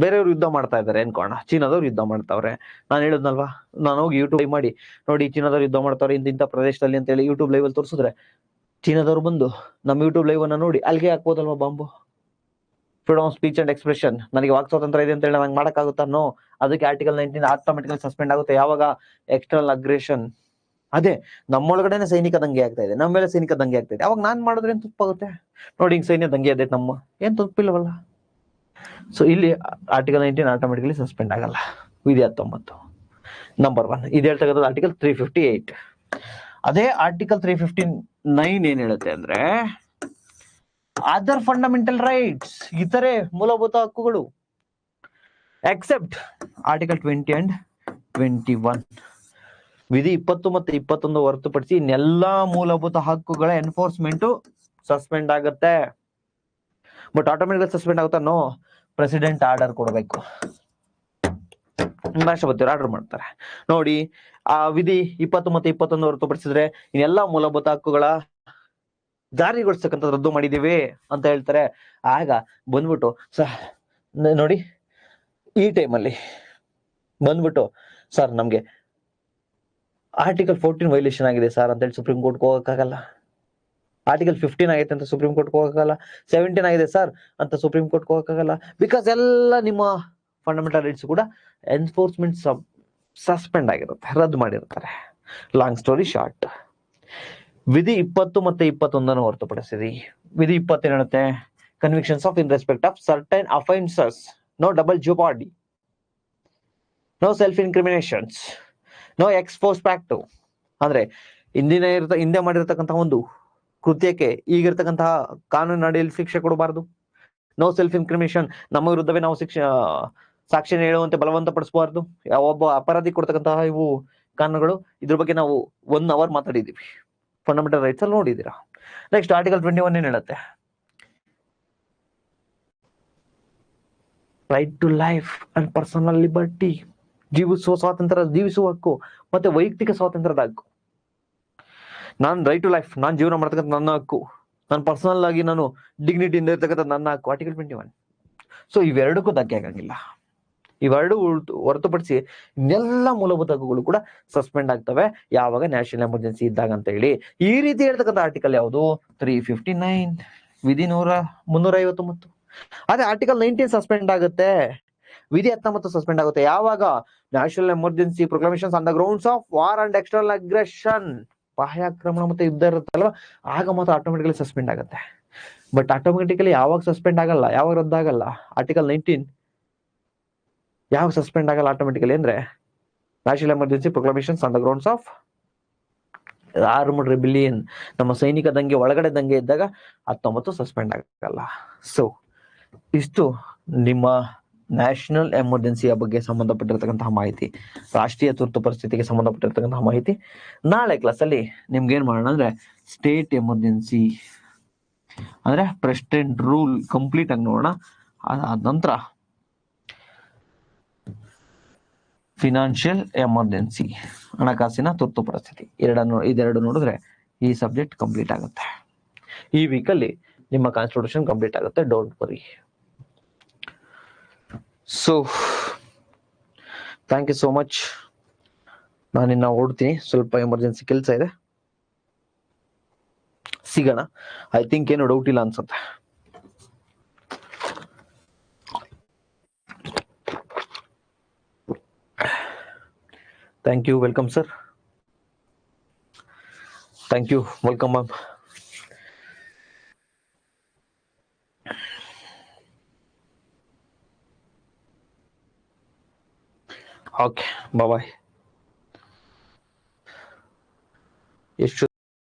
ಬೇರೆಯವ್ರು ಯುದ್ಧ ಮಾಡ್ತಾ ಇದಾರೆ ಅನ್ಕೋಣ, ಚೀನಾದವ್ರು ಯುದ್ಧ ಮಾಡ್ತಾವ್ರೆ. ನಾನು ಹೇಳಿದ್ನಲ್ವಾ, ನಾನು ಹೋಗಿ ಯೂಟ್ಯೂಬ್ ಮಾಡಿ ನೋಡಿ ಚೀನಾದವ್ರು ಯುದ್ಧ ಮಾಡ್ತಾವ್ರೆ ಇಂಥ ಪ್ರದೇಶದಲ್ಲಿ ಅಂತ ಹೇಳಿ ಯೂಟ್ಯೂಬ್ ಲೈವ್ ಅಲ್ಲಿ ತೋರಿಸಿದ್ರೆ, ಚೀನಾದವ್ರು ಬಂದು ನಮ್ಮ ಯೂಟ್ಯೂಬ್ ಲೈವ್ ಅನ್ನ ನೋಡಿ ಅಲ್ಲಿಗೆ ಹಾಕ್ಬೋದಲ್ವಾ bomb. Freedom of speech and expression, ನನಗೆ ವಾಕ್ ಸ್ವಾತಂತ್ರ್ಯ ಇದೆ ಅಂತ ಹೇಳಿ ನಂಗೆ ಮಾಡಕ್ಕಾಗುತ್ತಾ? ನೋ. ಅದಕ್ಕೆ ಆರ್ಟಿಕಲ್ 19 ಆಟೋಮೆಟಿಕಲಿ ಸಸ್ಪೆಂಡ್ ಆಗುತ್ತೆ. ಯಾವಾಗ, ಎಕ್ಸ್ಟರ್ನಲ್ ಅಗ್ರೆಷನ್ ಅದೇ ನಮ್ಮೊಳಗಡೆನೆ ಸೈನಿಕ ದಂಗೆ ಆಗ್ತಾ ಇದೆ, ನಮ್ಮ ಮೇಲೆ ಸೈನಿಕ ದಂಗೆ ಆಗ್ತಾ ಇದೆ. ಅವಾಗ ನಾನ್ ಮಾಡಿದ್ರೆ ಏನ್ ತಪ್ಪಾಗುತ್ತೆ? ನೋಡಿ, ಹಿಂಗ್ ಸೈನ್ಯ ದಂಗೆ ಇದೆ, ನಮ್ಮ ಏನ್ ತಪ್ಪಿಲ್ಲವಲ್ಲ. ಸೊ ಇಲ್ಲಿ ಆರ್ಟಿಕಲ್ 19 ಆಟೋಮೆಟಿಕಲಿ ಸಸ್ಪೆಂಡ್ ಆಗಲ್ಲ. ವಿಧಿ 19 ನಂಬರ್ 1 ಇದು ಹೇಳ್ತಕ್ಕಂಥದ್ದು ಆರ್ಟಿಕಲ್ 358. ಅದೇ ಆರ್ಟಿಕಲ್ 359 ಏನ್ ಹೇಳುತ್ತೆ ಅಂದ್ರೆ, ಅದರ್ ಫಂಡಮೆಂಟಲ್ ರೈಟ್ಸ್, ಇತರೆ ಮೂಲಭೂತ ಹಕ್ಕುಗಳು ಎಕ್ಸೆಪ್ಟ್ ಆರ್ಟಿಕಲ್ 20 and 21. ವಿಧಿ 20 ಮತ್ತು 21 ಹೊರತುಪಡಿಸಿ ಇನ್ನೆಲ್ಲಾ ಮೂಲಭೂತ ಹಕ್ಕುಗಳ ಎನ್ಫೋರ್ಸ್ಮೆಂಟ್ ಸಸ್ಪೆಂಡ್ ಆಗುತ್ತೆ. ಬಟ್ ಆಟೋಮೆಟಿಕ್ ಸಸ್ಪೆಂಡ್ ಆಗುತ್ತಾ? ನೋ, ಪ್ರೆಸಿಡೆಂಟ್ ಆರ್ಡರ್ ಕೊಡಬೇಕು, ರಾಷ್ಟ್ರಪತಿಯವರು ಆರ್ಡರ್ ಮಾಡ್ತಾರೆ. ನೋಡಿ, ಆ ವಿಧಿ 20 ಮತ್ತು 21 ಹೊರತುಪಡಿಸಿದ್ರೆ ಇನ್ನೆಲ್ಲಾ ಮೂಲಭೂತ ಹಕ್ಕುಗಳ ಜಾರಿಗೊಳಿಸ್ತಕ್ಕಂಥ ರದ್ದು ಮಾಡಿದೀವಿ ಅಂತ ಹೇಳ್ತಾರೆ. ಆಗ ಬಂದ್ಬಿಟ್ಟು ನೋಡಿ, ಈ ಟೈಮಲ್ಲಿ ಬಂದ್ಬಿಟ್ಟು ಸರ್ ನಮ್ಗೆ ಆರ್ಟಿಕಲ್ 14 ವೈಲೇಷನ್ ಆಗಿದೆ ಸರ್ ಅಂತ ಹೇಳಿ ಸುಪ್ರೀಂ ಕೋರ್ಟ್ ಹೋಗಕ್ಕಾಗಲ್ಲ. ಆರ್ಟಿಕಲ್ 15 ಆಗೈತೆ ಅಂತ ಸುಪ್ರೀಂ ಕೋರ್ಟ್ ಹೋಗಕ್ಕಾಗಲ್ಲ. 17 ಆಗಿದೆ ಸರ್ ಅಂತ ಸುಪ್ರೀಂ ಕೋರ್ಟ್ ಹೋಗಕ್ಕಾಗಲ್ಲ. ಬಿಕಾಸ್ ಎಲ್ಲ ನಿಮ್ಮ ಫಂಡಮೆಂಟಲ್ ರೈಟ್ಸ್ ಕೂಡ ಎನ್ಫೋರ್ಸ್ಮೆಂಟ್ ಸಸ್ಪೆಂಡ್ ಆಗಿರುತ್ತೆ, ರದ್ದು ಮಾಡಿರ್ತಾರೆ. ಲಾಂಗ್ ಸ್ಟೋರಿ ಶಾರ್ಟ್, ವಿಧಿ 20 ಮತ್ತೆ 21 ಹೊರತುಪಡಿಸಿರಿ ವಿಧಿ 20 ಹೇಳುತ್ತೆ, convictions of in respect of certain offences, no double jeopardy, no self incriminations, no ex post facto. ಅಂದ್ರೆ ಹಿಂದೆ ಮಾಡಿರ್ತಕ್ಕಂತಹ ಒಂದು ಕೃತ್ಯಕ್ಕೆ ಈಗಿರ್ತಕ್ಕಂತಹ ಕಾನೂನು ಅಡಿಯಲ್ಲಿ ಶಿಕ್ಷೆ ಕೊಡಬಾರದು. ನೋ ಸೆಲ್ಫ್ ಇನ್ಕ್ರಿಮಿನೇಷನ್, ನಮ್ಮ ವಿರುದ್ಧವೇ ನಾವು ಸಾಕ್ಷಿಯನ್ನು ಹೇಳುವಂತೆ ಬಲವಂತಪಡಿಸಬಾರ್ದು. ಒಬ್ಬ ಅಪರಾಧಿ ಕೊಡ್ತಕ್ಕಂತಹ ಇವು ಕಾನೂನುಗಳು. ಇದ್ರ ಬಗ್ಗೆ ನಾವು 1 hour ಮಾತಾಡಿದೀವಿ, ಫಂಡಮೆಂಟಲ್ ರೈಟ್ಸ್ ಅಲ್ಲಿ ನೋಡಿದೀರಾ. ನೆಕ್ಸ್ಟ್ ಆರ್ಟಿಕಲ್ 21 ಏನ್ ಹೇಳುತ್ತೆ, right to life and personal liberty, ಜೀವಿಸುವ ಸ್ವಾತಂತ್ರ್ಯ, ಜೀವಿಸುವ ಹಕ್ಕು ಮತ್ತೆ ವೈಯಕ್ತಿಕ ಸ್ವಾತಂತ್ರ್ಯದ ಹಕ್ಕು. ನಾನ್ ರೈಟ್ ಟು ಲೈಫ್, ನಾನ್ ಜೀವನ ಮಾಡ್ತಕ್ಕಂಥ ನನ್ನ ಹಕ್ಕು, ನಾನು ಪರ್ಸನಲ್ ಆಗಿ ನಾನು ಡಿಗ್ನಿಟಿಯಿಂದ ಇರ್ತಕ್ಕಂಥ ನನ್ನ ಹಕ್ಕು, ಆರ್ಟಿಕಲ್ 21. ಸೊ ಇವೆರಡಕ್ಕೂ ಧಕ್ಕೆ ಆಗಂಗಿಲ್ಲ. ಇವೆರಡು ಹೊರತುಪಡಿಸಿ ಇನ್ನೆಲ್ಲ ಮೂಲಭೂತ ಹಕ್ಕುಗಳು ಕೂಡ ಸಸ್ಪೆಂಡ್ ಆಗ್ತವೆ ಯಾವಾಗ ನ್ಯಾಷನಲ್ ಎಮರ್ಜೆನ್ಸಿ ಇದ್ದಾಗ ಅಂತ ಹೇಳಿ. ಈ ರೀತಿ ಹೇಳ್ತಕ್ಕಂಥ ಆರ್ಟಿಕಲ್ ಯಾವುದು? 359, ವಿಧಿ 359. ಅದೇ ಆರ್ಟಿಕಲ್ 19 ಸಸ್ಪೆಂಡ್ ಆಗುತ್ತೆ, ವಿಧಿ 19 ಸಸ್ಪೆಂಡ್ ಆಗುತ್ತೆ ಯಾವಾಗ national emergency proclamations on the grounds of war and external aggression, ಬಾಹ್ಯಾಕ್ರಮಣ ಮತ್ತೆ ಯುದ್ಧ ಇರುತ್ತಲ್ವ, ಆಗ ಮಾತ್ರ ಆಟೋಮೆಟಿಕಲಿ ಸಸ್ಪೆಂಡ್ ಆಗುತ್ತೆ. ಬಟ್ ಆಟೋಮೆಟಿಕಲಿ ಯಾವಾಗ ಸಸ್ಪೆಂಡ್ ಆಗಲ್ಲ, ಯಾವಾಗ ರದ್ದಾಗಲ್ಲ, ಆರ್ಟಿಕಲ್ 19 ಯಾವಾಗ ಸಸ್ಪೆಂಡ್ ಆಗಲ್ಲ ಆಟೋಮೆಟಿಕಲಿ ಅಂದ್ರೆ, national emergency proclamations on the grounds of armed rebellion, ನಮ್ಮ ಸೈನಿಕ ದಂಗೆ ಒಳಗಡೆ ದಂಗೆ ಇದ್ದಾಗ 19 ಸಸ್ಪೆಂಡ್ ಆಗಲ್ಲ. ಸೊ ಇಷ್ಟು ನಿಮ್ಮ ನ್ಯಾಷನಲ್ ಎಮರ್ಜೆನ್ಸಿಯ ಬಗ್ಗೆ ಸಂಬಂಧಪಟ್ಟಿರ್ತಕ್ಕಂತಹ ಮಾಹಿತಿ, ರಾಷ್ಟ್ರೀಯ ತುರ್ತು ಪರಿಸ್ಥಿತಿಗೆ ಸಂಬಂಧಪಟ್ಟಿರ್ತಕ್ಕಂತಹ ಮಾಹಿತಿ. ನಾಳೆ ಕ್ಲಾಸಲ್ಲಿ ನಿಮ್ಗೆ ಏನ್ ಮಾಡೋಣ ಅಂದ್ರೆ, ಸ್ಟೇಟ್ ಎಮರ್ಜೆನ್ಸಿ ಅಂದ್ರೆ ಪ್ರೆಸಿಡೆಂಟ್ ರೂಲ್ ಕಂಪ್ಲೀಟ್ ಆಗಿ ನೋಡೋಣ. ಅದಾದ ನಂತರ ಫಿನಾನ್ಷಿಯಲ್ ಎಮರ್ಜೆನ್ಸಿ, ಹಣಕಾಸಿನ ತುರ್ತು ಪರಿಸ್ಥಿತಿ, ಇದೆರಡು ನೋಡಿದ್ರೆ ಈ ಸಬ್ಜೆಕ್ಟ್ ಕಂಪ್ಲೀಟ್ ಆಗುತ್ತೆ. ಈ ವೀಕಲ್ಲಿ ನಿಮ್ಮ ಕಾನ್ಸ್ಟಿಟ್ಯೂಷನ್ ಕಂಪ್ಲೀಟ್ ಆಗುತ್ತೆ, don't worry. So thank you so much. ನಾನಿನ್ನ ಓಡ್ತೀನಿ, ಸ್ವಲ್ಪ ಎಮರ್ಜೆನ್ಸಿ ಕೆಲಸ ಇದೆ. ಸಿಗೋಣ. ಐ ಥಿಂಕ್ ಏನು ಡೌಟ್ ಇಲ್ಲ ಅನ್ಸುತ್ತೆ. Thank you, welcome sir. Thank you, welcome ma'am. Okay, bye. ಎಷ್ಟು